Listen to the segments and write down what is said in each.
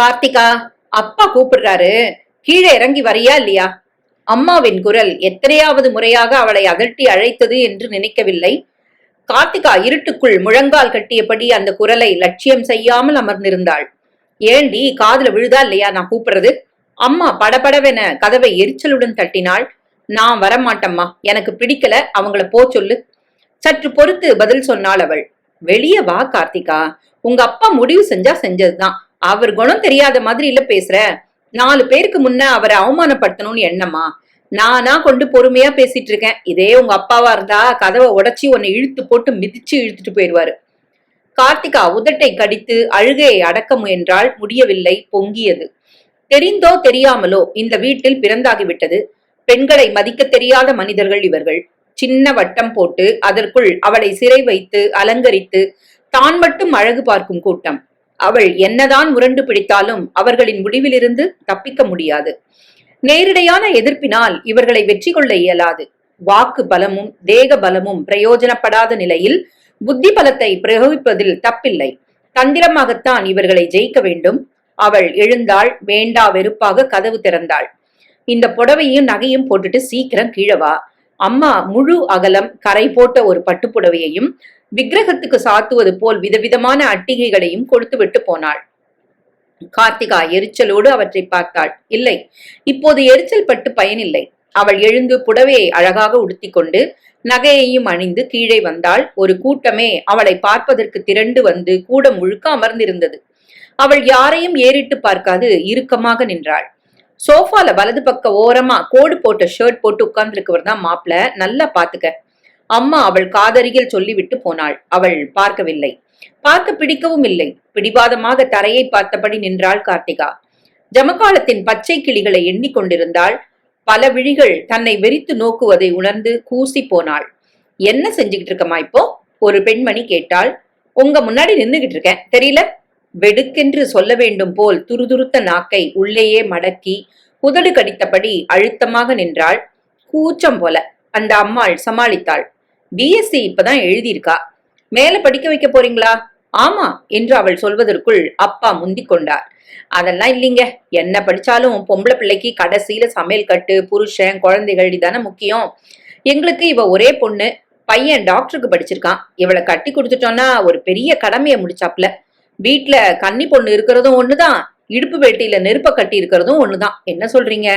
கார்த்திகா, அப்பா கூப்பிடுறாரு, கீழே இறங்கி வரியா இல்லையா? அம்மாவின் குரல் எத்தனையாவது முறையாக அவளை அதட்டி அழைத்தது என்று நினைக்கவில்லை. கார்த்திகா இருட்டுக்குள் முழங்கால் கட்டியபடி அந்த குரலை லட்சியம் செய்யாமல் அமர்ந்திருந்தாள். ஏண்டி, காதுல விழுதா இல்லையா நான் கூப்பிடுறது? அம்மா படபடவென கதவை எரிச்சலுடன் தட்டினாள். நான் வரமாட்டம்மா, எனக்கு பிடிக்கல, அவங்கள போ சொல்லு. சற்று பொறுத்து பதில் சொன்னாள் அவள். வெளியே வா கார்த்திகா, உங்க அப்பா முடிவு செஞ்சா செஞ்சதுதான். அவர் குணம் தெரியாத மாதிரி இல்ல பேசுற. 4 பேருக்கு முன்ன அவரை அவமானப்படுத்தணும்னு எண்ணமா? நானா கொண்டு பொறுமையா பேசிட்டு இருக்கேன். இதே உங்க அப்பாவா இருந்தா கதவை உடைச்சி உன்னை இழுத்து போட்டு மிதிச்சு இழுத்துட்டு போயிடுவாரு. கார்த்திகா உதட்டை கடித்து அழுகையை அடக்க முயன்றால் முடியவில்லை, பொங்கியது. தெரிந்தோ தெரியாமலோ இந்த வீட்டில் பிறந்தாகிவிட்டது. பெண்களை மதிக்க தெரியாத மனிதர்கள் இவர்கள். சின்ன வட்டம் போட்டு அதற்குள் அவளை சிறை வைத்து அலங்கரித்து தான் மட்டும் அழகு பார்க்கும் கூட்டம். அவள் என்னதான் முரண்டு பிடித்தாலும் அவர்களின் முடிவிலிருந்து தப்பிக்க முடியாது. நேரிடையான எதிர்ப்பினால் இவர்களை வெற்றி கொள்ள இயலாது. வாக்கு பலமும் தேக பலமும் பிரயோஜனப்படாத நிலையில் புத்தி பலத்தை பிரயோகிப்பதில் தப்பில்லை. தந்திரமாகத்தான் இவர்களை ஜெயிக்க வேண்டும். அவள் எழுந்தாள். வேண்டா வெறுப்பாக கதவு திறந்தாள். இந்த புடவையும் நகையும் போட்டுட்டு சீக்கிரம் கீழே வா. அம்மா முழு அகலம் கரை போட்ட ஒரு பட்டுப்புடவையையும் விக்கிரகத்துக்கு சாத்துவது போல் விதவிதமான அட்டிகைகளையும் கொடுத்து விட்டு போனாள். கார்த்திகா எரிச்சலோடு அவற்றை பார்த்தாள். இல்லை, இப்போது எரிச்சல் பட்டு பயனில்லை. அவள் எழுந்து புடவையை அழகாக உடுத்தி கொண்டு நகையையும் அணிந்து கீழே வந்தாள். ஒரு கூட்டமே அவளை பார்ப்பதற்கு திரண்டு வந்து கூடம் முழுக்க அமர்ந்திருந்தது. அவள் யாரையும் ஏறிட்டு பார்க்காது இறுக்கமாக நின்றாள். சோஃபால வலது பக்க ஓரமா கோடு போட்ட ஷர்ட் போட்டு உட்கார்ந்துருக்கவர் தான் மாப்பிள, நல்லா பாத்துக்க. அம்மா அவள் காதருகில் சொல்லிவிட்டு போனாள். அவள் பார்க்கவில்லை, பார்க்க பிடிக்கவும் இல்லை. பிடிவாதமாக தரையை பார்த்தபடி நின்றாள் கார்த்திகா. ஜமகாலத்தின் பச்சை கிளிகளை எண்ணிக்கொண்டிருந்தாள். பல விழிகள் தன்னை வெறித்து நோக்குவதை உணர்ந்து கூசி போனாள். என்ன செஞ்சுக்கிட்டு இருக்கமா இப்போ? ஒரு பெண்மணி கேட்டாள். உங்க முன்னாடி நின்னுகிட்டு இருக்கேன், தெரியல? வெடுக்கென்று சொல்ல வேண்டும் போல் துருதுருத்த நாக்கை உள்ளேயே மடக்கி உதடு கடித்தபடி அழுத்தமாக நின்றாள். கூச்சம் போல அந்த அம்மாள் சமாளித்தாள். பிஎஸ்சி இப்பதான் எழுதியிருக்கா. மேல படிக்க வைக்க போறீங்களா? ஆமா என்று அவள் சொல்வதற்குள் அப்பா முந்திக் கொண்டார். அதெல்லாம் இல்லைங்க, என்ன படிச்சாலும் பொம்பளை பிள்ளைக்கு கடைசியில சமையல் கட்டு, புருஷன், குழந்தைகள் இதானே முக்கியம். எங்களுக்கு இவ ஒரே பொண்ணு, பையன் டாக்டருக்கு படிச்சிருக்கான். இவளை கட்டி கொடுத்துட்டோம்னா ஒரு பெரிய கடமையை முடிச்சாப்ல. வீட்டுல கன்னி பொண்ணு இருக்கிறதும் ஒண்ணுதான், இடுப்பு வேட்டியில நெருப்ப கட்டி இருக்கிறதும் ஒண்ணுதான். என்ன சொல்றீங்க?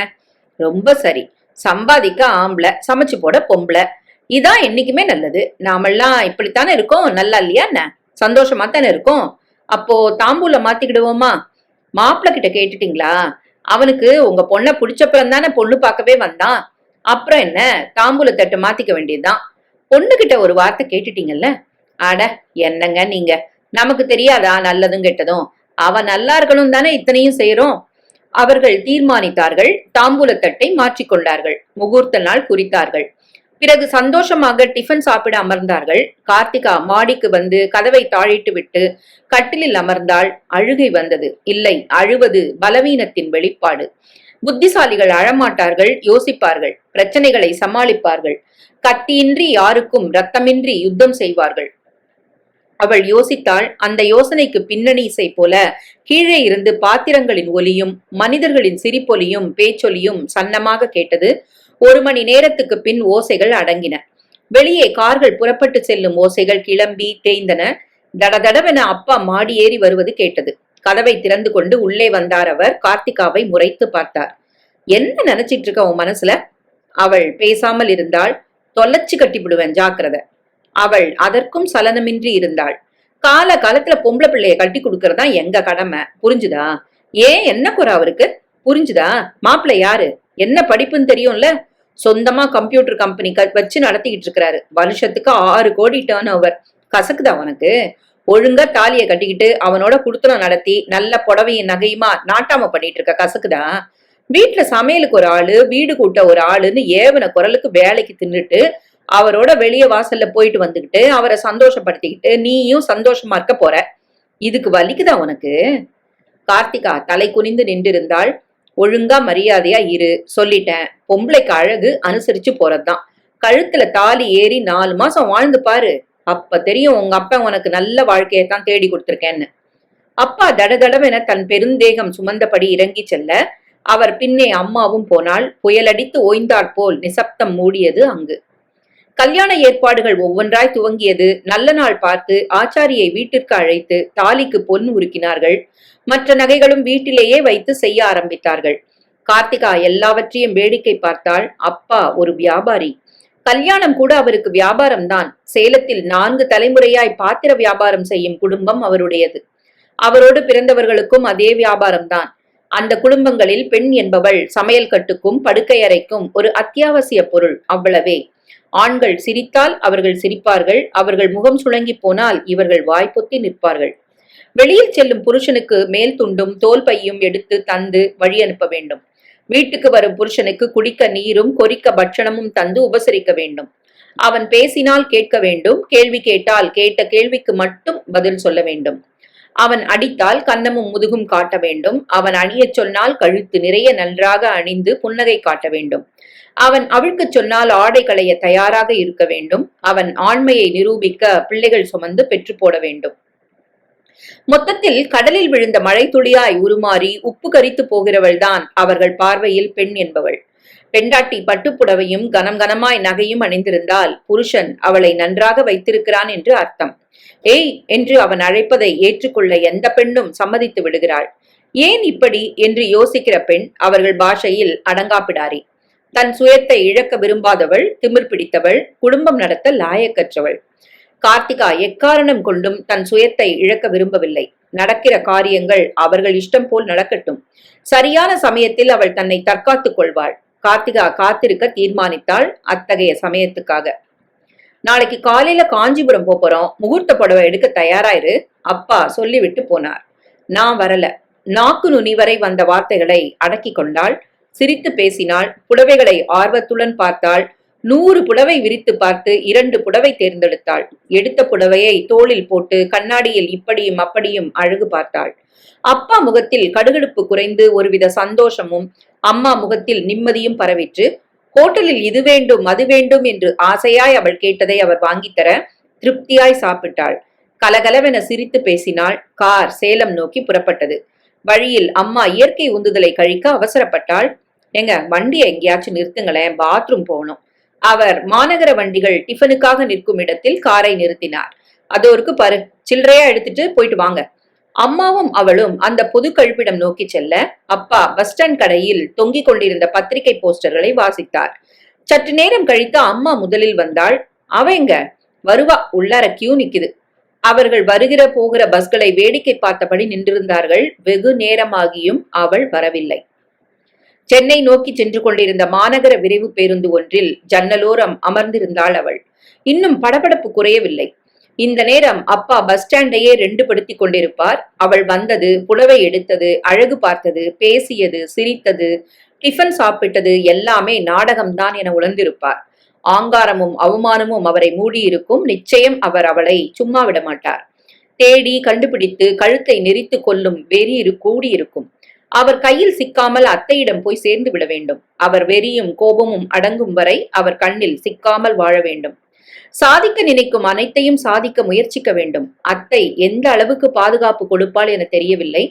ரொம்ப சரி. சம்பாதிக்க ஆம்பளை, சமைச்சு போட பொம்பளை, இதான் என்னைக்குமே நல்லது. நாமெல்லாம் இப்படித்தானே இருக்கோம், நல்லா இல்லையா என்ன? சந்தோஷமா தானே இருக்கோம். அப்போ தாம்பூல மாத்திக்கிடுவோமா? மாப்பிள்ள கிட்ட கேட்டுட்டீங்களா? அவனுக்கு உங்க பொண்ணை பிடிச்சப்புறம் தானே பொண்ணு பார்க்கவே வந்தான். அப்புறம் என்ன, தாம்பூல தட்டு மாத்திக்க வேண்டியதுதான். பொண்ணு கிட்ட ஒரு வார்த்தை கேட்டுட்டீங்கல்ல? அட என்னங்க நீங்க, நமக்கு தெரியாதா நல்லதும் கெட்டதும்? அவன் நல்லா இருக்கணும் தானே இத்தனையும் செய்யறோம். அவர்கள் தீர்மானித்தார்கள். தாம்பூலத்தட்டை மாற்றிக்கொண்டார்கள். முகூர்த்த நாள் குறித்தார்கள். பிறகு சந்தோஷமாக டிஃபன் சாப்பிட அமர்ந்தார்கள். கார்த்திகா மாடிக்கு வந்து கதவை தாழிட்டு விட்டு கட்டிலில் அமர்ந்தாள். அழுகை வந்தது. இல்லை, அழுவது பலவீனத்தின் வெளிப்பாடு. புத்திசாலிகள் அழமாட்டார்கள், யோசிப்பார்கள், பிரச்சனைகளை சமாளிப்பார்கள். கத்தியின்றி யாருக்கும் ரத்தமின்றி யுத்தம் செய்வார்கள். அவள் யோசித்தாள். அந்த யோசனைக்கு பின்னணி இசை போல கீழே இருந்து பாத்திரங்களின் ஒலியும் மனிதர்களின் சிரிப்பொலியும் பேச்சொலியும் சன்னமாக கேட்டது. 1 மணி நேரத்துக்கு பின் ஓசைகள் அடங்கின. வெளியே கார்கள் புறப்பட்டு செல்லும் ஓசைகள் கிளம்பி தேய்ந்தன. தடதடவென அப்பா மாடி ஏறி வருவது கேட்டது. கதவை திறந்து கொண்டு உள்ளே வந்தார் அவர். கார்த்திகாவை முறைத்து பார்த்தார். என்ன நினைச்சிட்டு இருக்க உன் மனசுல? அவள் பேசாமல் இருந்தாள். தொலைச்சு கட்டிவிடுவேன், ஜாக்கிரதை. அவள் அதற்கும் சலனமின்றி இருந்தாள். கால காலத்துல பொம்பளை பிள்ளைய கட்டி கொடுக்கறதா எங்க கடமை, புரிஞ்சுதா? ஏன், என்ன குறை அவருக்கு? புரிஞ்சுதா? மாப்பிள்ளை யாரு, என்ன படிப்புன்னு தெரியும்ல? சொந்தமா கம்ப்யூட்டர் கம்பெனி வச்சு நடத்திக்கிட்டு இருக்கிறாரு. வருஷத்துக்கு 6 கோடி டர்ன் ஓவர். கசக்குதா உனக்கு? ஒழுங்கா தாலியை கட்டிக்கிட்டு அவனோட குடுத்தனம் நடத்தி நல்ல புடவையும் நகையுமா நாட்டாம பண்ணிட்டு இருக்க. கசக்குதா? வீட்டுல சமையலுக்கு ஒரு ஆளு, வீடு கூட்ட ஒரு ஆளுன்னு ஏவன குரலுக்கு வேலைக்கு தின்னுட்டு அவரோட வெளியே வாசல்ல போயிட்டு வந்துகிட்டு அவரை சந்தோஷப்படுத்திக்கிட்டு நீயும் சந்தோஷமா இருக்க போற. இதுக்கு வலிக்குதா உனக்கு? கார்த்திகா தலை குனிந்து நின்றிருந்தாள். ஒழுங்கா மரியாதையா இரு, சொல்லிட்டேன். பொம்பளைக்கு அழகு அனுசரிச்சு போறதுதான். கழுத்துல தாலி ஏறி 4 மாசம் வாழ்ந்து பாரு, அப்ப தெரியும் உங்க அப்பா உனக்கு நல்ல வாழ்க்கையத்தான் தேடி கொடுத்திருக்கேன்னு. அப்பா தடதடவென தன் பெருந்தேகம் சுமந்தபடி இறங்கி செல்ல அவர் பின்னே அம்மாவும் போனால் புயலடித்து ஓய்ந்தாற்போல் நிசப்தம் மூடியது அங்கு. கல்யாண ஏற்பாடுகள் ஒவ்வொன்றாய் துவங்கியது. நல்ல நாள் பார்த்து ஆச்சாரியை வீட்டிற்கு அழைத்து தாலிக்கு பொன் உருக்கினார்கள். மற்ற நகைகளும் வீட்டிலேயே வைத்து செய்ய ஆரம்பித்தார்கள். கார்த்திகா எல்லாவற்றையும் வேடிக்கை பார்த்தாள். அப்பா ஒரு வியாபாரி. கல்யாணம் கூட அவருக்கு வியாபாரம்தான். சேலத்தில் 4 தலைமுறையாய் பாத்திர வியாபாரம் செய்யும் குடும்பம் அவருடையது. அவரோடு பிறந்தவர்களுக்கும் அதே வியாபாரம்தான். அந்த குடும்பங்களில் பெண் என்பவள் சமையல் கட்டுக்கும் படுக்கை அறைக்கும் ஒரு அத்தியாவசிய பொருள், அவ்வளவே. ஆண்கள் சிரித்தால் அவர்கள் சிரிப்பார்கள், அவர்கள் முகம் சுழங்கி போனால் இவர்கள் வாய்ப்பொத்தி நிற்பார்கள். வெளியில் செல்லும் புருஷனுக்கு மேல் துண்டும் தோல் பையும் எடுத்து தந்து வழி அனுப்ப வேண்டும். வீட்டுக்கு வரும் புருஷனுக்கு குடிக்க நீரும் கொறிக்க பட்சணமும் தந்து உபசரிக்க வேண்டும். அவன் பேசினால் கேட்க வேண்டும், கேள்வி கேட்டால் கேட்ட கேள்விக்கு மட்டும் பதில் சொல்ல வேண்டும். அவன் அடித்தால் கன்னமும் முதுகும் காட்ட வேண்டும். அவன் அணியச் சொன்னால் கழுத்து நிறைய நன்றாக அணிந்து புன்னகை காட்ட வேண்டும். அவன் அவிழ்க்கச் சொன்னால் ஆடை களைய தயாராக இருக்க வேண்டும். அவன் ஆண்மையை நிரூபிக்க பிள்ளைகள் சுமந்து பெற்று போட வேண்டும். மொத்தத்தில் கடலில் விழுந்த மழை துளியாய் உருமாறி உப்பு கரித்து போகிறவள்தான் அவர்கள் பார்வையில் பெண் என்பவள். பெண்டாட்டி பட்டுப்புடவையும் கனம் கனமாய் நகையும் அணிந்திருந்தால் புருஷன் அவளை நன்றாக வைத்திருக்கிறான் என்று அர்த்தம். ஏய் என்று அவன் அழைப்பதை ஏற்றுக்கொள்ள எந்த பெண்ணும் சம்மதித்து விடுகிறாள். ஏன் இப்படி என்று யோசிக்கிற பெண் அவர்கள் பாஷையில் அடங்காப்பிடாரி. தன் சுயத்தை இழக்க விரும்பாதவள், திமிர் பிடித்தவள், குடும்பம் நடத்த லாயக்கற்றவள். கார்த்திகா எக்காரணம் கொண்டும் தன் சுயத்தை இழக்க விரும்பவில்லை. நடக்கிற காரியங்கள் அவர்கள் இஷ்டம் போல் நடக்கட்டும். சரியான சமயத்தில் அவள் தன்னை தற்காத்துக் கொள்வாள். கார்த்திகா காத்திருக்க தீர்மானித்தாள் அத்தகைய சமயத்துக்காக. நாளைக்கு காலையில காஞ்சிபுரம் போறோம், முகூர்த்த புடவை எடுக்க தயாராயிரு, அப்பா சொல்லிவிட்டு போனார். நான் வரல. நாக்கு நுனி வரை வந்த வார்த்தைகளை அடக்கி கொண்டாள். சிரித்து பேசினாள். புடவைகளை ஆர்வத்துடன் பார்த்தாள். 100 புடவை விரித்து பார்த்து 2 புடவை தேர்ந்தெடுத்தாள். எடுத்த புடவையை தோளில் போட்டு கண்ணாடியில் இப்படியும் அப்படியும் அழகு பார்த்தாள். அப்பா முகத்தில் கடுகடுப்பு குறைந்து ஒருவித சந்தோஷமும் அம்மா முகத்தில் நிம்மதியும் பரவிற்று. ஹோட்டலில் இது வேண்டும் அது வேண்டும் என்று ஆசையாய் அவள் கேட்டதை அவர் வாங்கித்தர திருப்தியாய் சாப்பிட்டாள். கலகலவென சிரித்து பேசினாள். கார் சேலம் நோக்கி புறப்பட்டது. வழியில் அம்மா இயற்கை உந்துதலை கழிக்க அவசரப்பட்டாள். எங்க வண்டியை எங்கேயாச்சும் நிறுத்துங்களேன், பாத்ரூம் போகணும். அவர் மாநகர வண்டிகள் டிஃபனுக்காக நிற்கும் இடத்தில் காரை நிறுத்தினார். அதோருக்கு பாரு, சில்லறையா எடுத்துட்டு போயிட்டு வாங்க. அம்மாவும் அவளும் அந்த பொது கழிப்பிடம் நோக்கி செல்ல அப்பா பஸ் ஸ்டாண்ட் கடையில் தொங்கிக் கொண்டிருந்த பத்திரிகை போஸ்டர்களை வாசித்தார். சற்று நேரம் கழித்து அம்மா முதலில் வந்தாள். அவங்க வருவா, உள்ளார கியூ நிக்குது. அவர்கள் வருகிற போகிற பஸ்களை வேடிக்கை பார்த்தபடி நின்றிருந்தார்கள். வெகு நேரமாகியும் அவள் வரவில்லை. சென்னை நோக்கி சென்று கொண்டிருந்த மாநகர விரைவு பேருந்து ஒன்றில் ஜன்னலோரம் அமர்ந்திருந்தாள் அவள். இன்னும் படபடப்பு குறையவில்லை. இந்த நேரம் அப்பா பஸ் ஸ்டாண்டையே 2 படுத்திக் கொண்டிருப்பார். அவள் வந்தது, புடவை எடுத்தது, அழகு பார்த்தது, பேசியது, சிரித்தது, டிஃபன் சாப்பிட்டது எல்லாமே நாடகம்தான் என உணர்ந்திருப்பார். ஆங்காரமும் அவமானமும் அவரை மூடியிருக்கும். நிச்சயம் அவர் அவளை சும்மா விட மாட்டார். தேடி கண்டுபிடித்து கழுத்தை நெரித்து கொள்ளும் வெறி கூடியிருக்கும். அவர் கையில் சிக்காமல் அத்தையிடம் போய் சேர்ந்து விட வேண்டும். அவர் வெறியும் கோபமும் அடங்கும் வரை அவர் கண்ணில் சிக்காமல் வாழ வேண்டும். சாதிக்க நினைக்கும் அனைத்தையும் சாதிக்க முயற்சிக்க வேண்டும். அத்தை எந்த அளவுக்கு பாதுகாப்பு கொடுப்பாள் என தெரியவில்லை.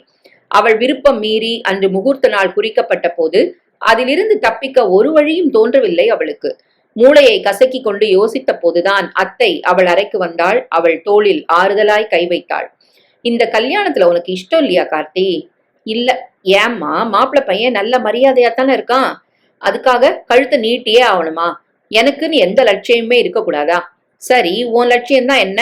அவள் விருப்பம் மீறி அன்று முகூர்த்த நாள் குறிக்கப்பட்ட போது அதிலிருந்து தப்பிக்க ஒரு வழியும் தோன்றவில்லை அவளுக்கு. மூளையை கசக்கி கொண்டு யோசித்த போதுதான் அத்தை அவள் அறைக்கு வந்தாள். அவள் தோளில் ஆறுதலாய் கை வைத்தாள். இந்த கல்யாணத்துல உனக்கு இஷ்டம் இல்லையா கார்த்தி? இல்ல. ஏம்மா, மாப்பிள்ள பையன் நல்ல மரியாதையாத்தானே இருக்கான், அதுக்காக கழுத்தை நீட்டியே ஆகணுமா? எனக்குன்னு எந்த லட்சியமே இருக்கக்கூடாதா? சரி, உன் லட்சியம்தான் என்ன?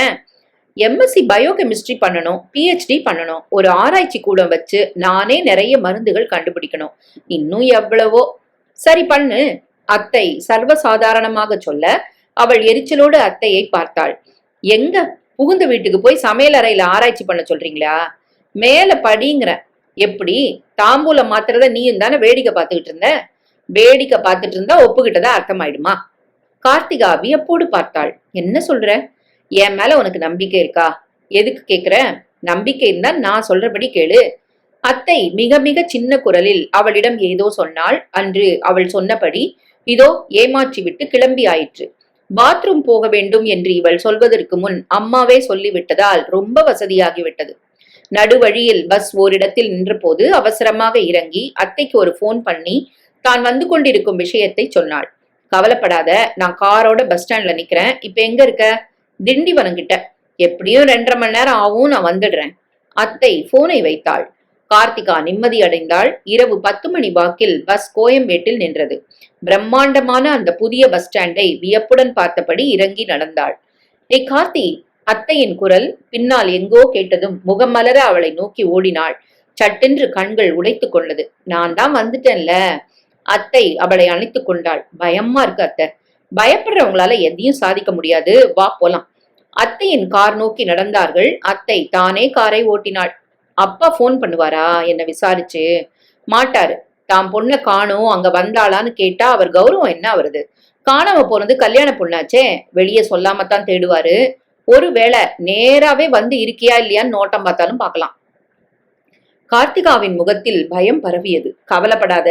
எம்எஸ்சி பயோகெமிஸ்ட்ரி பண்ணணும், பிஹெச்டி பண்ணணும், ஒரு ஆராய்ச்சி கூடம் வச்சு நானே நிறைய மருந்துகள் கண்டுபிடிக்கணும், இன்னும் எவ்வளவோ. சரி பண்ணு, அத்தை சர்வசாதாரணமாக சொல்ல அவள் எரிச்சலோடு அத்தையை பார்த்தாள். எங்க புகுந்த வீட்டுக்கு போய் சமையல் அறையில ஆராய்ச்சி பண்ண சொல்றீங்களா? மேல படிங்கிற. எப்படி? தாம்பூலம் மாத்திரத நீயும் தானே வேடிக்கை பார்த்துக்கிட்டு இருந்த? வேடிக்கை பார்த்துட்டு இருந்தா ஒப்புக்கிட்டதா அர்த்தமாயிடுமா? கார்த்திகா வியப்போடு பார்த்தாள். என்ன சொல்ற? என் மேல உனக்கு நம்பிக்கை இருக்கா? எதுக்கு கேக்குற? நம்பிக்கை இருந்தா நான் சொல்றபடி கேளு. அத்தை மிக மிக சின்ன குரலில் அவளிடம் ஏதோ சொன்னாள். அன்று அவள் சொன்னபடி இதோ ஏமாற்றி விட்டு கிளம்பி ஆயிற்று. பாத்ரூம் போக வேண்டும் என்று இவள் சொல்வதற்கு முன் அம்மாவே சொல்லிவிட்டதால் ரொம்ப வசதியாகிவிட்டது. நடுவழியில் பஸ் ஓரிடத்தில் நின்றபோது அவசரமாக இறங்கி அத்தைக்கு ஒரு போன் பண்ணி தான் வந்து கொண்டிருக்கும் விஷயத்தை சொன்னாள். கவலைப்படாத, நான் காரோட பஸ் ஸ்டாண்ட்ல நிக்கிறேன். இப்ப எங்க இருக்க? திண்டிவனம் கிட்ட. எப்படியும் 2.5 மணி நேரம் ஆகும், நான் வந்துடுறேன். அத்தை போனை வைத்தாள். கார்த்திகா நிம்மதி அடைந்தாள். இரவு 10 மணி வாக்கில் பஸ் கோயம்பேட்டில் நின்றது. பிரம்மாண்டமான அந்த புதிய பஸ் ஸ்டாண்டை வியப்புடன் பார்த்தபடி இறங்கி நடந்தாள். ஏய் கார்த்தி! அத்தையின் குரல் பின்னால் எங்கோ கேட்டதும் முகம் மலர அவளை நோக்கி ஓடினாள். சட்டென்று கண்கள் உடைத்துக் கொண்டது. நான் தான் வந்துட்டேன்ல. அத்தை அவளை அணைத்துக் கொண்டாள். பயமா இருக்கு அத்தை. பயப்படுறவங்களால எதையும் சாதிக்க முடியாது, வா போலாம். அத்தையின் கார் நோக்கி நடந்தார்கள். அத்தை தானே காரை ஓட்டினாள். அப்பா போன் பண்ணுவாரா என்ன விசாரிச்சு? மாட்டாரு. தாம் பொண்ணை காணும், அங்க வந்தாளான்னு கேட்டா அவர் கௌரவம் என்ன வருது? காணாம போனது கல்யாண பொண்ணாச்சே, வெளியே சொல்லாமத்தான் தேடுவாரு. ஒருவேளை நேராவே வந்து இருக்கியா இல்லையான்னு நோட்டம் பார்த்தாலும் பார்க்கலாம். கார்த்திகாவின் முகத்தில் பயம் பரவியது. கவலைப்படாத,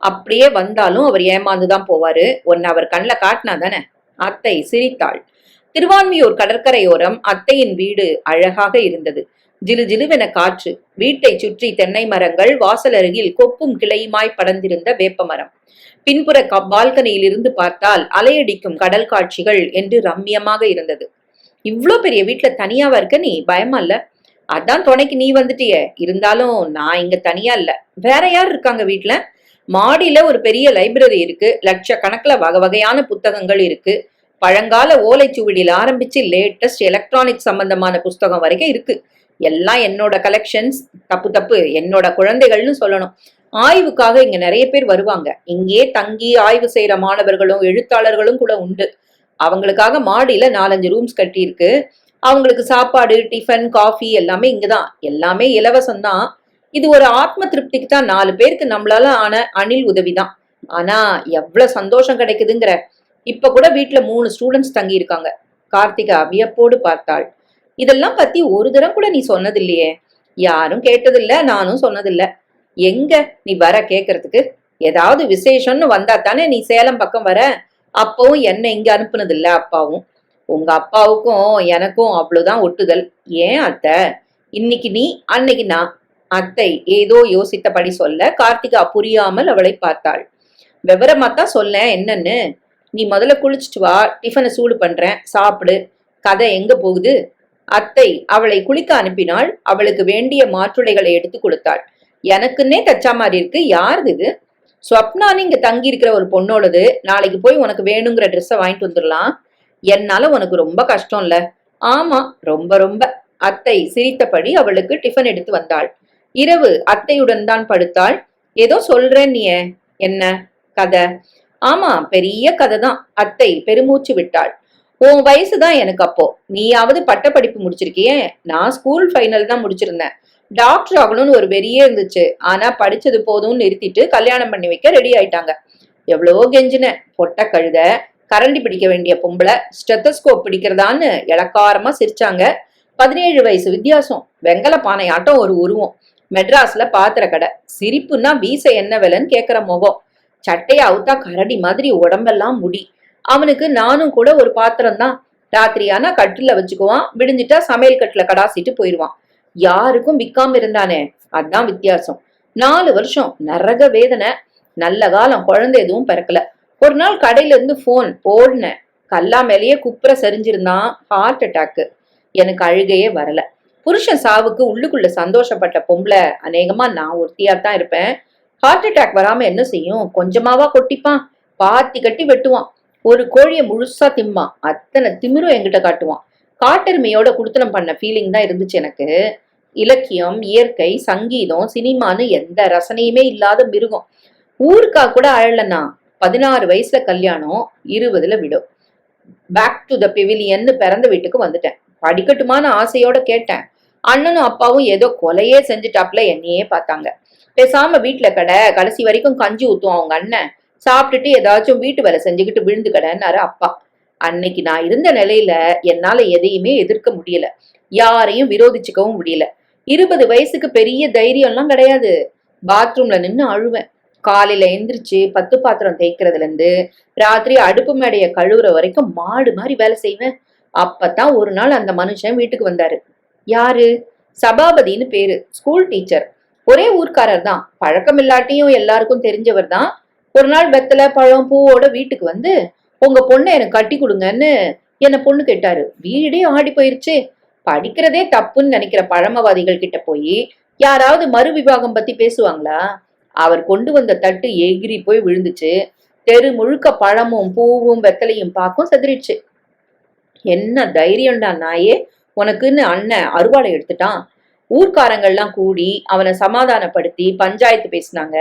அப்படியே வந்தாலும் அவர் ஏமாந்துதான் போவாரு. உன்னை அவர் கண்ணில் காட்டினா தானே. அத்தை சிரித்தாள். திருவான்மியூர் கடற்கரையோரம் அத்தையின் வீடு அழகாக இருந்தது. ஜிலு ஜிலுவென காற்று. வீட்டை சுற்றி தென்னை மரங்கள், வாசல் அருகில் கொப்பும் கிளையுமாய் படர்ந்திருந்த வேப்பமரம். பின்புற பால்கனியில் இருந்து பார்த்தால் அலையடிக்கும் கடல் காட்சிகள் என்று ரம்மியமாக இருந்தது. இவ்ளோ பெரிய வீட்டுல தனியாவா இருக்க நீ? பயமா இல்ல? அதான் துணைக்கு நீ வந்துட்டிய. இருந்தாலும் நான் இங்க தனியா இல்ல. வேற யார் இருக்காங்க வீட்டுல? மாடியில ஒரு பெரிய லைப்ரரி இருக்கு. லட்சக்கணக்கில் வகை வகையான புத்தகங்கள் இருக்கு. பழங்கால ஓலைச்சுவடியில் ஆரம்பிச்சு லேட்டஸ்ட் எலக்ட்ரானிக் சம்பந்தமான புஸ்தகம் வரைக்கும் இருக்கு. எல்லாம் என்னோட கலெக்ஷன்ஸ். தப்பு, என்னோட குழந்தைகள்னு சொல்லணும். ஆய்வுக்காக இங்க நிறைய பேர் வருவாங்க. இங்கே தங்கி ஆய்வு செய்யற மாணவர்களும் எழுத்தாளர்களும் கூட உண்டு. அவங்களுக்காக மாடியில 4-5 ரூம்ஸ் கட்டி இருக்கு. அவங்களுக்கு சாப்பாடு, டிஃபன், காஃபி எல்லாமே இங்கதான். எல்லாமே இலவசம்தான். இது ஒரு ஆத்ம திருப்திக்கு தான். 4 பேருக்கு நம்மளால ஆன அணில் உதவிதான். ஆனா எவ்வளவு சந்தோஷம் கிடைக்குதுங்கிற. இப்ப கூட வீட்டுல 3 ஸ்டூடெண்ட்ஸ் தங்கி இருக்காங்க. கார்த்திகா வியப்போடு பார்த்தாள். இதெல்லாம் பத்தி ஒரு தரம் கூட நீ சொன்னதில்லையே. யாரும் கேட்டதில்ல, நானும் சொன்னதில்ல. எங்க நீ வர கேக்குறதுக்கு? ஏதாவது விசேஷம்னு வந்தா தானே நீ சேலம் பக்கம் வர. அப்பவும் என்ன இங்க அனுப்புனதில்ல அப்பாவும். உங்க அப்பாவுக்கும் எனக்கும் அவ்வளவுதான் ஒட்டுதல். ஏன் அத்தை? இன்னைக்கு நீ, அன்னைக்கு நான். அத்தை ஏதோ யோசித்தபடி சொல்ல கார்த்திகா புரியாமல் அவளை பார்த்தாள். விவரமாத்தான் சொல்ல என்னன்னு. நீ முதல்ல குளிச்சுட்டு வா, டிஃபனை சூடு பண்றேன், சாப்பிடு. கதை எங்க போகுது? அத்தை அவளை குளிக்க அனுப்பினாள். அவளுக்கு வேண்டிய மாற்றுடைகளை எடுத்து கொடுத்தாள். எனக்குன்னே தச்சா மாதிரி இருக்கு. யாருது இது? ஸ்வப்னான்னு இங்க தங்கி இருக்கிற ஒரு பொண்ணோடது. நாளைக்கு போய் உனக்கு வேணுங்கிற ட்ரெஸ்ஸை வாங்கிட்டு வந்துடலாம். என்னால உனக்கு ரொம்ப கஷ்டம் இல்ல? ஆமா, ரொம்ப ரொம்ப. அத்தை சிரித்தபடி அவளுக்கு டிஃபன் எடுத்து வந்தாள். இரவு அத்தையுடன் தான் படுத்தாள். ஏதோ சொல்றேன் நீ. என்ன கதை? ஆமா, பெரிய கதை தான். அத்தை பெருமூச்சு விட்டாள். உன் வயசுதான் எனக்கு அப்போ. நீயாவது பட்டப்படிப்பு முடிச்சிருக்கியே. நான் ஸ்கூல் ஃபைனல் தான் முடிச்சிருந்தேன். டாக்டர் ஆகணும்னு ஒரு வெறியே இருந்துச்சு. ஆனா படிச்சது போதும்னு நிறுத்திட்டு கல்யாணம் பண்ணி வைக்க ரெடி ஆயிட்டாங்க. எவ்வளவோ கெஞ்சின. பொட்ட கழுத, கரண்டி பிடிக்க வேண்டிய பொம்பளை, ஸ்டெத்தஸ்கோப் பிடிக்கிறதான்னு இளக்காரமா சிரிச்சாங்க. 17 வயசு வித்தியாசம். வெங்கல பானை ஆட்டம் ஒரு உருவம். மெட்ராஸ்ல பாத்திர கடை. சிரிப்புன்னா வீச என்ன விலைன்னு கேக்குற முகம். சட்டையை அவுத்தா கரடி மாதிரி உடம்பெல்லாம் முடி. அவனுக்கு நானும் கூட ஒரு பாத்திரம் தான். ராத்திரியானா கட்டுல வச்சுக்குவான். விடிஞ்சிட்டா சமையல் கட்டுல கடாசிட்டு போயிடுவான். யாருக்கும் விக்காம இருந்தானே, அதான் வித்தியாசம். 4 வருஷம் நரக வேதனை. நல்ல காலம், குழந்தை எதுவும் பிறக்கல. ஒரு நாள் கடையில இருந்து போன் ஓடுனேன். கல்லா மேலேயே குப்புற சரிஞ்சிருந்தான். Heart attack. எனக்கு அழுகையே வரல. புருஷன் சாவுக்கு உள்ளுக்குள்ள சந்தோஷப்பட்ட பொம்பளை அநேகமா நான் ஒருத்தியாத்தான் இருப்பேன். ஹார்ட் அட்டாக் வராம என்ன செய்யும்? கொஞ்சமாவா கொட்டிப்பான்? பாத்தி கட்டி வெட்டுவான். ஒரு கோழிய முழுசா திம்பான். அத்தனை திமிரும் என்கிட்ட காட்டுவான். காட்டெருமையோட குடுத்தனம் பண்ண ஃபீலிங் தான் இருந்துச்சு எனக்கு. இலக்கியம், இயற்கை, சங்கீதம், சினிமான்னு எந்த ரசனையுமே இல்லாத மிருகம். ஊருக்கா கூட அழலன்னா. 16 வயசுல கல்யாணம், 20ல விடும். பேக் டு த பெவிலியன்னு பிறந்த வீட்டுக்கு வந்துட்டேன். படிக்கட்டுமான ஆசையோட கேட்டேன். அண்ணனும் அப்பாவும் ஏதோ கொலையே செஞ்சுட்டாப்ல என்னையே பார்த்தாங்க. பேசாம வீட்டுல கடை, கடைசி வரைக்கும் கஞ்சி ஊத்தும் அவங்க அண்ணன். சாப்பிட்டுட்டு ஏதாச்சும் வீட்டு வேலை செஞ்சுக்கிட்டு விழுந்து கடைன்னாரு அப்பா. அன்னைக்கு நான் இருந்த நிலையில என்னால எதையுமே எதிர்க்க முடியல. யாரையும் விரோதிச்சுக்கவும் முடியல. 20 வயசுக்கு பெரிய தைரியம் எல்லாம் கிடையாது. பாத்ரூம்ல நின்னு அழுவேன். காலையில எந்திரிச்சு 10 பாத்திரம் தேய்க்கிறதுல இருந்து ராத்திரி அடுப்பு மேடைய கழுவுற வரைக்கும் மாடு மாதிரி வேலை செய்வேன். அப்பதான் ஒரு நாள் அந்த மனுஷன் வீட்டுக்கு வந்தாரு. யாரு? சபாபதினு பேரு, ஸ்கூல் டீச்சர். ஒரே ஊர்க்காரர் தான், பழக்கம் இல்லாட்டியும் எல்லாருக்கும் தெரிஞ்சவர் தான். ஒரு நாள் வெத்தலை பழம் பூவோட வீட்டுக்கு வந்து, உங்க பொண்ணை எனக்கு கட்டி கொடுங்கன்னு என்ன பொண்ணு கேட்டாரு. வீடே ஆடி போயிருச்சு. படிக்கிறதே தப்புன்னு நினைக்கிற பழமவாதிகள் கிட்ட போய் யாராவது மறு விவாகம் பத்தி பேசுவாங்களா? அவர் கொண்டு வந்த தட்டு எகிரி போய் விழுந்துச்சு. தெரு முழுக்க பழமும் பூவும் வெத்தலையும் பாக்கும் செதறிடுச்சு. என்ன தைரியம்டா நாயே உனக்குன்னு அண்ணன் அருவாளை எடுத்துட்டான். ஊர்க்காரங்கள்லாம் கூடி அவனை சமாதானப்படுத்தி பஞ்சாயத்து பேசினாங்க.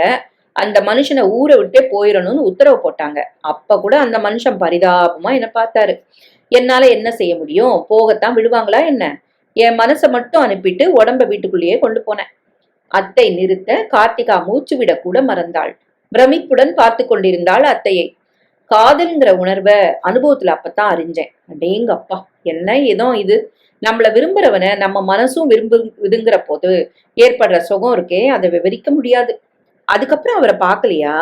அந்த மனுஷனை ஊரை விட்டே போயிடணும்னு உத்தரவு போட்டாங்க. அப்ப கூட அந்த மனுஷன் பரிதாபமா என்ன பார்த்தாரு. என்னால என்ன செய்ய முடியும், போகத்தான் விடுவாங்களா என்ன? என் மனசை மட்டும் அனுப்பிட்டு உடம்ப வீட்டுக்குள்ளேயே கொண்டு போனேன். அத்தை நிறுத்த கார்த்திகா மூச்சு விட கூட மறந்தாள். பிரமிப்புடன் பார்த்து கொண்டிருந்தாள் அத்தையை. காதல்ங்கிற உணர்வை அனுபவத்துல அப்பதான் அறிஞ்சேன். அடேங்கப்பா, என்ன ஏதோ இது. நம்மள விரும்புறவனை நம்ம மனசும் விரும்புதுங்கிற போது ஏற்படுற சுகம் இருக்கே, அதை விவரிக்க முடியாது. அதுக்கப்புறம் அவரை பார்க்கலையா?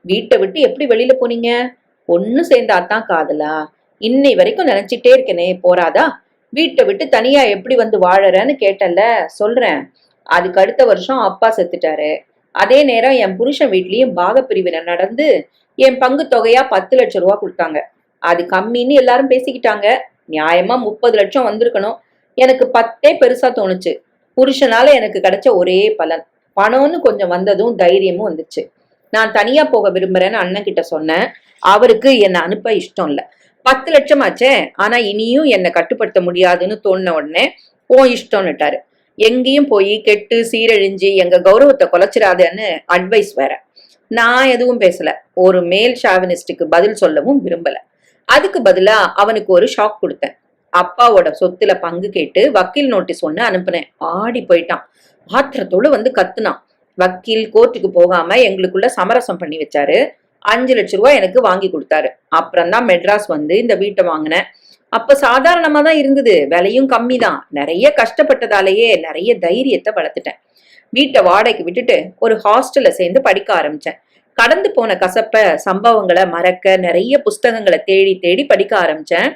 வீட்டை விட்டு எப்படி வெளியில போனீங்க? ஒண்ணு சேர்ந்தாதான் காதலா? இன்னை வரைக்கும் நினைச்சிட்டே இருக்கனே, போராதா? வீட்டை விட்டு தனியா எப்படி வந்து வாழறன்னு கேட்டல, சொல்றேன். அதுக்கு அடுத்த வருஷம் அப்பா செத்துட்டாரு. அதே நேரம் என் புருஷன் வீட்லயும் பாகப்பிரிவினை நடந்து என் பங்கு தொகையா 10 லட்சம் ரூபா கொடுத்தாங்க. அது கம்மின்னு எல்லாரும் பேசிக்கிட்டாங்க. நியாயமா 30 லட்சம் வந்திருக்கணும். எனக்கு 10 பெருசா தோணுச்சு. புருஷனால எனக்கு கிடைச்ச ஒரே பலன். பணம்னு கொஞ்சம் வந்ததும் தைரியமும் வந்துச்சு. நான் தனியா போக விரும்புறேன்னு அண்ணன் கிட்ட சொன்னேன். அவருக்கு என்னை அனுப்ப இஷ்டம் இல்ல. 10 லட்சம் ஆச்சே, ஆனா இனியும் என்னை கட்டுப்படுத்த முடியாதுன்னு தோணுன உடனே ஓ இஷ்டம்னுட்டாரு. எங்கேயும் போய் கெட்டு சீரழிஞ்சு எங்க கௌரவத்தை குலைச்சிடாதன்னு அட்வைஸ் வேற. நான் எதுவும் பேசல. ஒரு மேல் ஷாவினிஸ்டுக்கு பதில் சொல்லவும் விரும்பல. அதுக்கு பதிலா அவனுக்கு ஒரு ஷாக் கொடுத்தேன். அப்பாவோட சொத்துல பங்கு கேட்டு வக்கீல் நோட்டீஸ் ஒண்ணு அனுப்புனேன். ஆடி போயிட்டான். ஆத்திரத்தோடு வந்து கத்துனான். வக்கீல் கோர்ட்டுக்கு போகாம எங்களுக்குள்ள சமரசம் பண்ணி வச்சாரு. 5 லட்சம் ரூபாய் எனக்கு வாங்கி கொடுத்தாரு. அப்புறம்தான் மெட்ராஸ் வந்து இந்த வீட்டை வாங்கினேன். அப்ப சாதாரணமா தான் இருந்தது, விலையும் கம்மி தான். நிறைய கஷ்டப்பட்டதாலேயே நிறைய தைரியத்தை வளர்த்துட்டேன். வீட்டை வாடகைக்கு விட்டுட்டு ஒரு ஹாஸ்டல்ல சேர்ந்து படிக்க ஆரம்பிச்சேன். கடந்து போன கசப்ப சம்பவங்களை மறக்க நிறைய புஸ்தகங்களை தேடி தேடி படிக்க ஆரம்பிச்சேன்.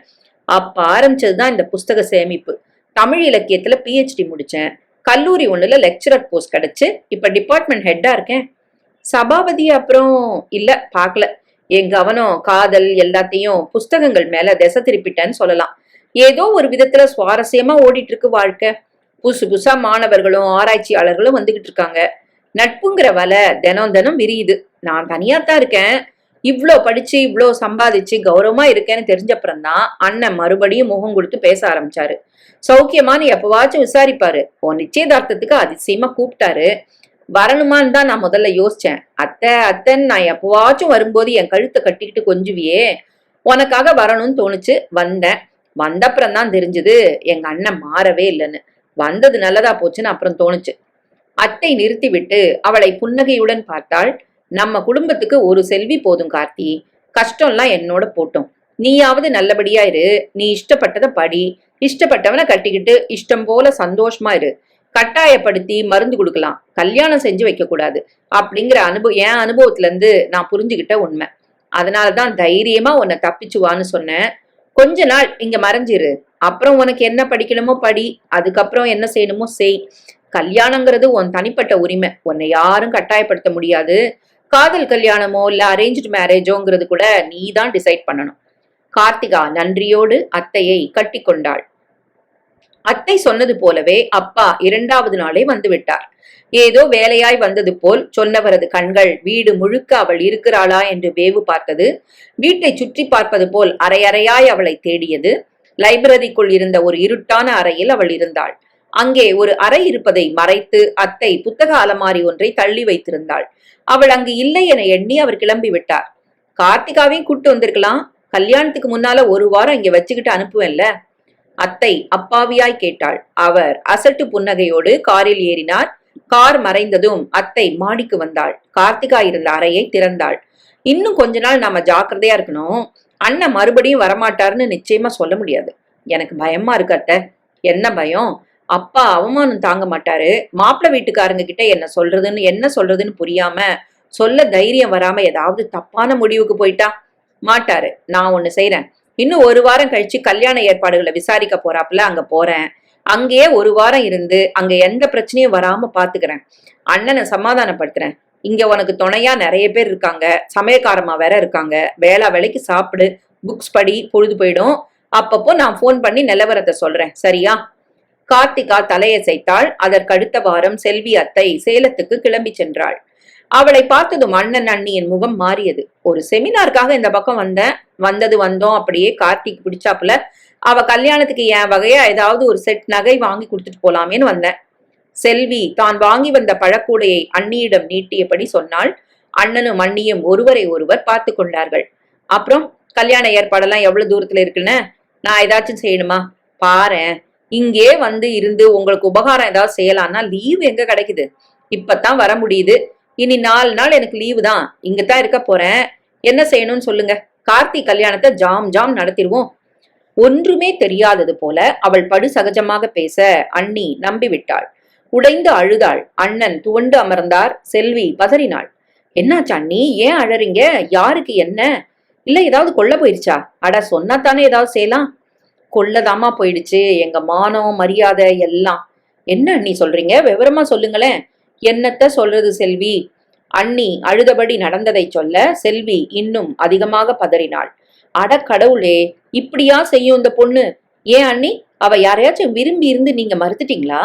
அப்ப ஆரம்பிச்சதுதான் இந்த புஸ்தக சேமிப்பு. தமிழ் இலக்கியத்துல PhD முடிச்சேன். கல்லூரி ஒண்ணுல லெக்சரர் போஸ்ட் கிடைச்சு இப்ப டிபார்ட்மெண்ட் ஹெட்டா இருக்கேன். சபாபதி அப்புறம் இல்ல பார்க்கல. என் கவனம் காதல் எல்லாத்தையும் புஸ்தகங்கள் மேல திசை திருப்பிட்டேன்னு சொல்லலாம். ஏதோ ஒரு விதத்துல சுவாரஸ்யமா ஓடிட்டு இருக்கு வாழ்க்கை. புதுசு புதுசா மாணவர்களும் ஆராய்ச்சியாளர்களும் வந்துகிட்டு இருக்காங்க. நட்புங்கிற வலை தினம் தினம் விரியுது. நான் தனியாத்தான் இருக்கேன். இவ்ளோ படிச்சு இவ்ளோ சம்பாதிச்சு கௌரவமா இருக்கேன்னு தெரிஞ்சப்புறம்தான் அண்ணன் மறுபடியும் முகம் கொடுத்து பேச ஆரம்பிச்சாரு. சௌக்கியமானு எப்பவாச்சும் விசாரிப்பாரு. உன் நிச்சயதார்த்தத்துக்கு அதிசயமா கூப்பிட்டாரு. வரணுமான்னு தான் நான் முதல்ல யோசிச்சேன். அத்தைன்னு நான் எப்பவாச்சும் வரும்போது என் கழுத்தை கட்டிக்கிட்டு கொஞ்சுவியே, உனக்காக வரணும்னு தோணுச்சு. வந்தேன். வந்தப்புறம் தான் தெரிஞ்சது எங்க அண்ணன் மாறவே இல்லைன்னு. வந்தது நல்லதா போச்சுன்னு அப்புறம் தோணுச்சு. அத்தை நிறுத்தி விட்டு அவளை புன்னகையுடன் பார்த்தாள். நம்ம குடும்பத்துக்கு ஒரு செல்வி போதும் கார்த்தி. கஷ்டம்லாம் என்னோட போட்டோம். நீயாவது நல்லபடியா இரு. நீ இஷ்டப்பட்டதை படி. இஷ்டப்பட்டவனை கட்டிக்கிட்டு இஷ்டம் போல சந்தோஷமா இரு. கட்டாயப்படுத்தி மருந்து கொடுக்கலாம், கல்யாணம் செஞ்சு வைக்க கூடாது அப்படிங்கிற என் அனுபவத்துல இருந்து நான் புரிஞ்சுக்கிட்ட உண்மை. அதனாலதான் தைரியமா உன்னை தப்பிச்சுவான்னு சொன்னேன். கொஞ்ச நாள் இங்க மறைஞ்சிரு. அப்புறம் உனக்கு என்ன படிக்கணுமோ படி. அதுக்கப்புறம் என்ன செய்யணுமோ செய். கல்யாணங்கிறது உன் தனிப்பட்ட உரிமை. உன்னை யாரும் கட்டாயப்படுத்த முடியாது. காதல் கல்யாணமோ இல்ல அரேஞ்ச்டு மேரேஜோங்கிறது கூட நீ தான் டிசைட் பண்ணணும். கார்த்திகா நன்றியோடு அத்தையை கட்டி கொண்டாள். அத்தை சொன்னது போலவே அப்பா 2வது நாளே வந்து விட்டார். ஏதோ வேலையாய் வந்தது போல் சொன்னவரது கண்கள் வீடு முழுக்க அவள் இருக்கிறாளா என்று வேவு பார்த்தது. வீட்டை சுற்றி பார்ப்பது போல் அறையறையாய் அவளை தேடியது. லைப்ரரிக்குள் இருந்த ஒரு இருட்டான அறையில் அவள் இருந்தாள். அங்கே ஒரு அறை இருப்பதை மறைத்து அத்தை புத்தக அலமாரி ஒன்றை தள்ளி வைத்திருந்தாள். அவள் அங்கு இல்லை என எண்ணி அவர் கிளம்பி விட்டார். கார்த்திகாவையும் கூட்டு வந்திருக்கலாம். கல்யாணத்துக்கு முன்னால ஒரு வாரம் இங்க வச்சுக்கிட்டு அனுப்புவேன்ல. அத்தை அப்பாவியாய் கேட்டாள். அவர் அசட்டு புன்னகையோடு காரில் ஏறினார். கார் மறைந்ததும் அத்தை மாடிக்கு வந்தாள். கார்த்திகா இருந்த அறையை திறந்தாள். இன்னும் கொஞ்ச நாள் நாம ஜாக்கிரதையா இருக்கணும். அண்ணன் மறுபடியும் வரமாட்டாருன்னு நிச்சயமா சொல்ல முடியாது. எனக்கு பயமா இருக்கு அத்தை. என்ன பயம்? அப்பா அவமானம் தாங்க மாட்டாரு. மாப்பிள்ளை வீட்டுக்காரங்க கிட்ட என்ன சொல்றதுன்னு புரியாம, சொல்ல தைரியம் வராம ஏதாவது தப்பான முடிவுக்கு போயிட்டா மாட்டாரு. நான் ஒண்ணு செய்யறேன். இன்னும் ஒரு வாரம் கழிச்சு கல்யாண ஏற்பாடுகளை விசாரிக்க போறாப்புல அங்க போறேன். அங்கேயே ஒரு வாரம் இருந்து அங்க எந்த பிரச்சனையும் வராம பாத்துக்கிறேன். அண்ணனை சமாதானப்படுத்துறேன். இங்க உனக்கு துணையா நிறைய பேர் இருக்காங்க, சமயக்காரமா வேற இருக்காங்க. வேளா வேலைக்கு சாப்பிடு, புக்ஸ் படி, பொழுது போயிடும். அப்பப்போ நான் போன் பண்ணி நிலவரத்தை சொல்றேன், சரியா? கார்த்திகா தலையசைத்தாள். அதற்கடுத்த வாரம் செல்வி அத்தை சேலத்துக்கு கிளம்பி சென்றாள். அவளை பார்த்ததும் அண்ணன் அண்ணியின் முகம் மாறியது. ஒரு செமினாருக்காக இந்த பக்கம் வந்தோம். அப்படியே கார்த்திக் பிடிச்சாப்புல அவ கல்யாணத்துக்கு என் வகையா ஏதாவது ஒரு செட் நகை வாங்கி கொடுத்துட்டு போலாமேன்னு வந்தேன். செல்வி தான் வாங்கி வந்த பழக்கூடையை அண்ணியிடம் நீட்டியபடி சொன்னாள். அண்ணனும் அண்ணியும் ஒருவரை ஒருவர் பார்த்து கொண்டார்கள். அப்புறம் கல்யாண ஏற்பாடெல்லாம் எவ்வளவு தூரத்துல இருக்குன்னு நான் ஏதாச்சும் செய்யணுமா? பாரேன், இங்கே வந்து இருந்து உங்களுக்கு உபகாரம் ஏதாவது செய்யலாம்னா லீவ் எங்க கிடைக்குது? இப்பதான் வர முடியுது. இனி 4 நாள் எனக்கு லீவு தான். இங்கதான் இருக்க போறேன். என்ன செய்யணும்னு சொல்லுங்க. கார்த்திக் கல்யாணத்தை ஜாம் ஜாம் நடத்திடுவோம். ஒன்றுமே தெரியாதது போல அவள் படு சகஜமாக பேச அண்ணி நம்பிவிட்டாள். உடைந்து அழுதாள். அண்ணன் துவண்டு அமர்ந்தார். செல்வி பதறினாள். என்னாச்சு அண்ணி, ஏன் அழறீங்க? யாருக்கு என்ன? இல்ல ஏதாவது கொல்ல போயிருச்சா? அட சொன்னாத்தானே ஏதாவது செய்யலாம். கொல்லதாமா போயிடுச்சு. எங்க மானம் மரியாதை எல்லாம். என்ன அண்ணி சொல்றீங்க? விவரமா சொல்லுங்களேன். என்னத்த சொல்றது செல்வி? அண்ணி அழுதபடி நடந்ததை சொல்ல செல்வி இன்னும் அதிகமாக பதறினாள். அட கடவுளே, இப்படியா செய்யும் இந்த பொண்ணு? ஏன் அண்ணி, அவ யாரையாச்சும் விரும்பி இருந்து நீங்க மறுத்துட்டீங்களா?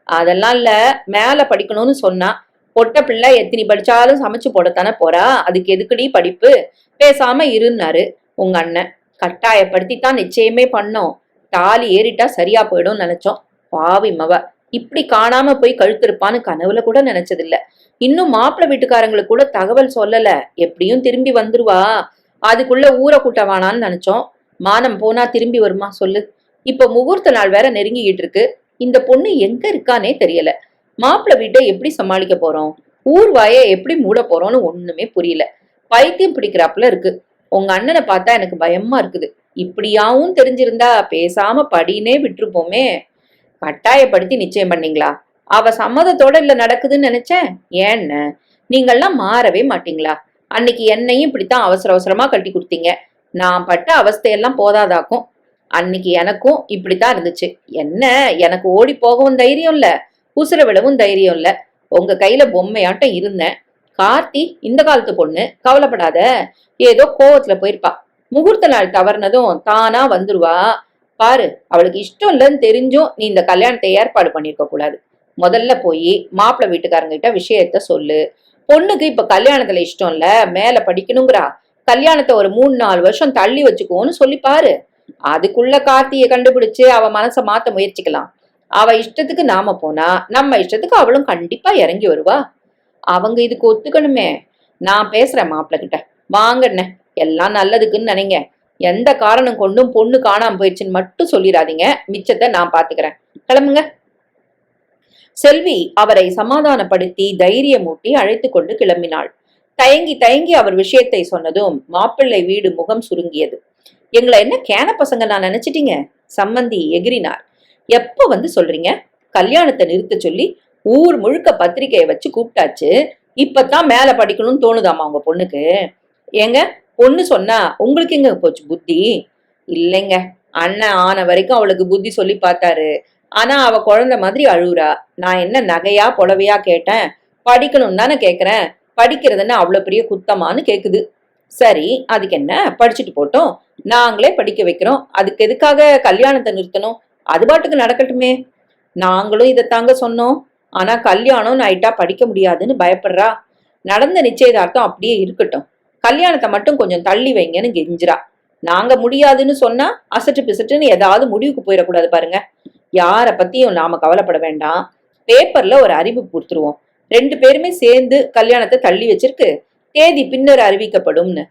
அதெல்லாம் இல்ல, மேல படிக்கணும்னு சொன்னா. பொட்ட பிள்ளை எத்தனை படிச்சாலும் சமைச்சு போடத்தானே போறா, அதுக்கு எதுக்குடி படிப்பு? பேசாம இருந்தாரு உங்க அண்ணன். கட்டாயப்படுத்தித்தான் நிச்சயமே பண்ணோம். தாலி ஏறிட்டா சரியா போயிடும் நினைச்சோம். பாவி மவ, இப்படி காணாம போய் கழுத்திருப்பான்னு கனவுல கூட நினைச்சதில்ல. இன்னும் மாப்பிள்ளை வீட்டுக்காரங்களுக்கு கூட தகவல் சொல்லல. எப்படியும் திரும்பி வந்துருவா, அதுக்குள்ள ஊரை கூட்டவானான்னு நினைச்சோம். மானம் போனா திரும்பி வருமா சொல்லு? இப்ப முகூர்த்த நாள் வேற நெருங்கிக்கிட்டு இருக்கு. இந்த பொண்ணு எங்க இருக்கானே தெரியல. மாப்பிள்ளை வீட்டை எப்படி சமாளிக்க போறோம்? ஊர் வாயை எப்படி மூட போறோம்னு ஒண்ணுமே புரியல. பைத்தியம் பிடிக்கிறாப்புல இருக்கு. உங்க அண்ணனை பார்த்தா எனக்கு பயமா இருக்குது. இப்படியாவும் தெரிஞ்சிருந்தா பேசாம படினே விட்டுருப்போமே. கட்டாயப்படுத்தி நிச்சயம் பண்ணீங்களா? அவ சம்மதத்தோட இல்ல நடக்குதுன்னு நினைச்சேன். ஏன்னு நீங்கள்லாம் மாறவே மாட்டீங்களா? அன்னைக்கு என்னையும் இப்படித்தான் அவசர அவசரமா கட்டி கொடுத்தீங்க. நான் பட்ட அவஸ்தையெல்லாம் போதாதாக்கும். அன்னைக்கு எனக்கும் இப்படித்தான் இருந்துச்சு. என்ன, எனக்கு ஓடி போகவும் தைரியம் இல்ல, உசுர விடவும் தைரியம் இல்ல. உங்க கையில பொம்மையாட்டம் இருந்தேன். கார்த்தி இந்த காலத்து பொண்ணு, கவலைப்படாத. ஏதோ கோவத்துல போயிருப்பா. முகூர்த்த நாள் தவறுனதும் தானா வந்துருவா. பாரு, அவளுக்கு இஷ்டம் இல்லைன்னு தெரிஞ்சும் நீ இந்த கல்யாணத்தை ஏற்பாடு பண்ணிருக்க கூடாது. முதல்ல போய் மாப்பிள்ளை வீட்டுக்காரங்க கிட்ட விஷயத்த சொல்லு. பொண்ணுக்கு இப்ப கல்யாணத்துல இஷ்டம் இல்ல, மேல படிக்கணுங்கிறா. கல்யாணத்தை ஒரு 3-4 வருஷம் தள்ளி வச்சுக்கோன்னு சொல்லி பாரு. அதுக்குள்ள கார்த்தியை கண்டுபிடிச்சு அவ மனசை மாத்த முயற்சிக்கலாம். அவ இஷ்டத்துக்கு நாம போனா நம்ம இஷ்டத்துக்கு அவளும் கண்டிப்பா இறங்கி வருவா. அவங்க இதுக்கு ஒத்துக்கணுமே. நான் பேசுறேன் மாப்பிள்ளை கிட்ட. வாங்கண்ண, எல்லாம் நல்லதுக்குன்னு நினைங்க. எந்த காரணம் கொண்டும் பொண்ணு காணாம போயிடுச்சுன்னு மட்டும் சொல்லிடாதீங்க. மிச்சத்தை நான் பாத்துக்கிறேன். கிளம்புங்க. செல்வி அவரை சமாதானப்படுத்தி தைரியமூட்டி அழைத்து கொண்டு கிளம்பினாள். தயங்கி தயங்கி அவர் விஷயத்தை சொன்னதும் மாப்பிள்ளை வீடு முகம் சுருங்கியது. எங்களை என்ன கேன பசங்க நான் நினைச்சிட்டீங்க? சம்மந்தி எகிரினார். எப்ப வந்து சொல்றீங்க? கல்யாணத்தை நிறுத்த சொல்லி ஊர் முழுக்க பத்திரிகையை வச்சு கூப்பிட்டாச்சு. இப்பதான் மேல படிக்கணும்னு தோணுதாமா உங்க பொண்ணுக்கு? ஏங்க, பொண்ணு சொன்னா உங்களுக்கு எங்க போச்சு புத்தி? இல்லைங்க, அண்ணன் ஆன வரைக்கும் அவளுக்கு புத்தி சொல்லி பார்த்தாரு. ஆனா அவ குழந்தை மாதிரி அழுவுறா. நான் என்ன நகையா புடவையா கேட்டேன்? படிக்கணும் தானே கேக்குறேன். படிக்கிறதுன்னு அவ்வளவு பெரிய குத்தமானு கேக்குது. சரி, அதுக்கு என்ன, படிச்சுட்டு போட்டோம். நாங்களே படிக்க வைக்கிறோம். அதுக்கு எதுக்காக கல்யாணத்தை நிறுத்தணும்? அது பாட்டுக்கு நடக்கட்டுமே. நாங்களும் இதைத்தாங்க சொன்னோம். ஆனா கல்யாணம் நைட்டா படிக்க முடியாதுன்னு பயப்படுறா. நடந்த நிச்சயதார்த்தம் அப்படியே இருக்கட்டும், கல்யாணத்தை மட்டும் கொஞ்சம் தள்ளி வைங்கன்னு கெஞ்சிரா. நாங்க முடியாதுன்னு சொன்னா அசட்டு பிசட்டுன்னு ஏதாவது முடிவுக்கு போயிடக்கூடாது பாருங்க. யார பத்தியும் நாம கவலைப்பட வேண்டாம். பேப்பர்ல ஒரு அறிவிப்பு கொடுத்துருவோம். 2 பேருமே சேர்ந்து கல்யாணத்தை தள்ளி வச்சிருக்கு, தேதி பின்னர் அறிவிக்கப்படும்னு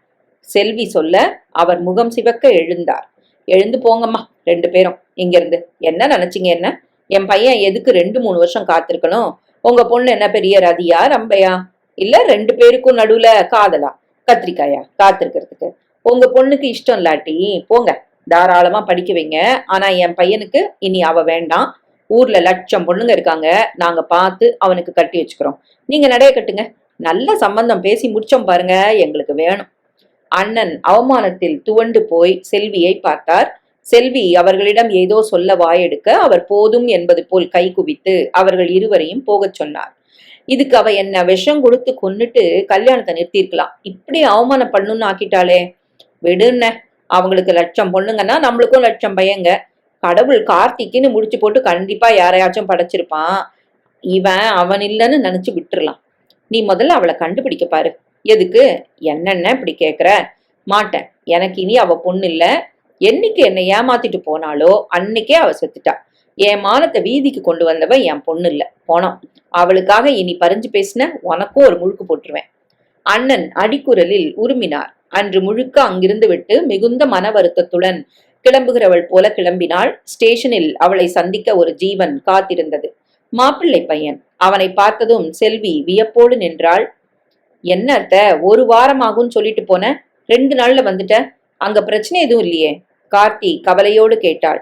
செல்வி சொல்ல அவர் முகம் சிவக்க எழுந்தார். எழுந்து போங்கம்மா 2 பேரும் இங்க இருந்து. என்ன நினைச்சீங்க? என்ன, என் பையன் எதுக்கு 2-3 வருஷம் காத்திருக்கணும்? உங்க பொண்ணு என்ன பெரிய ரதியா ரம்பையா? இல்ல 2 பேருக்கும் நடுவுல காதலா கத்திரிக்காயா காத்திருக்கிறதுக்கு? உங்க பொண்ணுக்கு இஷ்டம் இல்லாட்டி போங்க, தாராளமா படிக்க வைங்க. ஆனா என் பையனுக்கு இனி அவ வேண்டாம். ஊர்ல லட்சம் பொண்ணுங்க இருக்காங்க. நாங்க பார்த்து அவனுக்கு கட்டி வச்சுக்கிறோம். நீங்க நடைய கட்டுங்க. நல்ல சம்பந்தம் பேசி முடிச்சோம் பாருங்க, எங்களுக்கு வேணும். அண்ணன் அவமானத்தில் துவண்டு போய் செல்வியை பார்த்தார். செல்வி அவர்களிடம் ஏதோ சொல்ல வாயெடுக்க அவர் போதும் என்பது போல் கை குவித்து அவர்கள் இருவரையும் போகச் சொன்னார். இதுக்கு அவ என்ன விஷம் கொடுத்து கொன்னுட்டு கல்யாணத்தை நிறுத்திருக்கலாம், இப்படி அவமானம் பண்ணுன்னு ஆக்கிட்டாளே. விடுன்ன, அவங்களுக்கு லட்சம் பொண்ணுங்கன்னா நம்மளுக்கும் லட்சம் பையங்க. கடவுள் கார்த்திக்குன்னு முடிச்சு போட்டு கண்டிப்பா யாரையாச்சும் படைச்சிருப்பான். இவன் அவன் இல்லைன்னு நினைச்சு விட்டுறலாம். நீ முதல்ல அவளை கண்டுபிடிக்க பாரு. எதுக்கு? என்னென்ன இப்படி கேக்குற? மாட்டேன். எனக்கு இனி அவ பொண்ணு இல்ல. என்னைக்கு என்னை ஏமாத்திட்டு போனாலோ அன்னைக்கே அவ செத்துட்டா. என் மானத்தை வீதிக்கு கொண்டு வந்தவ என் பொண்ணு இல்ல, போனோம். அவளுக்காக இனி பறிஞ்சு பேசின உனக்கும் ஒரு முழுக்கு போட்டுருவேன். அண்ணன் அடிக்குரலில் உருமினார். அன்று முழுக்க அங்கிருந்து விட்டு மிகுந்த மன வருத்தத்துடன் கிளம்புகிறவள் போல கிளம்பினாள். ஸ்டேஷனில் அவளை சந்திக்க ஒரு ஜீவன் காத்திருந்தது. மாப்பிள்ளை பையன். அவனை பார்த்ததும் செல்வி வியப்போடு நின்றாள். என்ன அர்த்த, ஒரு வாரமாகும்னு சொல்லிட்டு போன, 2 நாள்ல வந்துட்ட. அங்க பிரச்சனை எதுவும் இல்லையே? கார்த்தி கவலையோடு கேட்டாள்.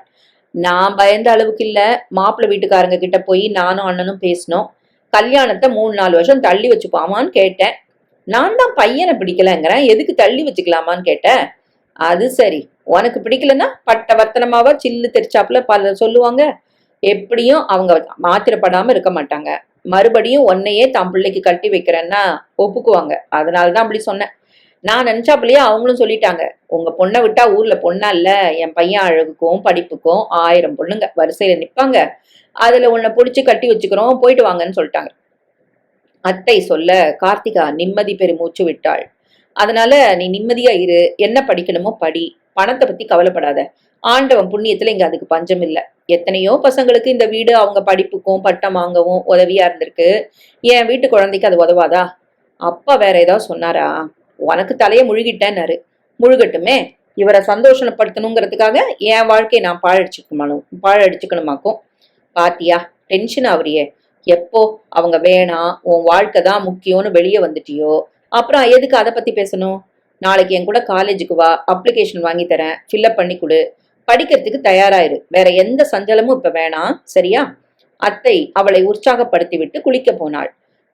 நான் பயந்த அளவுக்கு இல்ல. மாப்பிள்ளை வீட்டுக்காரங்க கிட்ட போய் நானும் அண்ணனும் பேசினோம். கல்யாணத்தை 3-4 வருஷம் தள்ளி வச்சுப்பாமான்னு கேட்டேன். நான் தான் பையனை பிடிக்கலங்கிறேன், எதுக்கு தள்ளி வச்சுக்கலாமான்னு கேட்டேன். அது சரி, உனக்கு பிடிக்கலன்னா பட்ட வர்த்தனமாவா சில்லு தெரிச்சாப்புல பல சொல்லுவாங்க. எப்படியும் அவங்க மாத்திரப்படாம இருக்க மாட்டாங்க. மறுபடியும் உன்னையே தம் பிள்ளைக்கு கட்டி வைக்கிறேன்னா ஒப்புக்குவாங்க. அதனாலதான் அப்படி சொன்னேன். நான் நினைச்சாப்புலயே அவங்களும் சொல்லிட்டாங்க, உங்க பொண்ணை விட்டா ஊர்ல பொண்ணா இல்ல, என் பையன் அழகுக்கும் படிப்புக்கும் 1000 பொண்ணுங்க வரிசையில நிப்பாங்க, அதுல உன்னை புடிச்சு கட்டி வச்சுக்கிறோம், போயிட்டு வாங்கன்னு சொல்லிட்டாங்க. அத்தை சொல்ல கார்த்திகா நிம்மதி பெருமூச்சு விட்டாள். அதனால நீ நிம்மதியா இரு, என்ன படிக்கணுமோ படி, பணத்தை பத்தி கவலைப்படாத. ஆண்டவன் புண்ணியத்துல இங்க அதுக்கு பஞ்சம் இல்ல. எத்தனையோ பசங்களுக்கு இந்த வீடு அவங்க படிப்புக்கும் பட்டம் வாங்கவும் உதவியா இருந்திருக்கு. என் வீட்டு குழந்தைக்கு அது உதவாதா? அப்பா வேற ஏதாவது சொன்னாரா? உனக்கு தலைய முழுகிட்டேன்னாரு. முழுகட்டுமே, இவரை சந்தோஷப்படுத்தணுங்கிறதுக்காக என் வாழ்க்கையை நான் பாழடிச்சுக்கணுமாக்கும். பாத்தியா, டென்ஷன் ஆவறியே. எப்போ அவங்க வேணாம், உன் வாழ்க்கை தான் முக்கியம்னு வெளியே வந்துட்டியோ அப்புறம் எதுக்கு அதை பத்தி பேசணும்? நாளைக்கு என் கூட காலேஜுக்கு வா, அப்ளிகேஷன் வாங்கி தரேன், ஃபில்அப் பண்ணி கொடு, படிக்கிறதுக்கு தயாராயிரு. வேற எந்த சஞ்சலமும் இப்ப வேணாம், சரியா? அத்தை அவளை உற்சாகப்படுத்தி விட்டு குளிக்க போனாள்.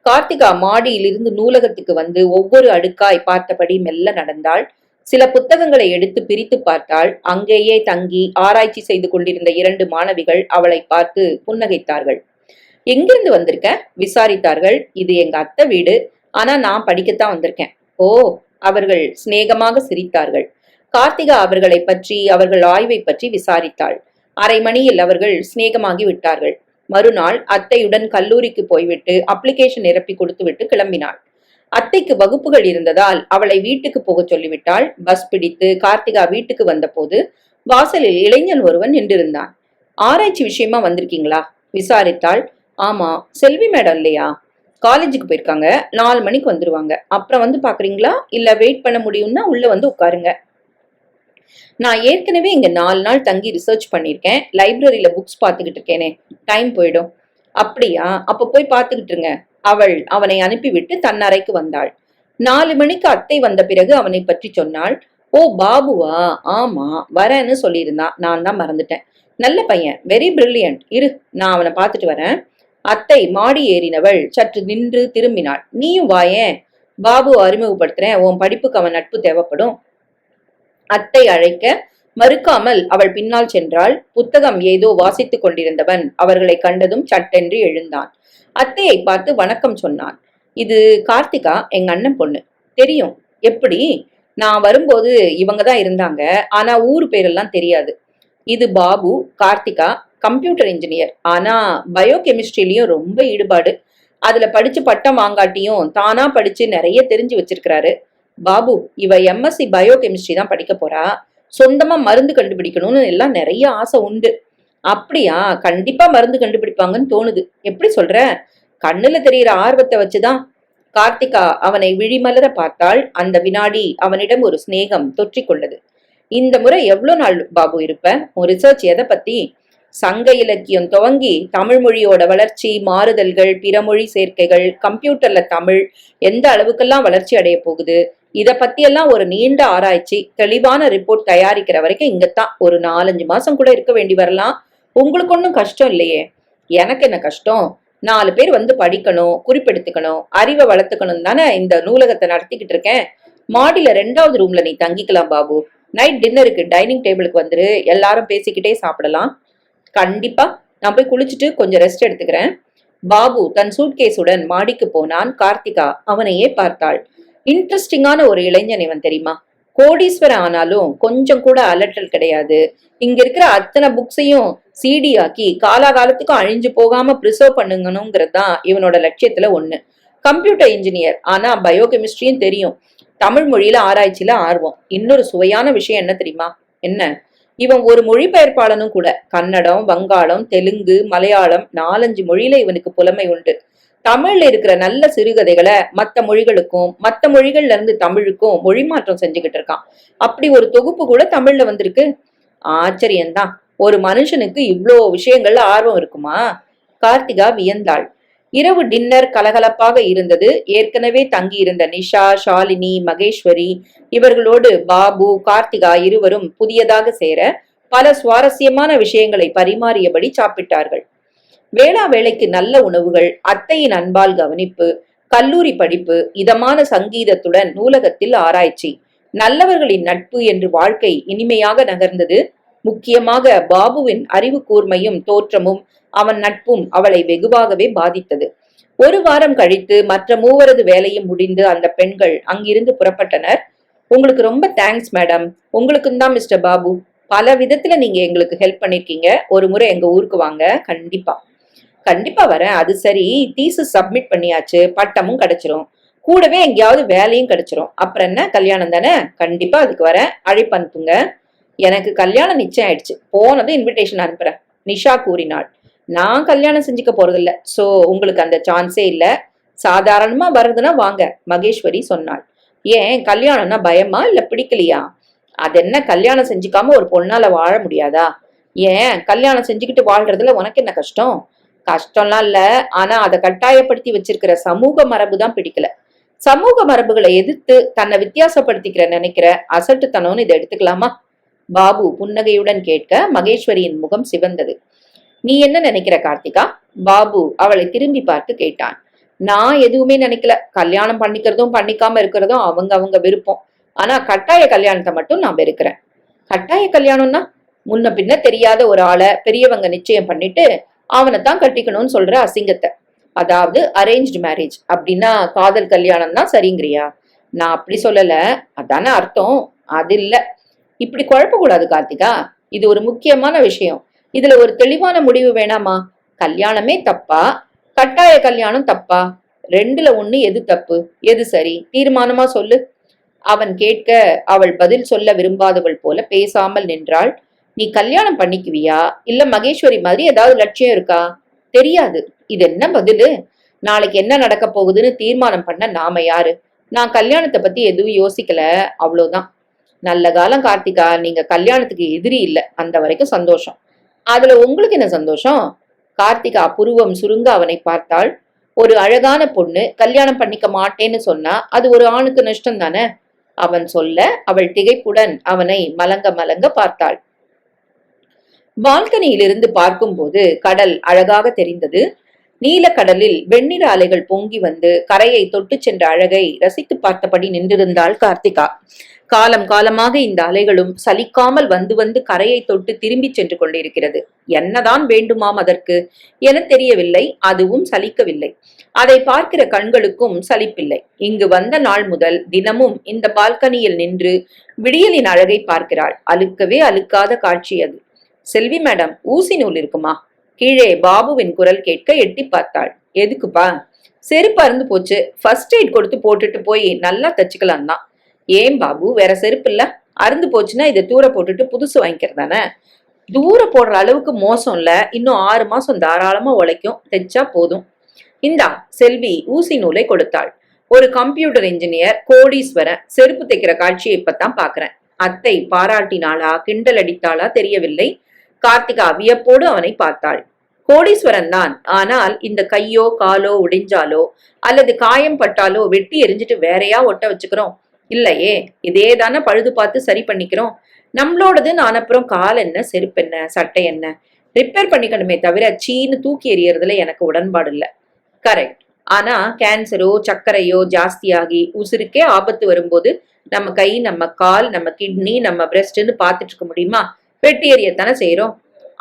கார்த்திகா மாடியிலிருந்து நூலகத்துக்கு வந்து ஒவ்வொரு அடுக்காய் பார்த்தபடி மெல்ல நடந்தாள். சில புத்தகங்களை எடுத்து பிரித்து பார்த்தாள். அங்கேயே தங்கி ஆராய்ச்சி செய்து கொண்டிருந்த 2 மாணவிகள் அவளை பார்த்து புன்னகைத்தார்கள். எங்கிருந்து வந்திருக்க விசாரித்தார்கள். இது எங்க அத்தை வீடு, ஆனா நான் படிக்கத்தான் வந்திருக்கேன். ஓ, அவர்கள் சிநேகமாக சிரித்தார்கள். கார்த்திகா அவர்களை பற்றி அவர்கள் ஆய்வை பற்றி விசாரித்தாள். அரை மணியில் அவர்கள் சிநேகமாகி விட்டார்கள். மறுநாள் அத்தையுடன் கல்லூரிக்கு போய்விட்டு அப்ளிகேஷன் நிரப்பி கொடுத்து விட்டு கிளம்பினாள். அத்தைக்கு வகுப்புகள் இருந்ததால் அவளை வீட்டுக்கு போக சொல்லிவிட்டாள். பஸ் பிடித்து கார்த்திகா வீட்டுக்கு வந்த போது வாசலில் இளைஞன் ஒருவன் நின்றிருந்தான். ஆராய்ச்சி விஷயமா வந்திருக்கீங்களா விசாரித்தாள். ஆமா, செல்வி மேடம் இல்லையா? காலேஜுக்கு போயிருக்காங்க, 4 மணிக்கு வந்துருவாங்க. அப்புறம் வந்து பாக்குறீங்களா, இல்ல வெயிட் பண்ண முடியும்னா உள்ள வந்து உட்காருங்க. நான் ஏற்கனவே இங்க 4 நாள் தங்கி ரிசர்ச் பண்ணிருக்கேன். லைப்ரரியில புக்ஸ் பாத்துக்கிட்டு இருக்கேனே, டைம் போயிடும். அப்படியா, அப்ப போய் பாத்துக்கிட்டு இருங்க. அவள் அவனை அனுப்பிவிட்டு தன் அறைக்கு வந்தாள். 4 மணிக்கு அத்தை வந்த பிறகு அவனை பற்றி சொன்னாள். ஓ பாபுவா, ஆமா வரேன்னு சொல்லியிருந்தான், நான் தான் மறந்துட்டேன். நல்ல பையன், வெரி பிரில்லியன்ட். இரு, நான் அவனை பார்த்துட்டு வரேன். அத்தை மாடி ஏறினவள் சற்று நின்று திரும்பினாள். நீயும் வாயேன், பாபு அறிமுகப்படுத்துறேன், உன் படிப்புக்கு அவன் நட்பு தேவைப்படும். அத்தை அழைக்க மறுக்காமல் அவள் பின்னால் சென்றாள். புத்தகம் ஏதோ வாசித்துக் கொண்டிருந்தவன் அவர்களை கண்டதும் சட்டென்று எழுந்தான். அத்தையை பார்த்து வணக்கம் சொன்னான். இது கார்த்திகா, எங்க அண்ணன் பொண்ணு. தெரியும். எப்படி? நான் வரும்போது இவங்கதான் இருந்தாங்க, ஆனா ஊர் பேரெல்லாம் தெரியாது. இது பாபு. கார்த்திகா கம்ப்யூட்டர் இன்ஜினியர், ஆனா பயோ கெமிஸ்ட்ரிலயும் ரொம்ப ஈடுபாடு. அதுல படிச்சு பட்டம் வாங்காட்டியும் தானா படிச்சு நிறைய தெரிஞ்சு வச்சிருக்கிறாரு. பாபு, இவ எம்எஸ்சி பயோ கெமிஸ்ட்ரி தான் படிக்க போறா. சொந்தமா மருந்து கண்டுபிடிக்கணும்னு எல்லாம் நிறைய ஆசை உண்டு. அப்படியா? கண்டிப்பா மருந்து கண்டுபிடிப்பாங்கன்னு தோணுது. எப்படி சொல்ற? கண்ணுல தெரியிற ஆர்வத்தை வச்சுதான். கார்த்திகா அவனை விழிமலர பார்த்தாள். அந்த வினாடி அவனிடம் ஒரு சிநேகம் தொற்றிக்கொண்டது. இந்த முறை எவ்வளவு நாள் பாபு இருப்ப? உன் ரிசர்ச் எதை பத்தி? சங்க இலக்கியம் துவங்கி தமிழ் மொழியோட வளர்ச்சி, மாறுதல்கள், பிறமொழி சேர்க்கைகள், கம்ப்யூட்டர்ல தமிழ் எந்த அளவுக்கெல்லாம் வளர்ச்சி அடைய போகுது, இத பத்தியெல்லாம் ஒரு நீண்ட ஆராய்ச்சி, தெளிவான ரிப்போர்ட் தயாரிக்கிற வரைக்கும் இங்கத்தான் ஒரு 4-5 மாசம் கூட இருக்க வேண்டி வரலாம். உங்களுக்கு ஒன்றும் கஷ்டம் இல்லையே? எனக்கு என்ன கஷ்டம்? 4 பேர் வந்து படிக்கணும், குறிப்பெடுத்துக்கணும், அறிவை வளர்த்துக்கணும் தானே இந்த நூலகத்தை நடத்திக்கிட்டு இருக்கேன். மாடியில 2வது ரூம்ல நீ தங்கிக்கலாம் பாபு. நைட் டின்னருக்கு டைனிங் டேபிளுக்கு வந்துரு, எல்லாரும் பேசிக்கிட்டே சாப்பிடலாம். கண்டிப்பா. நான் போய் குளிச்சுட்டு கொஞ்சம் ரெஸ்ட் எடுத்துக்கிறேன். பாபு தன் சூட்கேஸுடன் மாடிக்கு போனான். கார்த்திகா அவனையே பார்த்தாள். இன்ட்ரெஸ்டிங்கான ஒரு இளைஞன் இவன் தெரியுமா? கோடீஸ்வரன் ஆனாலும் கொஞ்சம் கூட அலட்டல் கிடையாது. இங்க இருக்கிற அத்தனை புக்ஸையும் சிடி ஆக்கி காலாகாலத்துக்கும் அழிஞ்சு போகாம ப்ரிசர்வ் பண்ணுங்கணுங்கிறது தான் இவனோட லட்சியத்துல ஒண்ணு. கம்ப்யூட்டர் இன்ஜினியர், ஆனா பயோகெமிஸ்ட்ரியும் தெரியும். தமிழ் மொழியில ஆராய்ச்சியில ஆர்வம். இன்னொரு சுவையான விஷயம் என்ன தெரியுமா? என்ன? இவன் ஒரு மொழிபெயர்ப்பாளனும் கூட. கன்னடம், வங்காளம், தெலுங்கு, மலையாளம் 4-5 மொழியில இவனுக்கு புலமை உண்டு. தமிழ்ல இருக்கிற நல்ல சிறுகதைகளை மத்த மொழிகளுக்கும், மத்த மொழிகள்ல இருந்து தமிழுக்கும் மொழி மாற்றம் செஞ்சுக்கிட்டு இருக்கான். அப்படி ஒரு தொகுப்பு கூட தமிழ்ல வந்திருக்கு. ஆச்சரியம்தான். ஒரு மனுஷனுக்கு இவ்ளோ விஷயங்கள்ல ஆர்வம் இருக்குமா? கார்த்திகா வியந்தாள். இரவு டின்னர் கலகலப்பாக இருந்தது. ஏற்கனவே தங்கியிருந்த நிஷா, ஷாலினி, மகேஸ்வரி இவர்களோடு பாபு, கார்த்திகா இருவரும் புதியதாக சேர பல சுவாரஸ்யமான விஷயங்களை பரிமாறியபடி சாப்பிட்டார்கள். வேளா வேளைக்கு நல்ல உணவுகள், அத்தையின் அன்பால் கவனிப்பு, கல்லூரி படிப்பு, இதமான சங்கீதத்துடன் நூலகத்தில் ஆராய்ச்சி, நல்லவர்களின் நட்பு என்று வாழ்க்கை இனிமையாக நகர்ந்தது. முக்கியமாக பாபுவின் அறிவு கூர்மையும் தோற்றமும் அவன் நட்பும் அவளை வெகுவாகவே பாதித்தது. ஒரு வாரம் கழித்து மற்ற மூவரது வேலையும் முடிந்து அந்த பெண்கள் அங்கிருந்து புறப்பட்டனர். உங்களுக்கு ரொம்ப தேங்க்ஸ் மேடம். உங்களுக்கும் தான் மிஸ்டர் பாபு. பல விதத்துல நீங்க எங்களுக்கு ஹெல்ப் பண்ணிருக்கீங்க. ஒரு முறை எங்க ஊருக்கு வாங்க. கண்டிப்பா கண்டிப்பா வரேன். அது சரி, தீசிஸ் சப்மிட் பண்ணியாச்சு, பட்டமும் கிடைச்சிரும், கூடவே எங்கேயாவது வேலையும் கிடைச்சிரும். அப்புறம் என்ன, கல்யாணம் தானே? கண்டிப்பா அதுக்கு வரேன். அழைப்பு அனுப்புங்க. எனக்கு கல்யாணம் நிச்சயம் ஆயிடுச்சு. போனதும் இன்விடேஷன் அனுப்புறேன், நிஷா கூறினாள். நான் கல்யாணம் செஞ்சுக்க போறதில்ல, சோ உங்களுக்கு அந்த சான்ஸே இல்ல. சாதாரணமா வர்றதுன்னா வாங்க, மகேஸ்வரி சொன்னாள். ஏன், கல்யாணம்னா பயமா இல்ல பிடிக்கலையா? அது என்ன, கல்யாணம் செஞ்சுக்காம ஒரு பொண்ணால வாழ முடியாதா? ஏன், கல்யாணம் செஞ்சுக்கிட்டு வாழ்றதுல உனக்கு என்ன கஷ்டம்? கஷ்டம்லாம் இல்ல, ஆனா அதை கட்டாயப்படுத்தி வச்சிருக்கிற சமூக மரபு தான் பிடிக்கல. சமூக மரபுகளை எதிர்த்து தன்னை வித்தியாசப்படுத்திக்கிற நினைக்கிற அசட்டுத்தனம்னு இதை எடுத்துக்கலாமா? பாபு புன்னகையுடன் கேட்க மகேஸ்வரியின் முகம் சிவந்தது. நீ என்ன நினைக்கிற கார்த்திகா? பாபு அவளை திரும்பி பார்த்து கேட்டான். நான் எதுவுமே நினைக்கல. கல்யாணம் பண்ணிக்கிறதும் பண்ணிக்காம இருக்கிறதும் அவங்க அவங்க விருப்பம். ஆனா கட்டாய கல்யாணத்தை மட்டும் நான் வெறுக்கிறேன். கட்டாய கல்யாணம்னா? முன்ன பின்ன தெரியாத ஒரு ஆளை பெரியவங்க நிச்சயம் பண்ணிட்டு அவனைத்தான் கட்டிக்கணும்னு சொல்ற அசிங்கத்தை. அதாவது அரேஞ்ச்டு மேரேஜ் அப்படின்னா காதல் கல்யாணம் தான் சரிங்கிறியா? நான் அப்படி சொல்லல, அதானே அர்த்தம். அது இல்ல. இப்படி குழப்பக்கூடாது கார்த்திகா. இது ஒரு முக்கியமான விஷயம். இதுல ஒரு தெளிவான முடிவு வேணாமா? கல்யாணமே தப்பா, கட்டாய கல்யாணம் தப்பா? ரெண்டுல ஒண்ணு எது தப்பு, எது சரி? தீர்மானமா சொல்லு. அவன் கேட்க அவள் பதில் சொல்ல விரும்பாதவள் போல பேசாமல் நின்றாள். நீ கல்யாணம் பண்ணிக்குவியா இல்ல மகேஸ்வரி மாதிரி ஏதாவது லட்சியம் இருக்கா? தெரியாது. இது என்ன பதிலு? நாளைக்கு என்ன நடக்க போகுதுன்னு தீர்மானம் பண்ண நாம யாரு? நான் கல்யாணத்தை பத்தி எதுவும் யோசிக்கல, அவ்வளவுதான். நல்ல காலம் கார்த்திகா, நீங்க கல்யாணத்துக்கு எதிரி இல்ல, அந்த வரைக்கும் சந்தோஷம். அதுல உங்களுக்கு என்ன சந்தோஷம்? கார்த்திகா புருவம் சுருங்க அவனை பார்த்தாள். ஒரு அழகான பொண்ணு கல்யாணம் பண்ணிக்க மாட்டேன்னு சொன்னா அது ஒரு ஆணுக்கு நஷ்டம் தானே? அவன் சொல்ல அவள் திகைப்புடன் அவனை மலங்க மலங்க பார்த்தாள். பால்கனியிலிருந்து பார்க்கும்போது கடல் அழகாக தெரிந்தது. நீலக்கடலில் வெண்ணிற அலைகள் பொங்கி வந்து கரையை தொட்டு சென்ற அழகை ரசித்து பார்த்தபடி நின்றிருந்தாள் கார்த்திகா. காலம் காலமாக இந்த அலைகளும் சலிக்காமல் வந்து வந்து கரையை தொட்டு திரும்பி சென்று கொண்டிருக்கிறது. என்னதான் வேண்டுமாம் அதற்கு என தெரியவில்லை. அதுவும் சலிக்கவில்லை. அதை பார்க்கிற கண்களுக்கும் சலிப்பில்லை. இங்கு வந்த நாள் முதல் தினமும் இந்த பால்கனியில் நின்று விடியலின் அழகை பார்க்கிறாள். அழுக்கவே அழுக்காத காட்சி அது. செல்வி மேடம், ஊசி நூல் இருக்குமா? கீழே பாபுவின் குரல் கேட்க எட்டி பார்த்தாள். எதுக்குப்பா? செருப்பு அறுந்து போச்சு, ஃபர்ஸ்ட் எய்ட் கொடுத்து போட்டுட்டு போய் நல்லா தச்சுக்கலாம் தான். ஏன் பாபு, வேற செருப்பு இல்ல? அறுந்து போச்சுன்னா இதை தூர போட்டுட்டு புதுசு வாங்கிக்கிறதானே? தூர போடுற அளவுக்கு மோசம் இல்ல, இன்னும் 6 மாசம் தாராளமா உழைக்கும், தைச்சா போதும். இந்தா. செல்வி ஊசி நூலை கொடுத்தாள். ஒரு கம்ப்யூட்டர் இன்ஜினியர் கோடீஸ்வரன் செருப்பு தைக்கிற காட்சியை இப்பதான் பாக்குறேன். அத்தை பாராட்டினாளா கிண்டல் அடித்தாளா தெரியவில்லை. கார்த்திகா வியப்போடு அவனை பார்த்தாள். கோடீஸ்வரன் தான், ஆனால் இந்த கையோ காலோ உடைஞ்சாலோ அல்லது காயம் பட்டாலோ வெட்டி எரிஞ்சிட்டு வேறையா ஒட்ட வச்சுக்கிறோம் இல்லையே? இதே தானே பழுது பார்த்து சரி பண்ணிக்கிறோம். நம்மளோடது நான் அப்புறம் கால் என்ன, செருப்பு என்ன, சட்டை என்ன, ரிப்பேர் பண்ணிக்கணுமே தவிர சீன்னு தூக்கி எறியறதுல எனக்கு உடன்பாடு இல்லை. கரெக்ட். ஆனா கேன்சரோ சர்க்கரையோ ஜாஸ்தியாகி உசுருக்கே ஆபத்து வரும்போது நம்ம கை, நம்ம கால், நம்ம கிட்னி, நம்ம பிரஸ்ட்னு பார்த்துட்டு இருக்க முடியுமா? வெட்டி எறியத்தானே செய்யறோம்.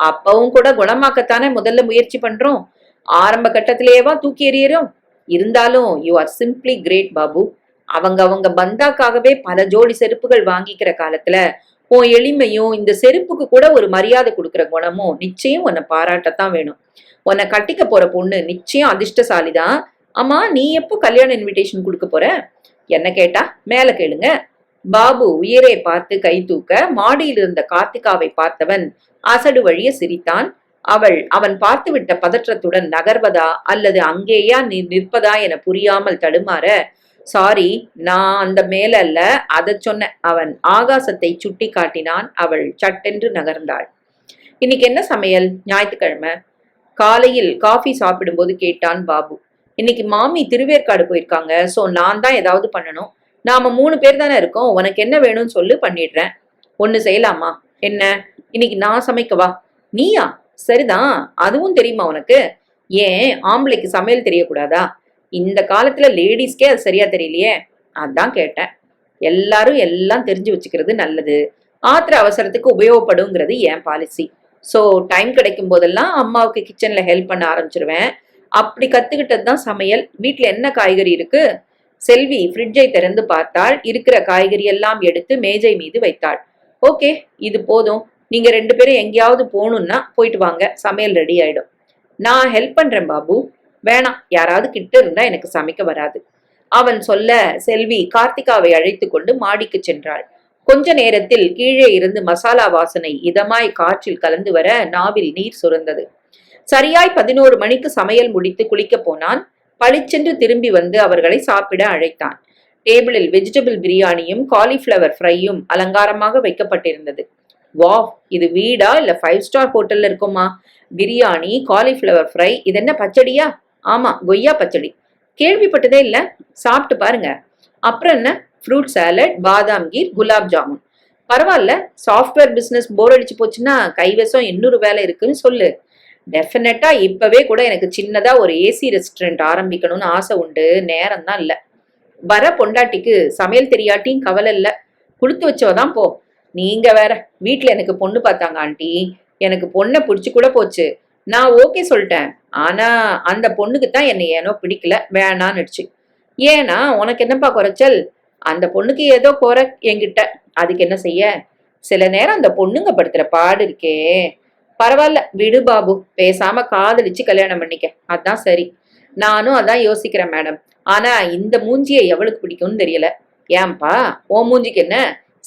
அப்பவும் கூட குணமாக்கத்தானே முதல்ல முயற்சி பண்றோம். ஆரம்ப கட்டத்திலேயேவா தூக்கி எறியறோம்? இருந்தாலும் you are simply great Babu. அவங்க பந்தாக்காகவே பல ஜோடி செருப்புகள் வாங்கிக்கிற காலத்துல உன் எளிமையும் இந்த செருப்புக்கு கூட ஒரு மரியாதை கொடுக்குற குணமும் நிச்சயம் உன்னை பாராட்டத்தான் வேணும். உன்னை கட்டிக்க போற பொண்ணு நிச்சயம் அதிர்ஷ்டசாலிதான். ஆமா, நீ எப்போ கல்யாண இன்விடேஷன் கொடுக்க போற? என்ன கேட்டா மேல கேளுங்க. பாபு உயிரை பார்த்து கை தூக்க மாடியில் இருந்த கார்த்திகாவை பார்த்தவன் அசடு வழிய சிரித்தான். அவன் பார்த்துவிட்ட பதற்றத்துடன் நகர்வதா அல்லது அங்கேயா நிற்பதா என புரியாமல் தடுமாற, சாரி, நான் அந்த மேல அல்ல, அதை சொன்ன. அவன் ஆகாசத்தை சுட்டி காட்டினான். அவள் சட்டென்று நகர்ந்தாள். இன்னைக்கு என்ன சமையல்? ஞாயிற்றுக்கிழமை. காலையில் காஃபி சாப்பிடும்போது கேட்டான் பாபு. இன்னைக்கு மாமி திருவேற்காடு போயிருக்காங்க. சோ நான் தான் ஏதாவது பண்ணணும். நாம 3 பேர் தானே இருக்கோம். உனக்கு என்ன வேணும்னு சொல்லு, பண்ணிடுறேன். ஒண்ணு செய்யலாமா? என்ன? இன்னைக்கு நான் சமைக்கவா? நீயா? சரிதான், அதுவும் தெரியுமா உனக்கு? ஏன் ஆம்பளைக்கு சமையல் தெரியக்கூடாதா? இந்த காலத்துல லேடிஸ்க்கே அது சரியா தெரியலையே, அதான் கேட்டேன். எல்லாரும் எல்லாம் தெரிஞ்சு வச்சுக்கிறது நல்லது. ஆத்திர அவசரத்துக்கு உபயோகப்படுங்கிறது என் பாலிசி. ஸோ டைம் கிடைக்கும் போதெல்லாம் அம்மாவுக்கு கிச்சன்ல ஹெல்ப் பண்ண ஆரம்பிச்சிருவேன். அப்படி கத்துக்கிட்டது தான் சமையல். வீட்டுல என்ன காய்கறி இருக்கு? செல்வி ஃப்ரிட்ஜை திறந்து பார்த்தாள். இருக்கிற காய்கறி எல்லாம் எடுத்து மேஜை மீது வைத்தாள். ஓகே, இது போதும். நீங்க 2 பேரும் எங்கேயாவது போகணும்னா போயிட்டு வாங்க, சமையல் ரெடி ஆயிடும். நான் ஹெல்ப் பண்றேன் பாபு. வேணாம், யாராவது கிட்ட இருந்தா எனக்கு சமைக்க வராது. அவன் சொல்ல செல்வி கார்த்திகாவை அழைத்து கொண்டு மாடிக்கு சென்றாள். கொஞ்ச நேரத்தில் கீழே இருந்து மசாலா வாசனை இதமாய் காற்றில் கலந்து வர நாவில் நீர் சுரந்தது. சரியாய் 11 மணிக்கு சமையல் முடித்து குளிக்க போனான். பளிச்சென்று திரும்பி வந்து அவர்களை சாப்பிட அழைத்தான். டேபிளில் வெஜிடபிள் பிரியாணியும் காலிஃபிளவர் ஃப்ரையும் அலங்காரமாக வைக்கப்பட்டிருந்தது. வாவ், இது வீடா இல்ல 5 ஸ்டார் ஹோட்டல்ல இருக்குமா? பிரியாணி, காலிஃபிளவர் ஃப்ரை, இது என்ன பச்சடியா? ஆமா, கொய்யா பச்சடி. கேள்விப்பட்டதே இல்ல, சாப்பிட்டு பாருங்க. அப்புறம் என்ன? ஃப்ரூட் சாலட், பாதாம் கீர், குலாப் ஜாமுன். பரவாயில்ல, சாஃப்ட்வேர் பிசினஸ் போர் அடிச்சு போச்சுன்னா கைவசம் இன்னொரு வேலை இருக்குன்னு சொல்லு. டெஃபினட்டா இப்பவே கூட எனக்கு சின்னதா ஒரு ஏசி ரெஸ்டாரண்ட் ஆரம்பிக்கணும்னு ஆசை உண்டு. நேரம் தான் இல்ல. வர பொண்டாட்டிக்கு சமையல் தெரியாட்டியும் கவலை இல்ல, கொடுத்து வச்சவதான் போ. நீங்க வேற, வீட்டுல எனக்கு பொண்ணு பார்த்தாங்க ஆண்டி. எனக்கு பொண்ணை பிடிச்சு கூட போச்சு. நான் ஓகே சொல்லிட்டேன். ஆனா அந்த பொண்ணுக்கு தான் என்னை ஏனோ பிடிக்கல, வேணான்னுடுச்சு. ஏன்னா உனக்கு என்னப்பா குறைச்சல்? அந்த பொண்ணுக்கு ஏதோ குறை என்கிட்ட. அதுக்கு என்ன செய்ய? சில நேரம் அந்த பொண்ணுங்க படுத்துற பாடு இருக்கே. பரவாயில்ல விடு பாபு, பேசாம காதலிச்சு கல்யாணம் பண்ணிக்க, அதான் சரி. நானும் அதான் யோசிக்கிறேன் மேடம். ஆனா இந்த மூஞ்சியை எவளுக்கு பிடிக்கும்னு தெரியல. ஏன்பா, ஓ மூஞ்சிக்கு என்ன?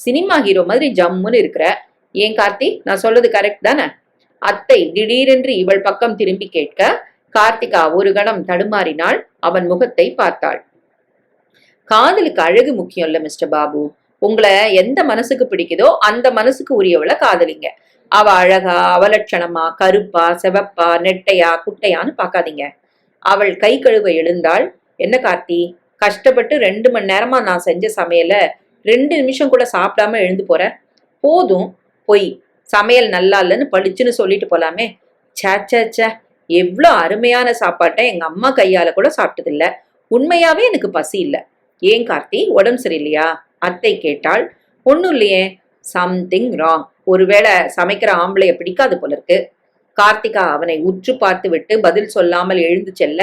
சினிமா ஹீரோ மாதிரி ஜம்முன்னு இருக்கிற. ஏன் கார்த்தி, நான் சொல்றது கரெக்ட் தானே? அத்தை திடீரென்று இவள் பக்கம் திரும்பி கேட்க கார்த்திகா ஒரு கணம் தடுமாறினாள். அவன் முகத்தை பார்த்தாள். காதலுக்கு அழகு முக்கியம் இல்ல மிஸ்டர் பாபு. உங்களை எந்த மனசுக்கு பிடிக்குதோ அந்த மனசுக்கு உரியவளை காதலிங்க. அவ அழகா, அவலட்சணமா, கருப்பா, செவப்பா, நெட்டையா, குட்டையான்னு பாக்காதீங்க. அவள் கை கழுவ எழுந்தாள். என்ன கார்த்தி, கஷ்டப்பட்டு 2 மணி நேரமா நான் செஞ்ச சமையல 2 நிமிஷம் கூட சாப்பிடாம எழுந்து போற? போதும், பொய். சமையல் நல்லா இல்லைன்னு பளிச்சுன்னு சொல்லிட்டு போலாமே. சே, எவ்வளோ அருமையான சாப்பாட்டை எங்க அம்மா கையால கூட சாப்பிட்டதில்ல. உண்மையாவே எனக்கு பசி இல்லை. ஏன் கார்த்தி, உடம்பு சரியில்லையா? அத்தை கேட்டாள். ஒன்னும் இல்லையே. Something wrong. ஒருவேளை சமைக்கிற ஆம்பளைய பிடிக்காது போல இருக்கு. கார்த்திகா அவனை உற்று பார்த்து விட்டு பதில் சொல்லாமல் எழுந்து செல்ல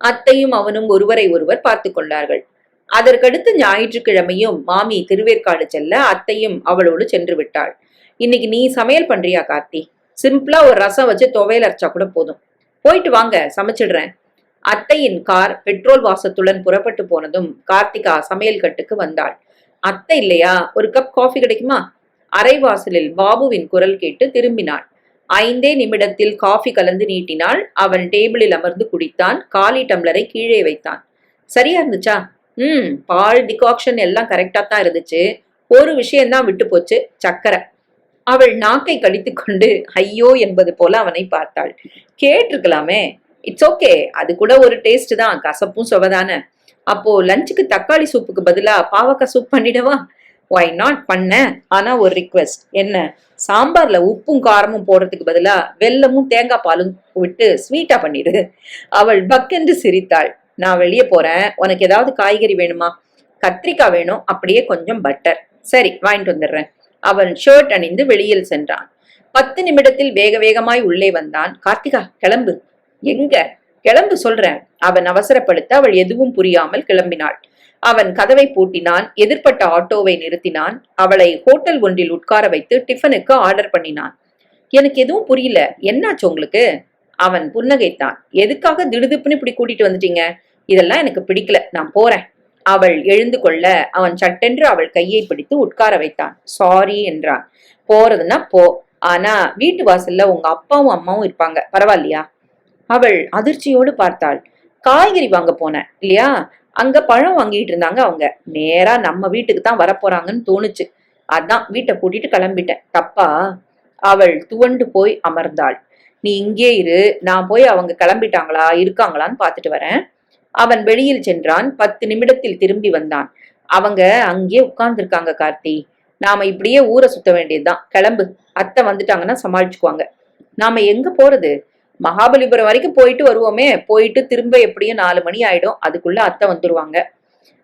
அத்தையும் அவனும் ஒருவரை ஒருவர் பார்த்து கொண்டார்கள். அதற்கடுத்து ஞாயிற்றுக்கிழமையும் மாமி திருவேற்காடு செல்ல அத்தையும் அவளோடு சென்று விட்டாள். இன்னைக்கு நீ சமையல் பண்றியா கார்த்தி? சிம்பிளா ஒரு ரசம் வச்சு துவையல் அரைச்சா கூட போதும். போயிட்டு வாங்க, சமைச்சிடுறேன். அத்தையின் கார் பெட்ரோல் வாசத்துடன் புறப்பட்டு போனதும் கார்த்திகா சமையல் கட்டுக்கு வந்தாள். அத்தை இல்லையா? ஒரு கப் காஃபி கிடைக்குமா? அரைவாசலில் பாபுவின் குரல் கேட்டு திரும்பினாள். 5 நிமிடத்தில் காஃபி கலந்து நீட்டினாள். அவன் டேபிளில் அமர்ந்து குடித்தான். காலி டம்ளரை கீழே வைத்தான். சரியா இருந்துச்சா? பால் டிகாக்ஷன் எல்லாம் கரெக்டா தான் இருந்துச்சு. ஒரு விஷயம்தான் விட்டு போச்சு, சக்கரை. அவள் நாக்கை கடித்து கொண்டு ஐயோ என்பது போல அவனை பார்த்தாள். கேட்டிருக்கலாமே. இட்ஸ் ஓகே, அது கூட ஒரு டேஸ்ட் தான், கசப்பும் சுவதான. அப்போ லஞ்சுக்கு தக்காளி சூப்புக்கு பதிலா பாவக்காய் சூப் பண்ணிடவா? ஒய் நாட் பண்ண. ஆனா ஒரு ரிக்வெஸ்ட். என்ன? சாம்பார்ல உப்பும் காரமும் போடுறதுக்கு பதிலா வெல்லமும் தேங்காய் பாலும் விட்டு ஸ்வீட்டா பண்ணிடு. அவள் பக்கென்று சிரித்தாள். நான் வெளியே போறேன், உனக்கு ஏதாவது காய்கறி வேணுமா? கத்திரிக்காய் வேணும், அப்படியே கொஞ்சம் பட்டர். சரி, வாங்கிட்டு வந்துடுறேன். அவன் ஷர்ட் அணிந்து வெளியில் சென்றான். 10 நிமிடத்தில் வேக வேகமாய் உள்ளே வந்தான். கார்த்திகா, கிளம்பு. எங்க? கிளம்பு சொல்றேன். அவன் அவசரப்படுத்த அவள் எதுவும் புரியாமல் கிளம்பினாள். அவன் கதவை பூட்டினான். எதிர்ப்பட்ட ஆட்டோவை நிறுத்தினான். அவளை ஹோட்டல் ஒன்றில் உட்கார வைத்து டிஃபனுக்கு ஆர்டர் பண்ணினான். எனக்கு எதுவும் புரியல, என்னாச்சு உங்களுக்கு? அவன் புன்னகைத்தான். எதுக்காக திடுதிப்புன்னு இப்படி கூட்டிட்டு வந்துட்டீங்க? இதெல்லாம் எனக்கு பிடிக்கல, நான் போறேன். அவள் எழுந்து கொள்ள அவன் சட்டென்று அவள் கையை பிடித்து உட்கார வைத்தான். சாரி என்றான். போறதுன்னா போ, ஆனா வீட்டு வாசல்ல உங்க அப்பாவும் அம்மாவும் இருப்பாங்க, பரவாயில்லையா? அவள் அதிர்ச்சியோடு பார்த்தாள். காய்கறி வாங்க போனேன் இல்லையா, அங்க பழம் வாங்கிட்டு இருந்தாங்க அவங்க. நேரா நம்ம வீட்டுக்கு தான் வரப்போறாங்கன்னு தோணுச்சு, அதான் வீட்டை பூட்டிட்டு கிளம்பிட்டேன். தப்பா? அவள் துவண்டு போய் அமர்ந்தாள். நீ இங்கே இரு, நான் போய் அவங்க கிளம்பிட்டாங்களா இருக்காங்களான்னு பாத்துட்டு வரேன். அவன் வெளியில் சென்றான். 10 நிமிடத்தில் திரும்பி வந்தான். அவங்க அங்கே உட்கார்ந்துருக்காங்க கார்த்தி. நாம இப்படியே ஊரை சுத்த வேண்டியதுதான். கிளம்பு, அத்தை வந்துட்டாங்கன்னா சமாளிச்சுக்குவாங்க. நாம எங்க போறது? மகாபலிபுரம் வரைக்கும் போயிட்டு வருவோமே, போயிட்டு திரும்ப எப்படியும் 4 மணி ஆயிடும், அதுக்குள்ள அத்தை வந்துருவாங்க.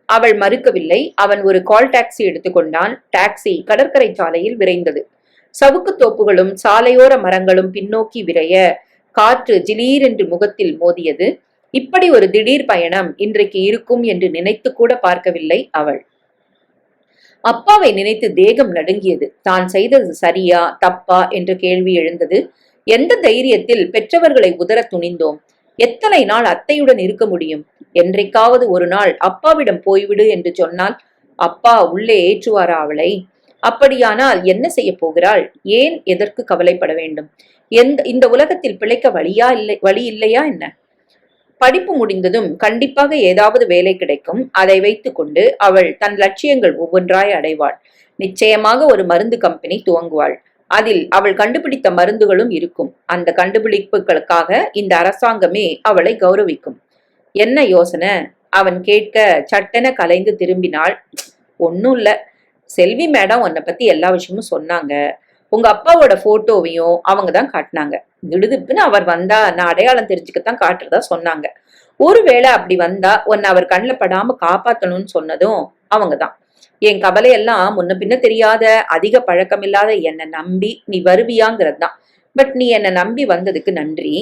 அவள் மறுக்கவில்லை. அவன் ஒரு கால் டாக்ஸி எடுத்துக்கொண்டான். டாக்ஸி கடற்கரை சாலையில் விரைந்தது. சவுக்கு தோப்புகளும் சாலையோர மரங்களும் பின்னோக்கி விரைய காற்று ஜிலீரென்று முகத்தில் மோதியது. இப்படி ஒரு திடீர் பயணம் இன்றைக்கு இருக்கும் என்று நினைத்து கூட பார்க்கவில்லை அவள். அப்பாவை நினைத்து தேகம் நடுங்கியது. தான் செய்தது சரியா தப்பா என்ற கேள்வி எழுந்தது. எந்த தைரியத்தில் பெற்றவர்களை உதற துணிந்தோம்? எத்தனை நாள் அத்தையுடன் இருக்க முடியும்? என்றைக்காவது ஒரு நாள் அப்பாவிடம் போய்விடு என்று சொன்னால் அப்பா உள்ளே ஏற்றுவாரா அவளை? அப்படியானால் என்ன செய்ய போகிறாள்? ஏன் எதற்கு கவலைப்பட வேண்டும்? இந்த உலகத்தில் பிழைக்க வழி இல்லையா என்ன? படிப்பு முடிந்ததும் கண்டிப்பாக ஏதாவது வேலை கிடைக்கும். அதை வைத்துக்கொண்டு அவள் தன் லட்சியங்கள் ஒவ்வொன்றாய் அடைவாள். நிச்சயமாக ஒரு மருந்து கம்பெனி துவங்குவாள். அதில் அவள் கண்டுபிடித்த மருந்துகளும் இருக்கும். அந்த கண்டுபிடிப்புகளுக்காக இந்த அரசாங்கமே அவளை கௌரவிக்கும். என்ன யோசனை? அவன் கேட்க சட்டென கலைந்து திரும்பினாள். ஒன்னும் இல்ல, செல்வி மேடம் உன்னை பத்தி எல்லா விஷயமும் சொன்னாங்க. உங்க அப்பாவோட போட்டோவையும் அவங்க தான் காட்டினாங்க. திடுதுப்புன்னு அவர் வந்தா நான் அடையாளம் தெரிஞ்சுக்கத்தான் காட்டுறதா சொன்னாங்க. ஒருவேளை அப்படி வந்தா உன்னை அவர் கண்ணில் படாம காப்பாத்தணும்னு சொன்னதும் அவங்கதான். என் கவலையெல்லாம் முன்ன பின்ன தெரியாத அதிக பழக்கமில்லாத என்னை நம்பி நீ வருவியாங்கிறது தான். பட் நீ என்னை நம்பி வந்ததுக்கு நன்றி.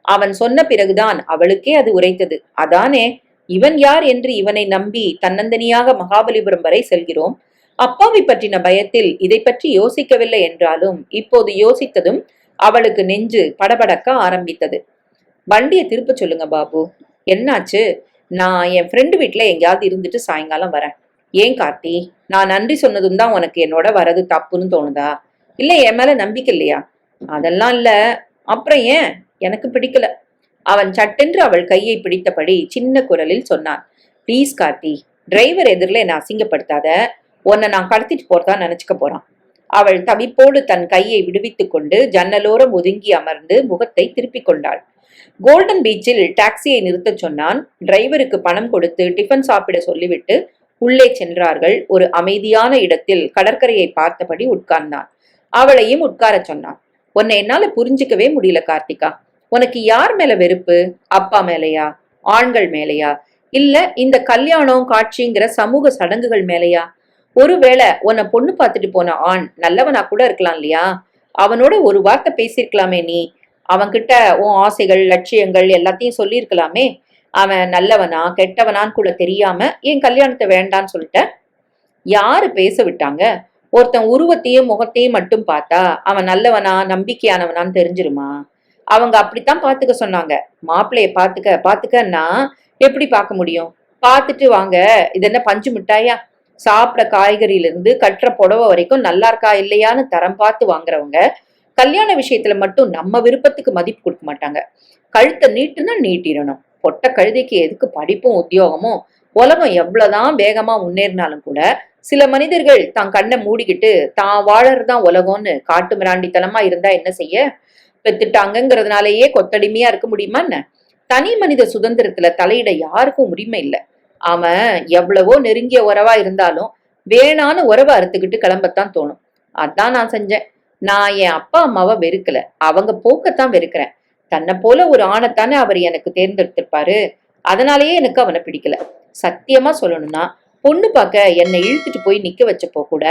அவன் சொன்ன பிறகுதான் அவளுக்கே அது உரைத்தது. அதானே, இவன் யார் என்று இவனை நம்பி தன்னந்தனியாக மகாபலிபுரம் வரை செல்கிறோம். அப்பாவை பற்றின பயத்தில் இதை பற்றி யோசிக்கவில்லை என்றாலும் இப்போது யோசித்ததும் அவளுக்கு நெஞ்சு படபடக்க ஆரம்பித்தது. வண்டியை திருப்ப சொல்லுங்க பாபு. என்னாச்சு? நான் என் ஃப்ரெண்டு வீட்டுல எங்கேயாவது இருந்துட்டு சாயங்காலம் வரேன். ஏன் கார்த்தி, நான் நன்றி சொன்னதும் தான் உனக்கு என்னோட வரது தப்புன்னு தோணுதா? இல்ல என் மேல நம்பிக்கை இல்லையா? அதெல்லாம் இல்ல. அப்புறம் ஏன்? எனக்கு பிடிக்கல. அவன் சட்டென்று அவள் கையை பிடித்தபடி சின்ன குரலில் சொன்னான். ப்ளீஸ் கார்த்தி, டிரைவர் எதிரில் என்னை அசிங்கப்படுத்தாத. உன்னை நான் கடத்திட்டு போறதா நினைச்சுக்க போறான். அவள் தவிப்போடு தன் கையை விடுவித்துக் கொண்டு ஜன்னலோரம் ஒதுங்கி அமர்ந்து முகத்தை திருப்பிக் கொண்டாள். கோல்டன் பீச்சில் டாக்ஸியை நிறுத்தச் சொன்னான். டிரைவருக்கு பணம் கொடுத்து டிஃபன் சாப்பிட சொல்லிவிட்டு உள்ளே சென்றார்கள். ஒரு அமைதியான இடத்தில் கடற்கரையை பார்த்தபடி உட்கார்ந்தான். அவளையும் உட்காரச் சொன்னான். உன்னை என்னால புரிஞ்சுக்கவே முடியல கார்த்திகா. உனக்கு யார் மேல வெறுப்பு? அப்பா மேலையா? ஆண்கள் மேலையா? இல்ல இந்த கல்யாணம் காட்சிங்கிற சமூக சடங்குகள் மேலையா? ஒருவேளை உன்னை பொண்ணு பார்த்துட்டு போன ஆண் நல்லவனா கூட இருக்கலாம் இல்லையா? அவனோட ஒரு வார்த்தை பேசியிருக்கலாமே நீ. அவன்கிட்ட உன் ஆசைகள் லட்சியங்கள் எல்லாத்தையும் சொல்லியிருக்கலாமே. அவன் நல்லவனா கெட்டவனான்னு கூட தெரியாம என் கல்யாணத்தை வேண்டான்னு சொல்லிட்ட. யாரு பேச விட்டாங்க? ஒருத்தன் உருவத்தையும் முகத்தையும் மட்டும் பார்த்தா அவன் நல்லவனா நம்பிக்கையானவனான்னு தெரிஞ்சிருமா? அவங்க அப்படித்தான் பாத்துக்க சொன்னாங்க. மாப்பிள்ளைய பாத்துக்கன்னா எப்படி பார்க்க முடியும்? பார்த்துட்டு வாங்க, இது என்ன பஞ்சு மிட்டாயா? சாப்பிட காய்கறியில இருந்து கட்டுற புடவை வரைக்கும் நல்லா இருக்கா இல்லையான்னு தரம் பார்த்து வாங்குறவங்க கல்யாண விஷயத்துல மட்டும் நம்ம விருப்பத்துக்கு மதிப்பு கொடுக்க மாட்டாங்க. கழுத்தை நீட்டுனா நீட்டிடணும். பொட்ட கழுதைக்கு எதுக்கு படிப்பும் உத்தியோகமும்? உலகம் எவ்வளவுதான் வேகமா முன்னேறினாலும் கூட சில மனிதர்கள் தான் கண்ணை மூடிக்கிட்டு தான் வாழறதுதான் உலகம்னு காட்டு மிராண்டித்தனமா இருந்தா என்ன செய்ய? பெத்துட்டாங்கிறதுனாலேயே கொத்தடிமையா இருக்க முடியுமா என்ன? தனி மனித சுதந்திரத்துல தலையிட யாருக்கும் உரிமை இல்லை. அவன் எவ்வளவோ நெருங்கிய உறவா இருந்தாலும் வேணான்னு உறவை அறுத்துக்கிட்டு கிளம்பத்தான் தோணும். அதான் நான் செஞ்சேன். நான் என் அப்பா அம்மாவை வெறுக்கல, அவங்க போக்கத்தான் வெறுக்கிறேன். தன்னை போல ஒரு ஆணைத்தானே அவர் எனக்கு தேர்ந்தெடுத்திருப்பாரு. அதனாலேயே எனக்கு அவனை பிடிக்கல. சத்தியமா சொல்லணும்னா பொண்ணு பார்க்க என்னை இழுத்துட்டு போய் நிக்க வச்சப்போ கூட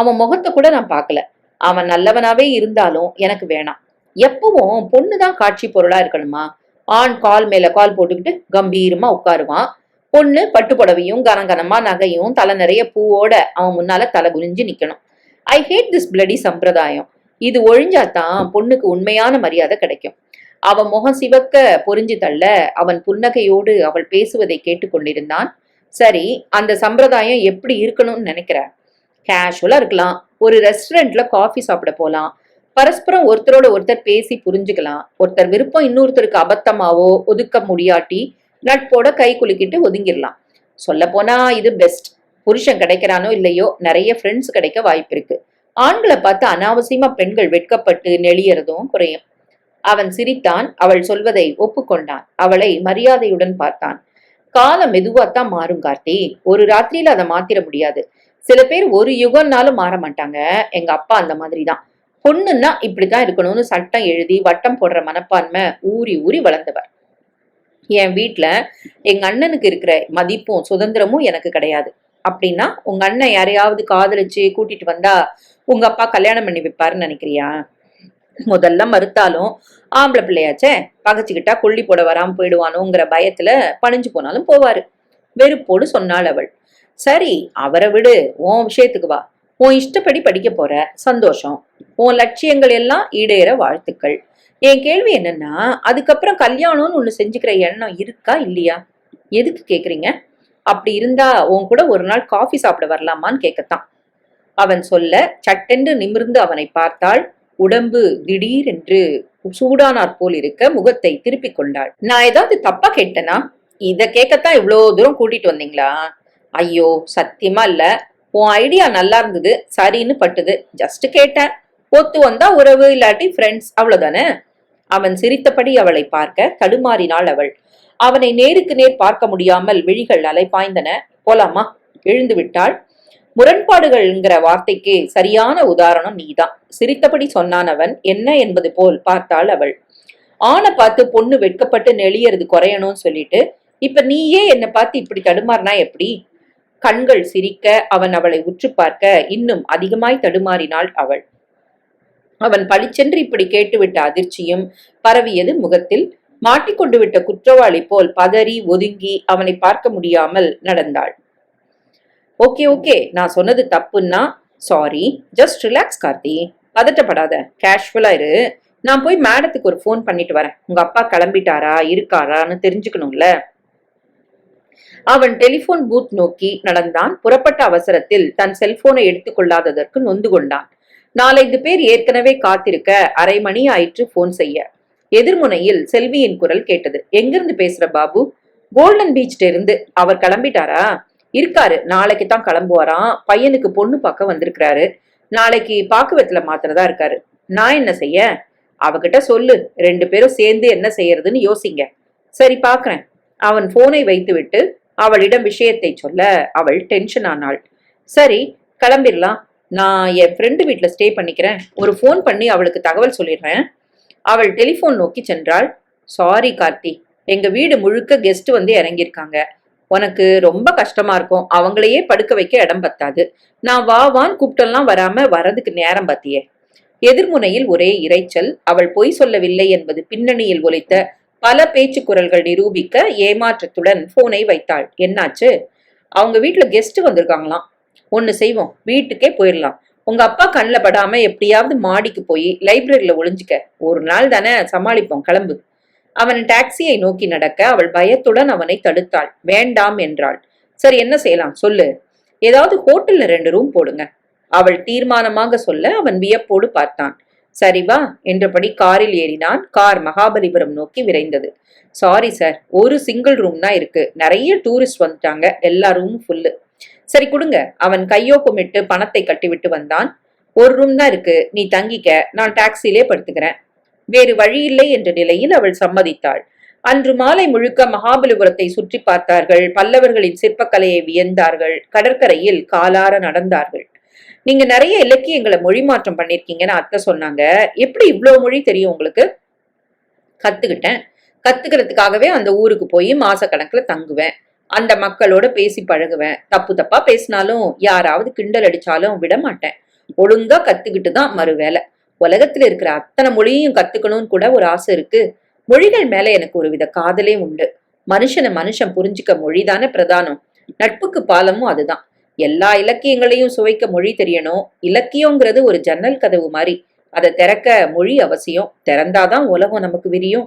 அவன் முகத்தை கூட நான் பார்க்கல. அவன் நல்லவனாவே இருந்தாலும் எனக்கு வேணாம். எப்பவும் பொண்ணுதான் காட்சி பொருளா இருக்கணுமா? ஆண் கால் மேல கால் போட்டுக்கிட்டு கம்பீரமா உட்காருவான். பொண்ணு பட்டு புடவையும் கனகனமா நகையும் தலை நிறைய பூவோட அவன் முன்னால தலை குனிஞ்சு நிக்கணும். ஐ ஹேட் திஸ் பிளடி சம்பிரதாயம். இது ஒழிஞ்சாதான் பொண்ணுக்கு உண்மையான மரியாதை கிடைக்கும். அவன் முகம் சிவக்க பொறிஞ்சு தள்ள அவன் புன்னகையோடு அவள் பேசுவதை கேட்டுக்கொண்டிருந்தான். சரி, அந்த சம்பிரதாயம் எப்படி இருக்கணும்னு நினைக்கிற? கேஷுவலா இருக்கலாம். ஒரு ரெஸ்டாரண்ட்ல காஃபி சாப்பிட போலாம். பரஸ்பரம் ஒருத்தரோட ஒருத்தர் பேசி புரிஞ்சுக்கலாம். ஒருத்தர் விருப்பம் இன்னொருத்தருக்கு அபத்தமாவோ ஒதுக்க முடியாட்டி நட்போட கை குலுக்கிட்டு ஒதுங்கிடலாம். சொல்ல போனா இது பெஸ்ட். புருஷன் கிடைக்கிறானோ இல்லையோ நிறைய ஃப்ரெண்ட்ஸ் கிடைக்க வாய்ப்பு இருக்கு. ஆண்களை பார்த்து அனாவசியமா பெண்கள் வெட்கப்பட்டு நெளியறதும் குறையும். அவன் சிரித்தான். அவள் சொல்வதை ஒப்புக்கொண்டான். அவளை மரியாதையுடன் பார்த்தான். காலம் மெதுவாத்தான் மாறும் கார்த்தி. ஒரு ராத்திரியில அதை மாத்திர முடியாது. சில பேர் ஒரு யுகம்னாலும் மாற மாட்டாங்க. எங்க அப்பா அந்த மாதிரிதான். பொண்ணுன்னா இப்படித்தான் இருக்கணும்னு சட்டம் எழுதி வட்டம் போடுற மனப்பான்மை ஊறி ஊறி வளர்ந்தவர். என் வீட்டுல எங்க அண்ணனுக்கு இருக்கிற மதிப்பும் சுதந்திரமும் எனக்கு கிடையாது. அப்படின்னா உங்க அண்ணன் யாரையாவது காதலிச்சு கூட்டிட்டு வந்தா உங்க அப்பா கல்யாணம் பண்ணி வைப்பாருன்னு நினைக்கிறியா? முதல்ல மறுத்தாலும் ஆம்பளை பிள்ளையாச்சே, பகச்சுக்கிட்டா கொல்லி போட வராம போயிடுவானோங்கிற பயத்துல பணிஞ்சு போனாலும் போவாரு. வெறுப்போடு சொன்னாள் அவள். சரி, அவரை விடு, உன் விஷயத்துக்கு வா. உன் இஷ்டப்படி படிக்க போற, சந்தோஷம். உன் லட்சியங்கள் எல்லாம் ஈடேற வாழ்த்துக்கள். என் கேள்வி என்னன்னா, அதுக்கப்புறம் கல்யாணம்னு ஒண்ணு செஞ்சுக்கிற எண்ணம் இருக்கா இல்லையா? எதுக்கு கேக்குறீங்க? அப்படி இருந்தா உன் கூட ஒரு நாள் காஃபி சாப்பிட வரலாமான்னு கேட்கத்தான். அவன் சொல்ல சட்டென்று நிமிர்ந்து அவனை பார்த்தாள். உடம்பு திடீரென்று சூடானாற் போல் இருக்க முகத்தை திருப்பிக் கொண்டாள். நான் ஏதாவது தப்பா கேட்டனா? இத கேட்கத்தான் இவ்வளவு தூரம் கூட்டிட்டு வந்தீங்களா? ஐயோ, சத்தியமா இல்ல. உன் ஐடியா நல்லா இருந்தது, சரின்னு பட்டுது. ஜஸ்ட் கேட்டேன். ஒத்து வந்தா உறவு, இல்லாட்டி ஃப்ரெண்ட்ஸ், அவ்வளவுதானே. அவன் சிரித்தபடி அவளை பார்க்க தடுமாறினாள் அவள். அவனை நேருக்கு நேர் பார்க்க முடியாமல் விழிகள் அலைபாய்ந்தன. போலாமா? எழுந்து விட்டாள். முரண்பாடுகள்ங்கிற வார்த்தைக்கு சரியான உதாரணம் நீதான். சிரித்தபடி சொன்னான் அவன். என்ன என்பது போல் பார்த்தாள் அவள். ஆணை பார்த்து பொண்ணு வெட்கப்பட்டு நெளியறது குறையணும்னு சொல்லிட்டு இப்ப நீயே என்னை பார்த்து இப்படி தடுமாறினா எப்படி? கண்கள் சிரிக்க அவன் அவளை உற்று பார்க்க இன்னும் அதிகமாய் தடுமாறினாள் அவள். அவன் பளிச்சென்று இப்படி கேட்டுவிட்ட அதிர்ச்சியும் பரவியது முகத்தில். மாட்டிக்கொண்டு விட்ட குற்றவாளி போல் பதறி ஒதுங்கி அவனை பார்க்க முடியாமல் நடந்தாள். ஓகே ஓகே, நான் சொன்னது தப்புன்னா சாரி. Just relax Karthi. பதட்டப்படாத, கேஷுவலா இரு. நான் போய் மேடத்துக்கு ஒரு ஃபோன் பண்ணிட்டு வரேன். உங்க அப்பா கிளம்பிட்டாரா இருக்காரான்னு தெரிஞ்சுக்கணும்ல. அவன் டெலிபோன் பூத் நோக்கி நடந்தான். புறப்பட்ட அவசரத்தில் தன் செல்போனை எடுத்துக்கொள்ளாததற்கு நொந்து கொண்டான். 4-5 பேர் ஏற்கனவே காத்திருக்க அரை மணி ஆயிற்று போன் செய்ய. எதிர்முனையில் செல்வியின் குரல் கேட்டது. எங்கிருந்து பேசுற பாபு? கோல்டன் பீச்ல இருந்து. அவர் கிளம்பிட்டாரா? இருக்காரு, நாளைக்கு தான் கிளம்புவாராம். பையனுக்கு பொண்ணு பார்க்க வந்திருக்கிறாரு. நாளைக்கு பாக்குவத்துல மாத்திரதா இருக்காரு. நான் என்ன செய்ய? அவகிட்ட சொல்லு, 2 பேரும் சேர்ந்து என்ன செய்யறதுன்னு யோசிங்க. சரி, பாக்குறேன். அவன் போனை வைத்துவிட்டு அவளிடம் விஷயத்தை சொல்ல அவள் டென்ஷன் ஆனாள். சரி, கிளம்பிடலாம். நான் என் ஃப்ரெண்டு வீட்டுல ஸ்டே பண்ணிக்கிறேன். ஒரு போன் பண்ணி அவளுக்கு தகவல் சொல்லிடுறேன். அவள் டெலிபோன் நோக்கி சென்றாள். சாரி கார்த்தி, எங்க வீடு முழுக்க கெஸ்ட் வந்து இறங்கியிருக்காங்க. உனக்கு ரொம்ப கஷ்டமா இருக்கும். அவங்களையே படுக்க வைக்க இடம் பத்தாது. நான் வான்னு கூப்பிட்டெல்லாம் வராம வரதுக்கு நேரம் பத்தியே. எதிர்முனையில் ஒரே இரைச்சல். அவள் பொய் சொல்லவில்லை என்பது பின்னணியில் ஒலித்த பல பேச்சு குரல்கள் நிரூபிக்க ஏமாற்றத்துடன் போனை வைத்தாள். என்னாச்சு? அவங்க வீட்டுல கெஸ்ட் வந்திருக்காங்களாம். ஒண்ணு செய்வோம், வீட்டுக்கே போயிடலாம். உங்க அப்பா கண்ணில் படாம எப்படியாவது மாடிக்கு போய் லைப்ரரியில ஒளிஞ்சுக்க. ஒரு நாள் தானே, சமாளிப்போம், கிளம்பு. அவன் டாக்ஸியை நோக்கி நடக்க அவள் பயத்துடன் அவனை தடுத்தாள். வேண்டாம் என்றாள். சரி, என்ன செய்யலாம் சொல்லு. ஏதாவது ஹோட்டல்ல 2 ரூம் போடுங்க. அவள் தீர்மானமாக சொல்ல அவன் வியப்போடு பார்த்தான். சரி வா என்றபடி காரில் ஏறினான். கார் மகாபலிபுரம் நோக்கி விரைந்தது. சாரி சார், ஒரு சிங்கிள் ரூம் தான் இருக்கு. நிறைய டூரிஸ்ட் வந்துட்டாங்க, எல்லா ரூமும் ஃபுல்லு. சரி கொடுங்க. அவன் கையோப்பமிட்டு பணத்தை கட்டிவிட்டு வந்தான். ஒரு ரூம் தான் இருக்கு, நீ தங்கிக்க, நான் டாக்ஸிலே படுத்துக்கிறேன். வேறு வழியில்லை என்ற நிலையில் அவள் சம்மதித்தாள். அன்று மாலை முழுக்க மகாபலிபுரத்தை சுற்றி பார்த்தார்கள். பல்லவர்களின் சிற்பக்கலையை வியந்தார்கள். கடற்கரையில் காலார நடந்தார்கள். நீங்க நிறைய இலக்கியங்களை மொழி மாற்றம் பண்ணிருக்கீங்கன்னு அத்தை சொன்னாங்க. எப்படி இவ்வளவு மொழி தெரியும் உங்களுக்கு? கத்துக்கிட்டேன். கத்துக்கிறதுக்காகவே அந்த ஊருக்கு போய் மாசக்கணக்குல தங்குவேன். அந்த மக்களோட பேசி பழகுவேன். தப்பு தப்பா பேசினாலும் யாராவது கிண்டல் அடிச்சாலும் விட மாட்டேன். ஒழுங்கா கத்துக்கிட்டு தான் மறு வேலை. உலகத்துல இருக்கிற அத்தனை மொழியும் கத்துக்கணும்னு கூட ஒரு ஆசை இருக்கு. மொழிகள் மேல எனக்கு ஒரு வித காதலே உண்டு. மனுஷனை மனுஷன் புரிஞ்சுக்க மொழிதானே பிரதானம். நட்புக்கு பாலமும் அதுதான். எல்லா இலக்கியங்களையும் சுவைக்க மொழி தெரியணும். இலக்கியங்கிறது ஒரு ஜன்னல் கதவு மாதிரி. அதை திறக்க மொழி அவசியம். திறந்தாதான் உலகம் நமக்கு விரியும்.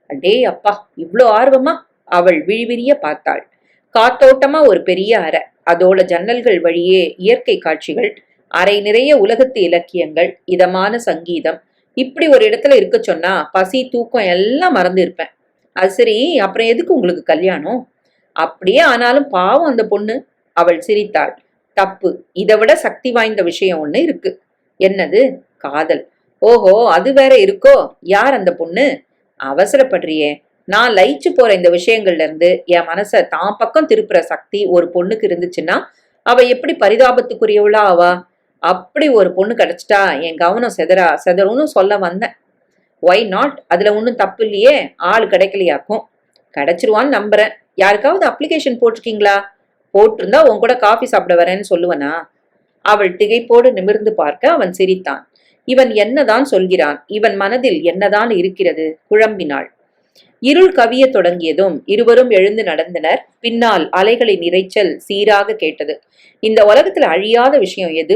அடே அப்பா, இவ்ளோ ஆர்வமா? அவள் விழிவிரிய பார்த்தாள். காத்தோட்டமா ஒரு பெரிய அறை. அதோட ஜன்னல்கள் வழியே இயற்கை காட்சிகள், அறை நிறைய உலகத்து இலக்கியங்கள், இதமான சங்கீதம். இப்படி ஒரு இடத்துல இருக்க சொன்னா பசி தூக்கம் எல்லாம் மறந்து இருப்பேன். அது சரி, அப்புறம் எதுக்கு உங்களுக்கு கல்யாணம்? அப்படியே ஆனாலும் பாவம் அந்த பொண்ணு. அவள் சிரித்தாள். தப்பு. இதை விட சக்தி வாய்ந்த விஷயம் ஒண்ணு இருக்கு. என்னது? காதல். ஓஹோ, அது வேற இருக்கோ? யார் அந்த பொண்ணு? அவசரப்படுறியே. நான் லயிச்சு போற இந்த விஷயங்கள்ல இருந்து என் மனச தான் பக்கம் திருப்புற சக்தி ஒரு பொண்ணுக்கு இருந்துச்சுன்னா அவ எப்படி பரிதாபத்துக்குரியவளா ஆவா? அப்படி ஒரு பொண்ணு கிடைச்சிட்டா என் கவனம் செதறும்னு சொல்ல வந்தேன். Why not? அதுல ஒன்றும் தப்பு இல்லையே. ஆள் கிடைக்கலையாக்கும். கிடைச்சிருவான்னு நம்புறேன். யாருக்காவது அப்ளிகேஷன் போட்டிருக்கீங்களா? போட்டிருந்தா உன் கூட காஃபி சாப்பிட வரேன்னு சொல்லுவனா? அவள் திகைப்போடு நிமிர்ந்து பார்க்க அவன் சிரித்தான். இவன் என்னதான் சொல்கிறான்? இவன் மனதில் என்னதான் இருக்கிறது? குழம்பினாள். இருள் கவிய தொடங்கியதும் இருவரும் எழுந்து நடந்தனர். பின்னால் அலைகளின் இரைச்சல் சீராக கேட்டது. இந்த உலகத்துல அழியாத விஷயம் எது?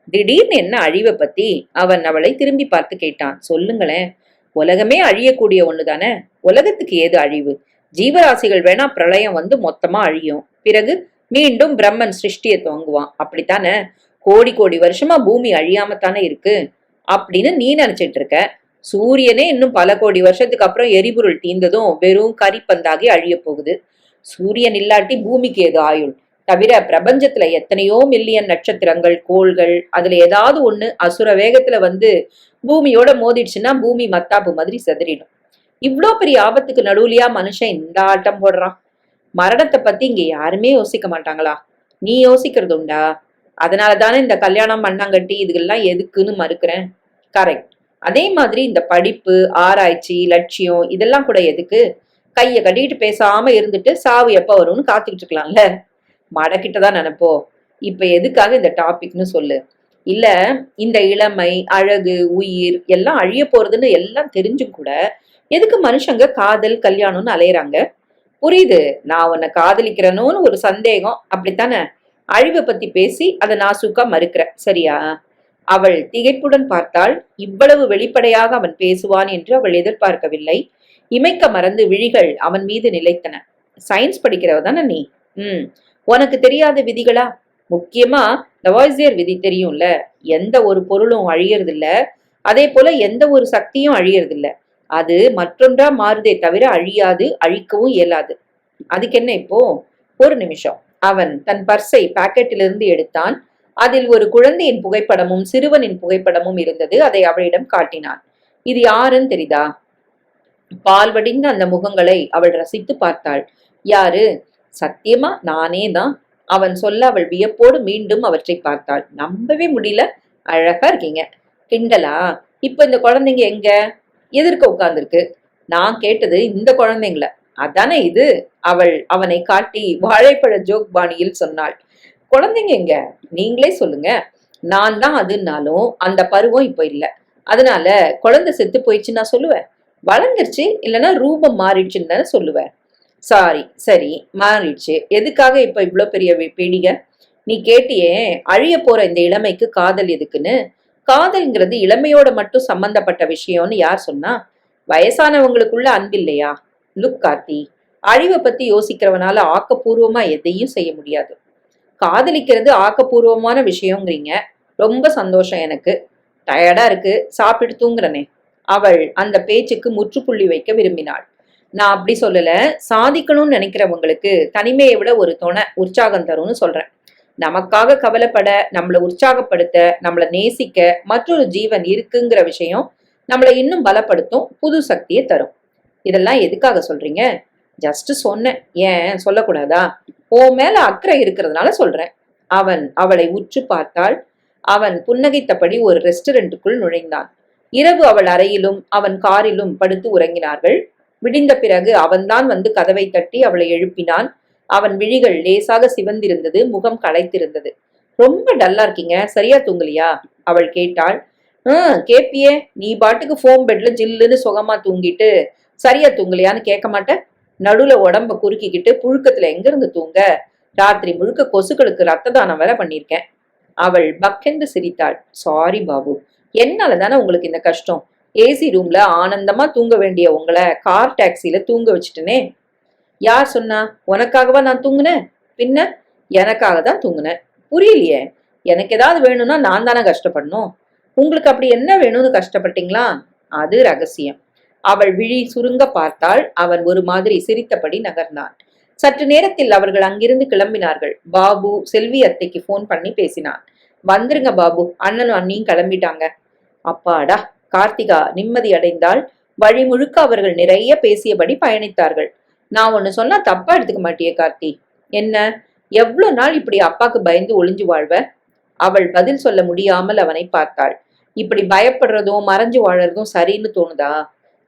திடீர்னு என்ன அழிவை பத்தி அவன் அவளை திரும்பி பார்த்து கேட்டான். சொல்லுங்களேன். உலகமே அழியக்கூடிய ஒண்ணுதானே. உலகத்துக்கு ஏது அழிவு? ஜீவராசிகள் வேணா பிரளயம் வந்து மொத்தமா அழியும். பிறகு மீண்டும் பிரம்மன் சிருஷ்டியை துவங்குவான். அப்படித்தானே? கோடி கோடி வருஷமா பூமி அழியாமத்தானே இருக்கு அப்படின்னு நீ நினைச்சிட்டு இருக்க. சூரியனே இன்னும் பல கோடி வருஷத்துக்கு அப்புறம் எரிபொருள் தீர்ந்ததும் வெறும் கரிப்பந்தாகி அழிய போகுது. சூரியன் இல்லாட்டி பூமிக்கு ஏது ஆயுள்? தவிர பிரபஞ்சத்துல எத்தனையோ மில்லியன் நட்சத்திரங்கள், கோள்கள், அதுல ஏதாவது ஒண்ணு அசுர வேகத்துல வந்து பூமியோட மோதிடுச்சுன்னா பூமி மத்தாப்பு மாதிரி செதறிடும். இவ்ளோ பெரிய ஆபத்துக்கு நடுவுலையா மனுஷன் இந்த ஆட்டம் போடுறான்? மரணத்தை பத்தி இங்க யாருமே யோசிக்க மாட்டாங்களா? நீ யோசிக்கிறது உண்டா? அதனாலதானே இந்த கல்யாணம் மண்ணாங்கட்டி இதுகெல்லாம் எதுக்குன்னு மறுக்கிறேன். கரெக்ட். அதே மாதிரி இந்த படிப்பு, ஆராய்ச்சி, லட்சியம் இதெல்லாம் கூட எதுக்கு? கைய கட்டிட்டு பேசாம இருந்துட்டு சாவு எப்ப வரும்னு காத்துக்கிட்டு இருக்கலாம்ல. மடக்கிட்டதான் நினைப்போ. இப்ப எதுக்காக இந்த டாபிக்னு சொல்லு. இல்ல, இந்த இளமை, அழகு, உயிர் எல்லாம் அழிய போறதுன்னு எல்லாம் தெரிஞ்சும் கூட எதுக்கு மனுஷங்க காதல் கல்யாணம்னு அலையறாங்க? புரியுது, நான் உன்னை காதலிக்கிறனோன்னு ஒரு சந்தேகம், அப்படித்தானே? அழிவை பத்தி பேசி அதை நாசூக்கா மறுக்கிற, சரியா? அவள் திகைப்புடன் பார்த்தாள். இவ்வளவு வெளிப்படையாக அவன் பேசுவான் என்று அவள் எதிர்பார்க்கவில்லை. இமைக்க மறந்து விழிகள் அவன் மீது நிலைத்தன. சயின்ஸ் படிக்கிறவ தானே நீ? உனக்கு தெரியாத விதிகளா? முக்கியமா லவாய்சியர் விதி தெரியும்ல. எந்த ஒரு பொருளும் அழியறதில்ல, அதே போல எந்த ஒரு சக்தியும் அழியறதில்ல. அது மற்றொன்றா மாறுதே தவிர அழியாது, அழிக்கவும் இயலாது. அதுக்கு என்ன இப்போ? ஒரு நிமிஷம். அவன் தன் பர்ஸை பாக்கெட்டிலிருந்து எடுத்தான். அதில் ஒரு குழந்தையின் புகைப்படமும் சிறுவனின் புகைப்படமும் இருந்தது. அதை அவளிடம் காட்டினான். இது யாருன்னு தெரியுதா? பால் வடிந்த அந்த முகங்களை அவள் ரசித்து பார்த்தாள். யாரு? சத்தியமா நானே தான். அவன் சொல்ல அவள் வியப்போடு மீண்டும் அவற்றை பார்த்தாள். நம்பவே முடியல. அழகா இருக்கீங்க. கிண்டலா? இப்ப இந்த குழந்தைங்க எங்க? எதிர்க்க உட்கார்ந்துருக்கு. நான் கேட்டது இந்த குழந்தைங்கள. அதானே இது? அவள் அவனை காட்டி வாழைப்பழ ஜோக் பாணியில் சொன்னாள். குழந்தைங்க எங்க? நீங்களே சொல்லுங்க. நான் தான் அதுனாலும் அந்த பருவம் இப்ப இல்ல. அதனால குழந்தை செத்து போயிடுச்சு நான் சொல்லுவேன். வளர்ந்துருச்சு இல்லைன்னா ரூபம் மாறிடுச்சுன்னு தானே சொல்லுவேன். சாரி, சரி மாறிடுச்சு. எதுக்காக இப்ப இவ்வளவு பெரிய பீடிகை? நீ கேட்டியே அழிய போற இந்த இளமைக்கு காதல் எதுக்குன்னு. காதல்ங்கிறது இளமையோட மட்டும் சம்பந்தப்பட்ட விஷயம்னு யார் சொன்னா? வயசானவங்களுக்குள்ள அன்பு இல்லையா? லுக் கார்த்தி, அழிவை பத்தி யோசிக்கிறவனால ஆக்கப்பூர்வமா எதையும் செய்ய முடியாது. காதலிக்கிறது ஆக்கப்பூர்வமான விஷயங்கிறீங்க. ரொம்ப சந்தோஷம் எனக்கு. டயர்டா இருக்கு, சாப்பிட்டு தூங்குறனே. அவள் அந்த பேச்சுக்கு முற்றுப்புள்ளி வைக்க விரும்பினாள். நான் அப்படி சொல்லல. சாதிக்கணும்னு நினைக்கிறவங்களுக்கு தனிமையை விட ஒரு துணை உற்சாகம் தரும்னு சொல்றேன். நமக்காக கவலைப்பட, நம்மளை உற்சாகப்படுத்த, நம்மளை நேசிக்க மற்றொரு ஜீவன் இருக்குங்கிற விஷயம் நம்மளை இன்னும் பலப்படுத்தும், புது சக்தியை தரும். இதெல்லாம் எதுக்காக சொல்றீங்க? ஜஸ்ட் சொன்னேன். ஏன் சொல்லக்கூடாதா? உன் மேல அக்கறை இருக்கிறதுனால சொல்றேன். அவன் அவளை உற்று பார்த்தாள். அவன் புன்னகைத்தபடி ஒரு ரெஸ்டாரண்ட்டுக்குள் நுழைந்தான். இரவு அவள் அறையிலும் அவன் காரிலும் படுத்து உறங்கினார்கள். விடிந்த பிறகு அவன்தான் வந்து கதவை தட்டி அவளை எழுப்பினான். அவன் விழிகள் லேசாக சிவந்திருந்தது, முகம் களைத்திருந்தது. ரொம்ப டல்லா இருக்கீங்க, சரியா தூங்கலையா? அவள் கேட்டாள். கேப்பியே, நீ பாட்டுக்கு ஃபோம் பெட்ல ஜில்லுன்னு சுகமா தூங்கிட்டு சரியா தூங்கலையான்னு கேட்க மாட்ட. நடுவுல உடம்ப குறுக்கிக்கிட்டு புழுக்கத்துல எங்க இருந்து தூங்க? ராத்திரி முழுக்க கொசுக்களுக்கு ரத்த தானம் வேற பண்ணிருக்கேன். அவள் பக்கென்று சிரித்தாள். சாரி பாபு, என்னால தானே உங்களுக்கு இந்த கஷ்டம். ஏசி ரூம்ல ஆனந்தமா தூங்க வேண்டிய உங்களை கார் டாக்ஸில தூங்க வச்சுட்டனே. யார் சொன்னா? உனக்காகவா நான் தூங்குனேன்? பின்ன எனக்காக தான் தூங்குனேன். புரியலையே. எனக்கு ஏதாவது வேணும்னா நான் தானே கஷ்டப்படணும். உங்களுக்கு அப்படி என்ன வேணும்னு கஷ்டப்பட்டீங்களா? அது ரகசியம். அவள் விழி சுருங்க பார்த்தாள். அவன் ஒரு மாதிரி சிரித்தபடி நகர்ந்தான். சற்று நேரத்தில் அவர்கள் அங்கிருந்து கிளம்பினார்கள். பாபு செல்வி அத்தைக்கு போன் பண்ணி பேசினான். வந்துருங்க பாபு, அண்ணனும் அண்ணியும் கிளம்பிட்டாங்க. அப்பாடா, கார்த்திகா நிம்மதி அடைந்தாள். வழி முழுக்க அவர்கள் நிறைய பேசியபடி பயணித்தார்கள். நான் ஒன்னு சொன்னா தப்பா எடுத்துக்க மாட்டியே கார்த்தி? என்ன, எவ்வளவு நாள் இப்படி அப்பாக்கு பயந்து ஒளிஞ்சு வாழ்வ? அவள் பதில் சொல்ல முடியாமல் அவனை பார்த்தாள். இப்படி பயப்படுறதும் மறைஞ்சு வாழறதும் சரின்னு தோணுதா?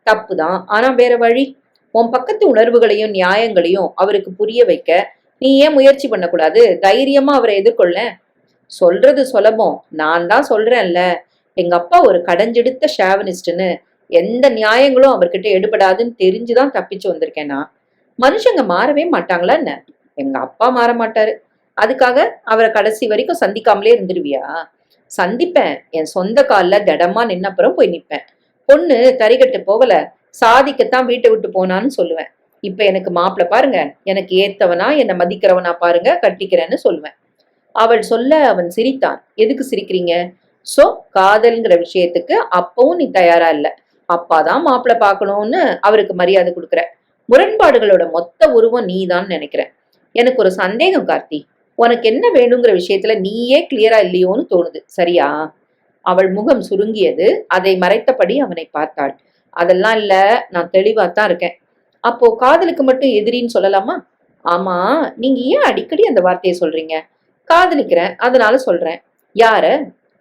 தப்புதான், ஆனா வேற வழி. உன் பக்கத்து உணர்வுகளையும் நியாயங்களையும் அவருக்கு புரிய வைக்க நீ ஏன் முயற்சி பண்ணக்கூடாது? தைரியமா அவரை எதிர்கொள்ள. சொல்றது சுலபம், நான் தான் சொல்றேன்ல. எங்க அப்பா ஒரு கடைஞ்செடுத்த ஷாவனிஸ்ட்னு, எந்த நியாயங்களும் அவர்கிட்ட எடுபடாதுன்னு தெரிஞ்சுதான் தப்பிச்சு வந்திருக்கேனா? மனுஷங்க மாறவே மாட்டாங்களா என்ன? எங்க அப்பா மாற மாட்டாரு. அதுக்காக அவரை கடைசி வரைக்கும் சந்திக்காமலே இருந்துருவியா? சந்திப்பேன். என் சொந்த கால்ல திடமா நின்னப்புறம் போய் நிப்பேன். பொண்ணு தறிகட்டு போகல, சாதிக்கத்தான் வீட்டை விட்டு போனான்னு சொல்லுவேன். இப்ப எனக்கு மாப்பிள்ள பாருங்க, எனக்கு ஏத்தவனா, என்னை மதிக்கிறவனா பாருங்க, கட்டிக்கிறேன்னு சொல்லுவேன். அவள் சொல்ல அவன் சிரித்தான். எதுக்கு சிரிக்கிறீங்க? சோ, காதல்ங்கிற விஷயத்துக்கு அப்பவும் நீ தயாரா இல்ல. அப்பாதான் மாப்பிள்ள பாக்கணும்னு அவருக்கு மரியாதை கொடுக்குற. முரண்பாடுகளோட மொத்த உருவம் நீதான் நினைக்கிறேன். எனக்கு ஒரு சந்தேகம் கார்த்தி. உனக்கு என்ன வேணுங்கிற விஷயத்துல நீயே கிளியரா இல்லையோன்னு தோணுது, சரியா? அவள் முகம் சுருங்கியது. அதை மறைத்தபடி அவனை பார்த்தாள். அதெல்லாம் இல்ல, நான் தெளிவாத்தான் இருக்கேன். அப்போ காதலுக்கு மட்டும் எதிரின்னு சொல்லலாமா? ஆமா, நீங்க ஏன் அடிக்கடி அந்த வார்த்தையை சொல்றீங்க? காதலிக்கிறேன், அதனால சொல்றேன். யார?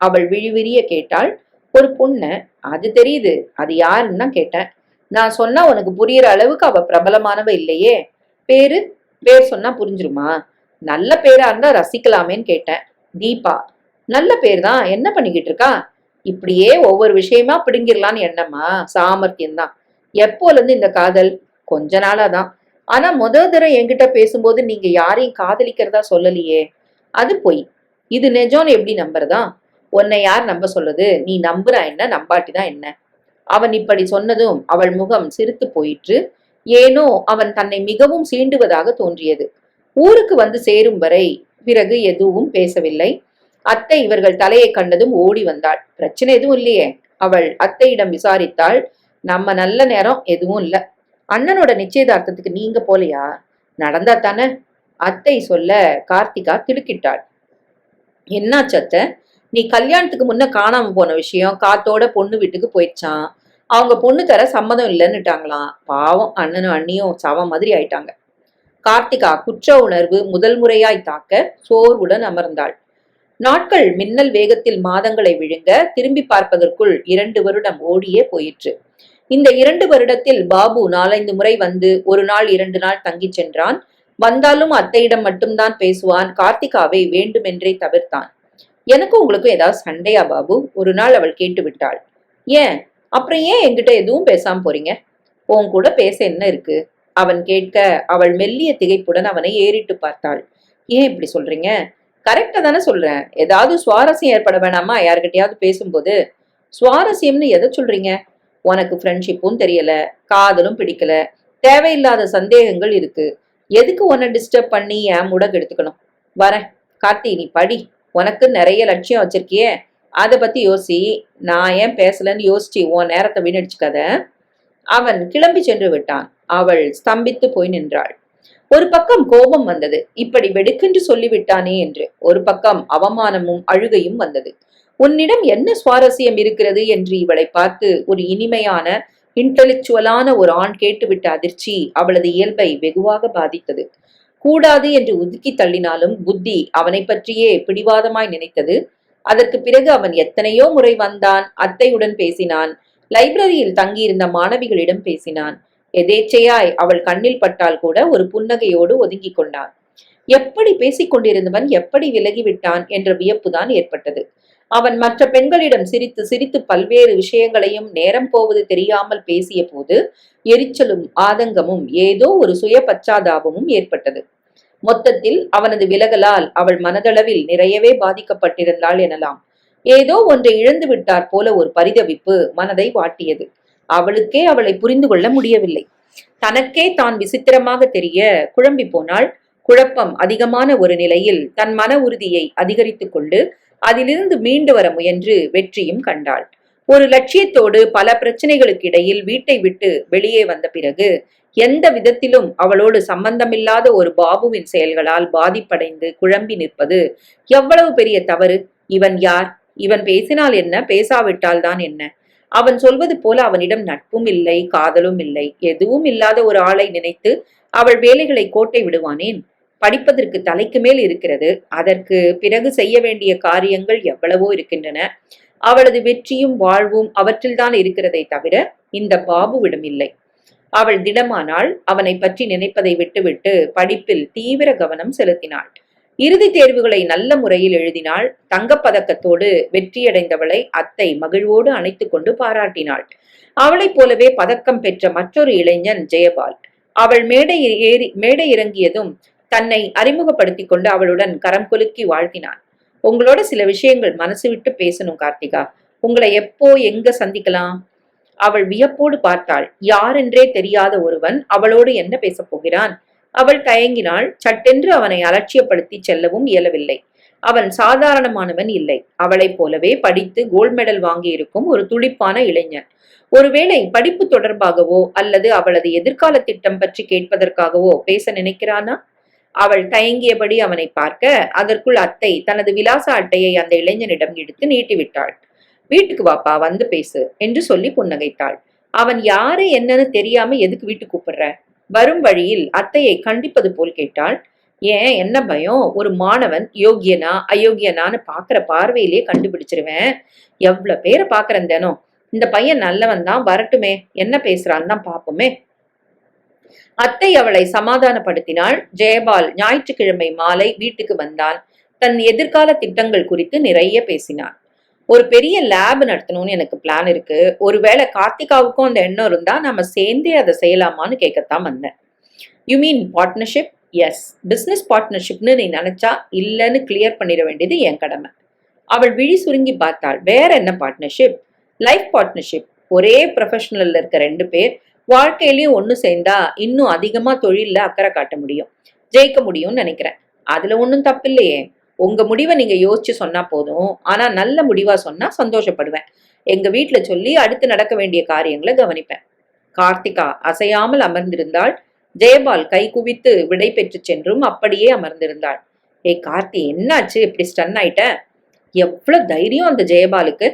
அவள் விழிவிரிய கேட்டாள். ஒரு பொண்ண. அது தெரியுது, அது யாருன்னு தான் கேட்டேன். நான் சொன்னா உனக்கு புரியுற அளவுக்கு அவ பிரபலமானவ இல்லையே. பேரு? பேர் சொன்னா புரிஞ்சிருமா? நல்ல பேரா இருந்தா ரசிக்கலாமேன்னு கேட்டேன். தீபா. நல்ல பேர் தான், என்ன பண்ணிக்கிட்டு இருக்கா? இப்படியே ஒவ்வொரு விஷயமா பிடுங்கிடலான்னு எண்ணமா? சாமர்த்தியம்தான். எப்போல இருந்து இந்த காதல்? கொஞ்ச நாளாதான். ஆனா தடவை என்கிட்ட பேசும்போது நீங்க யாரையும் காதலிக்கிறதா சொல்லலையே. அது பொய். இது நிஜம்னு எப்படி நம்புறதா? உன்னை யார் நம்ப சொல்றது? நீ நம்புறா என்ன, நம்பாட்டிதான் என்ன? அவன் இப்படி சொன்னதும் அவள் முகம் சிரித்து போயிற்று. ஏனோ அவன் தன்னை மிகவும் சீண்டுவதாக தோன்றியது. ஊருக்கு வந்து சேரும் வரை பிறகு எதுவும் பேசவில்லை. அத்தை இவர்கள் தலையை கண்டதும் ஓடி வந்தாள். பிரச்சனை எதுவும் இல்லையே? அவள் அத்தையிடம் விசாரித்தாள். நம்ம நல்ல நேரம் எதுவும் இல்ல. அண்ணனோட நிச்சயதார்த்தத்துக்கு நீங்க போலையா? நடந்தா தானே? அத்தை சொல்ல கார்த்திகா திடுக்கிட்டாள். என்னாச்சு அத்தை? நீ கல்யாணத்துக்கு முன்ன காணாம போன விஷயம் காத்தோட பொண்ணு வீட்டுக்கு போயிடுச்சான். அவங்க பொண்ணு தர சம்மதம் இல்லைன்னுட்டாங்களாம். பாவம், அண்ணனும் அண்ணியும் சவ மாதிரி ஆயிட்டாங்க. கார்த்திகா குற்ற உணர்வு முதல் முறையாய் தாக்க சோர்வுடன் அமர்ந்தாள். நாட்கள் மின்னல் வேகத்தில் மாதங்களை விழுங்க திரும்பி பார்ப்பதற்குள் 2 வருடம் ஓடியே போயிற்று. இந்த 2 வருடத்தில் பாபு 4-5 முறை வந்து 1 நாள் 2 நாள் தங்கி சென்றான். வந்தாலும் அத்தையிடம் மட்டும்தான் பேசுவான். கார்த்திகாவை வேண்டுமென்றே தவிர்த்தான். எனக்கும் உங்களுக்கும் ஏதாவது சண்டையா பாபு? ஒரு நாள் அவள் கேட்டு விட்டாள். ஏன்? அப்புறம் ஏன் என்கிட்ட எதுவும் பேசாம போறீங்க? உன் கூட பேச என்ன இருக்கு? அவன் கேட்க அவள் மெல்லிய திகைப்புடன் அவனை ஏறிட்டு பார்த்தாள். ஏன் இப்படி சொல்றீங்க? கரெக்டா தானே சொல்றேன். ஏதாவது சுவாரஸ்யம் ஏற்பட வேணாமா யாருக்கிட்டையாவது பேசும்போது? சுவாரஸ்யம்னு எதை சொல்றீங்க? உனக்கு ஃப்ரெண்ட்ஷிப்பும் தெரியல, காதலும் பிடிக்கல, தேவையில்லாத சந்தேகங்கள் இருக்கு. எதுக்கு உன்னை டிஸ்டர்ப் பண்ணி என் முடக்கு எடுத்துக்கணும்? வரேன். கார்த்தி, நீ படி. உனக்கு நிறைய லட்சியம் வச்சிருக்கியே, அதை பத்தி யோசி. நான் ஏன் பேசலன்னு யோசிச்சு உன் நேரத்தை வீணடிச்சுக்காத. அவன் கிளம்பி சென்று விட்டான். அவள் ஸ்தம்பித்து போய் நின்றாள். ஒரு பக்கம் கோபம் வந்தது, இப்படி வெடுக்கென்று சொல்லிவிட்டானே என்று. ஒரு பக்கம் அவமானமும் அழுகையும் வந்தது. உன்னிடம் என்ன சுவாரஸ்யம் இருக்கிறது என்று இவளை பார்த்து ஒரு இனிமையான இன்டெலெக்சுவலான ஒரு ஆண் கேட்டுவிட்ட அதிர்ச்சி அவளது இயல்பை வெகுவாக பாதித்தது. கூடாது என்று ஒதுக்கி தள்ளினாலும் புத்தி அவனை பற்றியே பிடிவாதமாய் நினைத்தது. அதற்கு பிறகு அவன் எத்தனையோ முறை வந்தான், அத்தையுடன் பேசினான், லைப்ரரியில் தங்கியிருந்த மாணவிகளிடம் பேசினான். எதேச்சையாய் அவள் கண்ணில் பட்டால் கூட ஒரு புன்னகையோடு ஒதுங்கிக் கொண்டான். எப்படி பேசிக் கொண்டிருந்தவன் எப்படி விலகிவிட்டான் என்ற வியப்புதான் ஏற்பட்டது. அவன் மற்ற பெண்களிடம் சிரித்து சிரித்து பல்வேறு விஷயங்களையும் நேரம் போவது தெரியாமல் பேசிய போது எரிச்சலும் ஆதங்கமும் ஏதோ ஒரு சுய பச்சாதாபமும் ஏற்பட்டது. மொத்தத்தில் அவனது விலகலால் அவள் மனதளவில் நிறையவே பாதிக்கப்பட்டிருந்தாள் எனலாம். ஏதோ ஒன்றை இழந்து விட்டார் போல ஒரு பரிதவிப்பு மனதை வாட்டியது. அவளுக்கே அவளை புரிந்து கொள்ள முடியவில்லை. தனக்கே தான் விசித்திரமாக தெரிய குழம்பி போனாள். குழப்பம் அதிகமான ஒரு நிலையில் தன் மன உறுதியை அதிகரித்துக் கொண்டு அதிலிருந்து மீண்டு வர முயன்று வெற்றியும் கண்டாள். ஒரு லட்சியத்தோடு பல பிரச்சனைகளுக்கு இடையில் வீட்டை விட்டு வெளியே வந்த பிறகு எந்த விதத்திலும் அவளோடு சம்பந்தமில்லாத ஒரு பாபுவின் செயல்களால் பாதிப்படைந்து குழம்பி நிற்பது எவ்வளவு பெரிய தவறு! இவன் யார்? இவன் பேசினால் என்ன, பேசாவிட்டால் தான் என்ன? அவன் சொல்வது போல அவனிடம் நட்பும் இல்லை, காதலும் இல்லை. எதுவும் இல்லாத ஒரு ஆளை நினைத்து அவள் வேலைகளை கோட்டை விடுவானேன்? படிப்பதற்கு தலைக்கு மேல் இருக்கிறது. அதற்கு பிறகு செய்ய வேண்டிய காரியங்கள் எவ்வளவோ இருக்கின்றன. அவளது வெற்றியும் வாழ்வும் அவற்றில்தான் இருக்கிறதை தவிர இந்த பாபுவிடம் இல்லை. அவள் திடமானாள். அவனை பற்றி நினைப்பதை விட்டுவிட்டு படிப்பில் தீவிர கவனம் செலுத்தினாள். இறுதி தேர்வுகளை நல்ல முறையில் எழுதினாள். தங்கப்பதக்கத்தோடு வெற்றியடைந்தவளை அத்தை மகிழ்வோடு அணைத்துக் கொண்டு பாராட்டினாள். அவளைப் போலவே பதக்கம் பெற்ற மற்றொரு இளைஞன் ஜெயபால். அவள் மேடை இறங்கியதும் தன்னை அறிமுகப்படுத்திக் கொண்டு அவளுடன் கரம் குலுக்கி வாழ்த்தினான். உங்களோட சில விஷயங்கள் மனசு விட்டு பேசணும் கார்த்திகா. உங்களை எப்போ எங்க சந்திக்கலாம்? அவள் வியப்போடு பார்த்தாள். யாரென்றே தெரியாத ஒருவன் அவளோடு என்ன பேசப் போகிறான்? அவள் தயங்கினாள். சட்டென்று அவனை அலட்சியப்படுத்தி செல்லவும் இயலவில்லை. அவன் சாதாரணமானவன் இல்லை. அவளைப் போலவே படித்து கோல்ட் மெடல் வாங்கியிருக்கும் ஒரு துடிப்பான இளைஞன். ஒருவேளை படிப்பு தொடர்பாகவோ அல்லது அவளது எதிர்கால திட்டம் பற்றி கேட்பதற்காகவோ பேச நினைக்கிறானா? அவள் தயங்கியபடி அவனை பார்க்க அதற்குள் அத்தை தனது விலாச அட்டையை அந்த இளைஞனிடம் எடுத்து நீட்டிவிட்டாள். வீட்டுக்கு வாப்பா, வந்து பேசு என்று சொல்லி புன்னகைத்தாள். அவன் யாரு என்னன்னு தெரியாம எதுக்கு வீட்டுக்கு கூப்பிடுற? வரும் வழியில் அத்தையை கண்டிப்பது போல் கேட்டாள். ஏன், என்ன பயம்? ஒரு மாணவன் யோகியனா அயோக்கியனான்னு பாக்குற பார்வையிலே கண்டுபிடிச்சிருவேன். எவ்வளவு பேரை பாக்குறேன் தினம். இந்த பையன் நல்லவன் தான், வரட்டுமே, என்ன பேசுறான்னு தான் பாப்போமே. அத்தை அவளை சமாதானப்படுத்தினாள். ஜெயபால் ஞாயிற்றுக்கிழமை மாலை வீட்டுக்கு வந்தான். தன் எதிர்கால திட்டங்கள் குறித்து நிறைய பேசினான். ஒரு பெரிய லேப் நடத்தணும்னு எனக்கு பிளான் இருக்கு. ஒருவேளை கார்த்திகாவுக்கும் அந்த எண்ணம் இருந்தா நம்ம சேர்ந்தே அதை செய்யலாமான்னு கேட்கத்தான் வந்தேன். You mean partnership? Yes, business பார்ட்னர்ஷிப்னு நீ நினைச்சா இல்லைன்னு கிளியர் பண்ணிட வேண்டியது என் கடமை. அவள் விழி சுருங்கி பார்த்தாள். வேற என்ன பார்ட்னர்ஷிப்? Life partnership. ஒரே ப்ரொஃபஷனல்ல இருக்க ரெண்டு பேர் வாழ்க்கையிலயும் ஒண்ணு சேர்ந்தா இன்னும் அதிகமா தொழில்ல அக்கறை காட்ட முடியும், ஜெயிக்க முடியும்னு நினைக்கிறேன். அதுல ஒன்னும் தப்பு இல்லையே. உங்க முடிவை நீங்க யோசிச்சு சொன்னா போதும். ஆனா நல்ல முடிவா சொன்னா சந்தோஷப்படுவேன். எங்க வீட்டுல சொல்லி அடுத்து நடக்க வேண்டிய காரியங்களை கவனிப்பேன். கார்த்திகா அசையாமல் அமர்ந்திருந்தாள். ஜெயபால் கை குவித்து விடை பெற்று சென்றும் அப்படியே அமர்ந்திருந்தாள். ஏய் கார்த்தி, என்னாச்சு இப்படி ஸ்டன் ஆயிட்ட? எவ்வளவு தைரியம் அந்த ஜெயபாலுக்கு!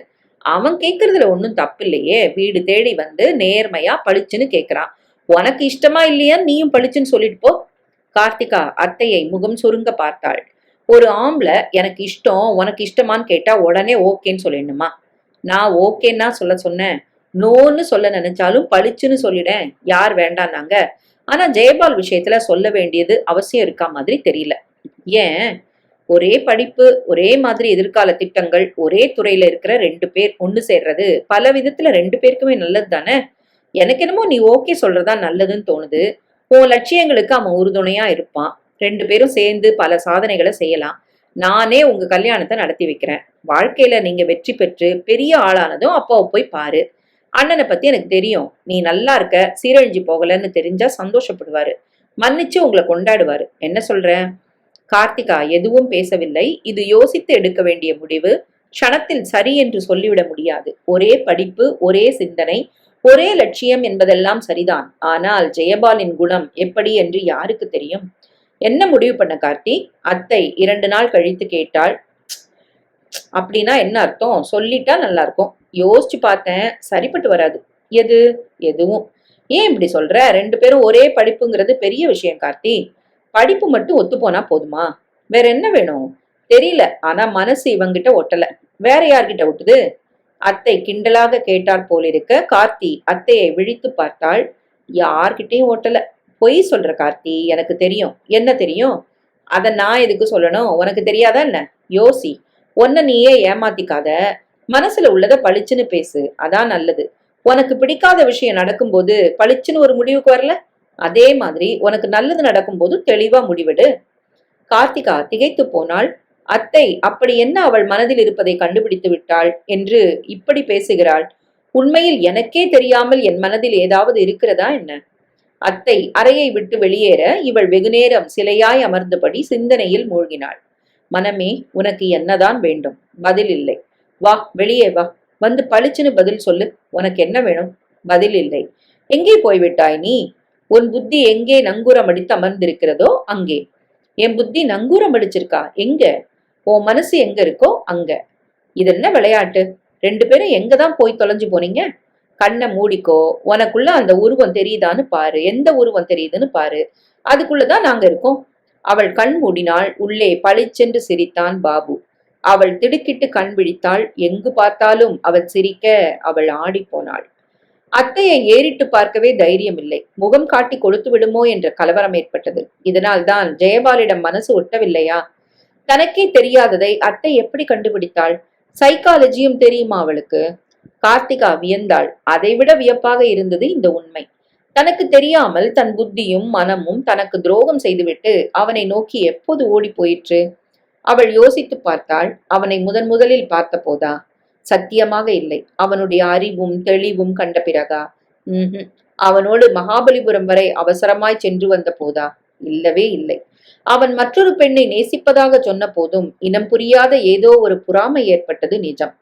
அவன் கேட்கறதுல ஒன்னும் தப்பு இல்லையே. வீடு தேடி வந்து நேர்மையா பளிச்சுன்னு கேட்கிறான். உனக்கு இஷ்டமா இல்லையா நீயும் பளிச்சுன்னு சொல்லிட்டு போ. கார்த்திகா அத்தையை முகம் சுருங்க பார்த்தாள். ஒரு ஆம்பளை எனக்கு இஷ்டம் உனக்கு இஷ்டமான்னு கேட்டா உடனே ஓகேன்னு சொல்லிடணுமா? நான் ஓகேன்னா சொல்ல சொன்னேன். நோன்னு சொல்ல நினைச்சாலும் பளிச்சுன்னு சொல்லிடேன். யார் வேண்டான்னாங்க? ஆனா ஜெயபால் விஷயத்துல சொல்ல வேண்டியது அவசியம் இருக்கா மாதிரி தெரியல. ஏன்? ஒரே படிப்பு, ஒரே மாதிரி எதிர்கால திட்டங்கள், ஒரே துறையில இருக்கிற ரெண்டு பேர் ஒண்ணு சேர்றது பல விதத்துல ரெண்டு பேருக்குமே நல்லது தானே. எனக்கு என்னமோ நீ ஓகே சொல்றதா நல்லதுன்னு தோணுது. உன் லட்சியங்களுக்கு அவன் உறுதுணையா இருப்பான். ரெண்டு பேரும் சேர்ந்து பல சாதனைகளை செய்யலாம். நானே உங்க கல்யாணத்தை நடத்தி வைக்கிறேன். வாழ்க்கையில நீங்க வெற்றி பெற்று பெரிய ஆளானதும் அப்பாவை போய் பாரு. அண்ணனை பத்தி எனக்கு தெரியும். நீ நல்லா இருக்க, சீரழிஞ்சு போகலன்னு தெரிஞ்சா சந்தோஷப்படுவாரு. மன்னிச்சு உங்களை கொண்டாடுவாரு. என்ன சொல்ற? கார்த்திகா எதுவும் பேசவில்லை. இது யோசித்து எடுக்க வேண்டிய முடிவு. க்ஷணத்தில் சரி என்று சொல்லிவிட முடியாது. ஒரே படிப்பு, ஒரே சிந்தனை, ஒரே லட்சியம் என்பதெல்லாம் சரிதான். ஆனால் ஜெயபாலின் குணம் எப்படி என்று யாருக்கு தெரியும்? என்ன முடிவு பண்ண கார்த்தி? அத்தை 2 நாள் கழித்து கேட்டாள். அப்படின்னா என்ன அர்த்தம்? சொல்லிட்டா நல்லா இருக்கும். யோசிச்சு பார்த்தேன், சரிப்பட்டு வராது. எது? எதுவும். ஏன் இப்படி சொல்ற? 2 பேரும் ஒரே படிப்புங்கிறது பெரிய விஷயம் கார்த்தி. படிப்பு மட்டும் ஒத்து போனா போதுமா? வேற என்ன வேணும்? தெரியல. ஆனா மனசு இவங்கிட்ட ஒட்டல. வேற யார்கிட்ட ஒட்டுது? அத்தை கிண்டலாக கேட்டால் போலிருக்க கார்த்தி அத்தையை விழித்து பார்த்தாள். யார்கிட்டயும் ஓட்டல. பொய் சொல்ற கார்த்தி, எனக்கு தெரியும். என்ன தெரியும்? அத நான் எதுக்கு சொல்லணும்? உனக்கு தெரியாதா என்ன? யோசி. உன்னை நீயே ஏமாத்திக்காத. மனசுல உள்ளத பளிச்சுன்னு பேசு. அதான் நல்லது. உனக்கு பிடிக்காத விஷயம் நடக்கும்போது பளிச்சுன்னு ஒரு முடிவுக்கு வரல? அதே மாதிரி உனக்கு நல்லது நடக்கும்போது தெளிவா முடிவெடு. கார்த்திகா திகைத்து போனாள். அத்தை அப்படி என்ன அவள் மனதில் இருப்பதை கண்டுபிடித்து விட்டாள் என்று இப்படி பேசுகிறாள்? உண்மையில் எனக்கே தெரியாமல் என் மனதில் ஏதாவது இருக்கிறதா என்ன? அத்தை அறையை விட்டு வெளியேற இவள் வெகுநேரம் சிலையாய் அமர்ந்தபடி சிந்தனையில் மூழ்கினாள். மனமே, உனக்கு என்னதான் வேண்டும்? பதில் இல்லை. வா, வெளியே வா. வந்து பளிச்சுன்னு பதில் சொல்லு. உனக்கு என்ன வேணும்? பதில் இல்லை. எங்கே போய்விட்டாய் நீ? உன் புத்தி எங்கே நங்கூரம் அடித்து அமர்ந்திருக்கிறதோ அங்கே. என் புத்தி நங்கூரம் அடிச்சிருக்கா? எங்க? உன் மனசு எங்க இருக்கோ அங்க. இது என்ன விளையாட்டு? ரெண்டு பேரும் எங்கதான் போய் தொலைஞ்சு போனீங்க? கண்ணை மூடிக்கோ. உனக்குள்ள அந்த உருவம் தெரியுதான்னு பாரு. எந்த உருவம் தெரியுதுன்னு பாரு. அதுக்குள்ளதான் நாங்க இருக்கோம். அவள் கண் மூடினாள். உள்ளே பளிச்சென்று சிரித்தான் பாபு. அவள் திடுக்கிட்டு கண் விழித்தாள். எங்கு பார்த்தாலும் அவள் சிரிக்க அவள் ஆடி போனாள். அத்தையை ஏறிட்டு பார்க்கவே தைரியம் இல்லை. முகம் காட்டி கொடுத்து விடுமோ என்ற கலவரம் ஏற்பட்டது. இதனால் தான் ஜெயபாலிடம் மனசு ஒட்டவில்லையா? தனக்கே தெரியாததை அத்தை எப்படி கண்டுபிடித்தாள்? சைக்காலஜியும் தெரியுமா அவளுக்கு? கார்த்திகா வியந்தாள். அதைவிட வியப்பாக இருந்தது இந்த உண்மை. தனக்கு தெரியாமல் தன் புத்தியும் மனமும் தனக்கு துரோகம் செய்துவிட்டு அவனை நோக்கி எப்போது ஓடி போயிற்று? அவள் யோசித்து பார்த்தாள். அவனை முதலில் பார்த்த போதா? சத்தியமாக இல்லை. அவனுடைய அறிவும் தெளிவும் கண்ட பிறகா? அவனோடு மகாபலிபுரம் வரை அவசரமாய் சென்று வந்த போதா? இல்லவே இல்லை. அவன் மற்றொரு பெண்ணை நேசிப்பதாக சொன்ன போதும் இனம் புரியாத ஏதோ ஒரு பொறாமை ஏற்பட்டது நிஜம்.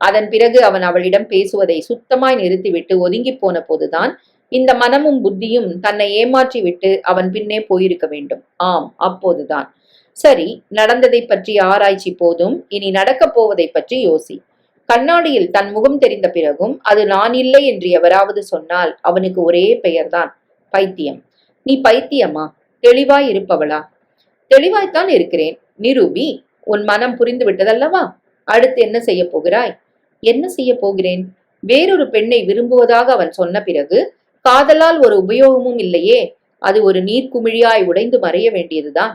அதன் பிறகு அவன் அவளிடம் பேசுவதை சுத்தமாய் நிறுத்திவிட்டு ஒதுங்கி போன போதுதான் இந்த மனமும் புத்தியும் தன்னை ஏமாற்றி விட்டு அவன் பின்னே போயிருக்க வேண்டும். ஆம், அப்போதுதான். சரி, நடந்ததை பற்றி ஆராய்ச்சி போதும். இனி நடக்கப் போவதை பற்றி யோசி. கண்ணாடியில் தன் முகம் தெரிந்த பிறகும் அது நான் இல்லை என்று எவராவது சொன்னால் அவனுக்கு ஒரே பெயர்தான், பைத்தியம். நீ பைத்தியமா? தெளிவாய் இருப்பவளா? தெளிவாய்த்தான் இருக்கிறேன். நிரூபி. உன் மனம் புரிந்து விட்டதல்லவா? அடுத்து என்ன செய்ய போகிறாய்? என்ன செய்ய போகிறேன்? வேறொரு பெண்ணை விரும்புவதாக அவன் சொன்ன பிறகு காதலால் ஒரு உபயோகமும் இல்லையே. அது ஒரு நீர்க்குமிழியாய் உடைந்து மறைய வேண்டியதுதான்.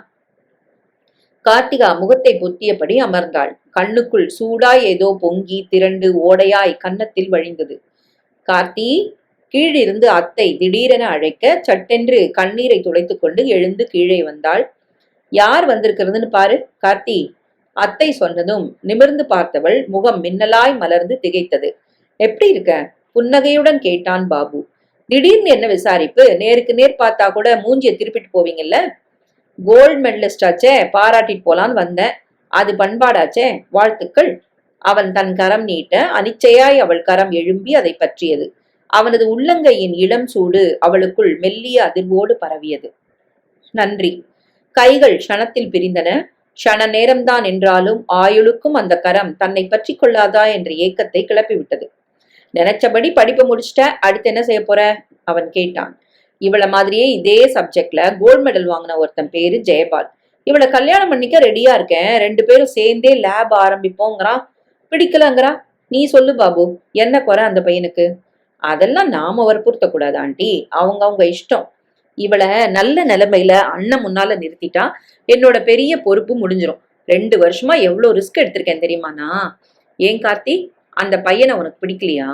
கார்த்திகா முகத்தை பொத்தியபடி அமர்ந்தாள். கண்ணுக்குள் சூடாய் ஏதோ பொங்கி திரண்டு ஓடையாய் கன்னத்தில் வழிந்தது. கார்த்தி! கீழிருந்து அத்தை திடீரென அழைக்க சட்டென்று கண்ணீரை துடைத்துக் கொண்டு எழுந்து கீழே வந்தாள். யார் வந்திருக்கிறதுன்னு பாரு கார்த்தி. அத்தை சொன்னதும் நிமிர்ந்து பார்த்தவள் முகம் மின்னலாய் மலர்ந்து திகைத்தது. எப்படி இருக்க? புன்னகையுடன் கேட்டான் பாபு. திடீர்னு என்ன விசாரிப்பு? நேருக்கு நேர் பார்த்தா கூட மூஞ்சிய திருப்பிட்டு போவீங்கல்ல? கோல்டு மெடலிஸ்ட் ஆச்சே, பாராட்டிட்டு போலான்னு வந்தேன். அது பண்பாடாச்சே, வாழ்த்துக்கள். அவன் தன் கரம் நீட்ட அனிச்சையாய் அவள் கரம் எழும்பி அதை பற்றியது. அவனது உள்ளங்கையின் இளம் சூடு அவளுக்குள் மெல்லிய அதிர்வோடு பரவியது. நன்றி. கைகள் க்ஷணத்தில் பிரிந்தன. க்ஷண நேரம்தான் என்றாலும் ஆயுளுக்கும் அந்த கரம் தன்னை பற்றி கொள்ளாதா என்ற ஏக்கத்தை கிளப்பிவிட்டது. நினைச்சபடி படிப்பை முடிச்சிட்ட, அடுத்து என்ன செய்ய போற? அவன் கேட்டான். இவளை மாதிரியே இதே சப்ஜெக்ட்ல கோல்டு மெடல் வாங்கின ஒருத்தன் பேரு ஜெயபால். இவளை கல்யாணம் பண்ணிக்க ரெடியா இருக்கேன். ரெண்டு பேரும் சேர்ந்தே லேப் ஆரம்பிப்போங்கிறான். பிடிக்கலங்கிறான். நீ சொல்லு பாபு, என்ன குறை அந்த பையனுக்கு? அதெல்லாம் நாம வற்புறுத்த கூடாது ஆண்டி. அவங்க இஷ்டம். இவளை நல்ல நிலைமையில அண்ணன் முன்னால நிறுத்திட்டா என்னோட பெரிய பொறுப்பு முடிஞ்சிரும். 2 வருஷமா எவ்வளவு ரிஸ்க் எடுத்திருக்கேன் தெரியுமாண்ணா? ஏன் கார்த்தி, அந்த பையனை உனக்கு பிடிக்கலையா?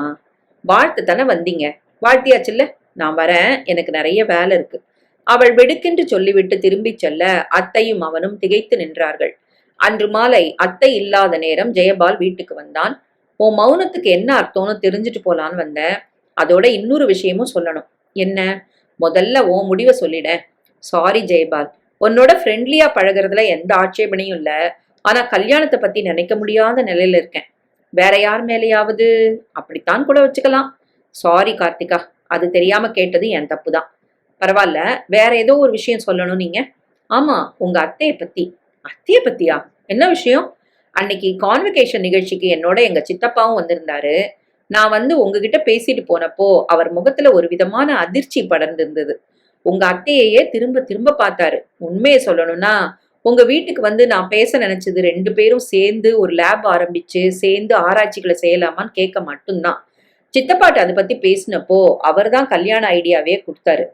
வாழ்த்து தானே வந்தீங்க, வாழ்த்தியாச்சுல்ல. நான் வரேன், எனக்கு நிறைய வேலை இருக்கு. அவள் வெடுக்கென்று சொல்லிவிட்டு திரும்பி செல்ல அத்தையும் அவனும் திகைத்து நின்றார்கள். அன்று மாலை அத்தை இல்லாத நேரம் ஜெயபால் வீட்டுக்கு வந்தான். உன் மௌனத்துக்கு என்ன அர்த்தம்னு தெரிஞ்சுட்டு போலான்னு வந்தேன். அதோட இன்னொரு விஷயமும் சொல்லணும். என்ன? முதல்ல உன் முடிவை சொல்லிட. சாரி ஜெயபால், உன்னோட ஃப்ரெண்ட்லியா பழகிறதுல எந்த ஆட்சேபனையும் இல்ல. ஆனா கல்யாணத்தை பத்தி நினைக்க முடியாத நிலையில இருக்கேன். வேற யார் மேலேயாவது அப்படித்தான் கூட வச்சுக்கலாம். சாரி கார்த்திகா, அது தெரியாம கேட்டது என் தப்புதான். பரவாயில்ல, வேற ஏதோ ஒரு விஷயம் சொல்லணும் நீங்க. ஆமா, உங்க அத்தைய பத்தி. அத்தைய பத்தியா? என்ன விஷயம்? அன்னைக்கு கான்வெகேஷன் நிகழ்ச்சிக்கு என்னோட எங்க சித்தப்பாவும் வந்திருந்தாரு. நான் வந்து உங்ககிட்ட பேசிட்டு போனப்போ அவர் முகத்துல ஒரு விதமான அதிர்ச்சி படர்ந்திருந்தது. உங்க அத்தையே திரும்ப திரும்ப பார்த்தாரு. உண்மையை சொல்லணும்னா உங்க வீட்டுக்கு வந்து நான் பேச நினைச்சது 2 பேரும் சேர்ந்து ஒரு லேப் ஆரம்பிச்சு சேர்ந்து ஆராய்ச்சிகளை செய்யலாமான்னு கேட்க மட்டும்தான். சித்தப்பாட்டு அதை பத்தி பேசினப்போ அவர் தான் கல்யாண ஐடியாவே கொடுத்தாரு.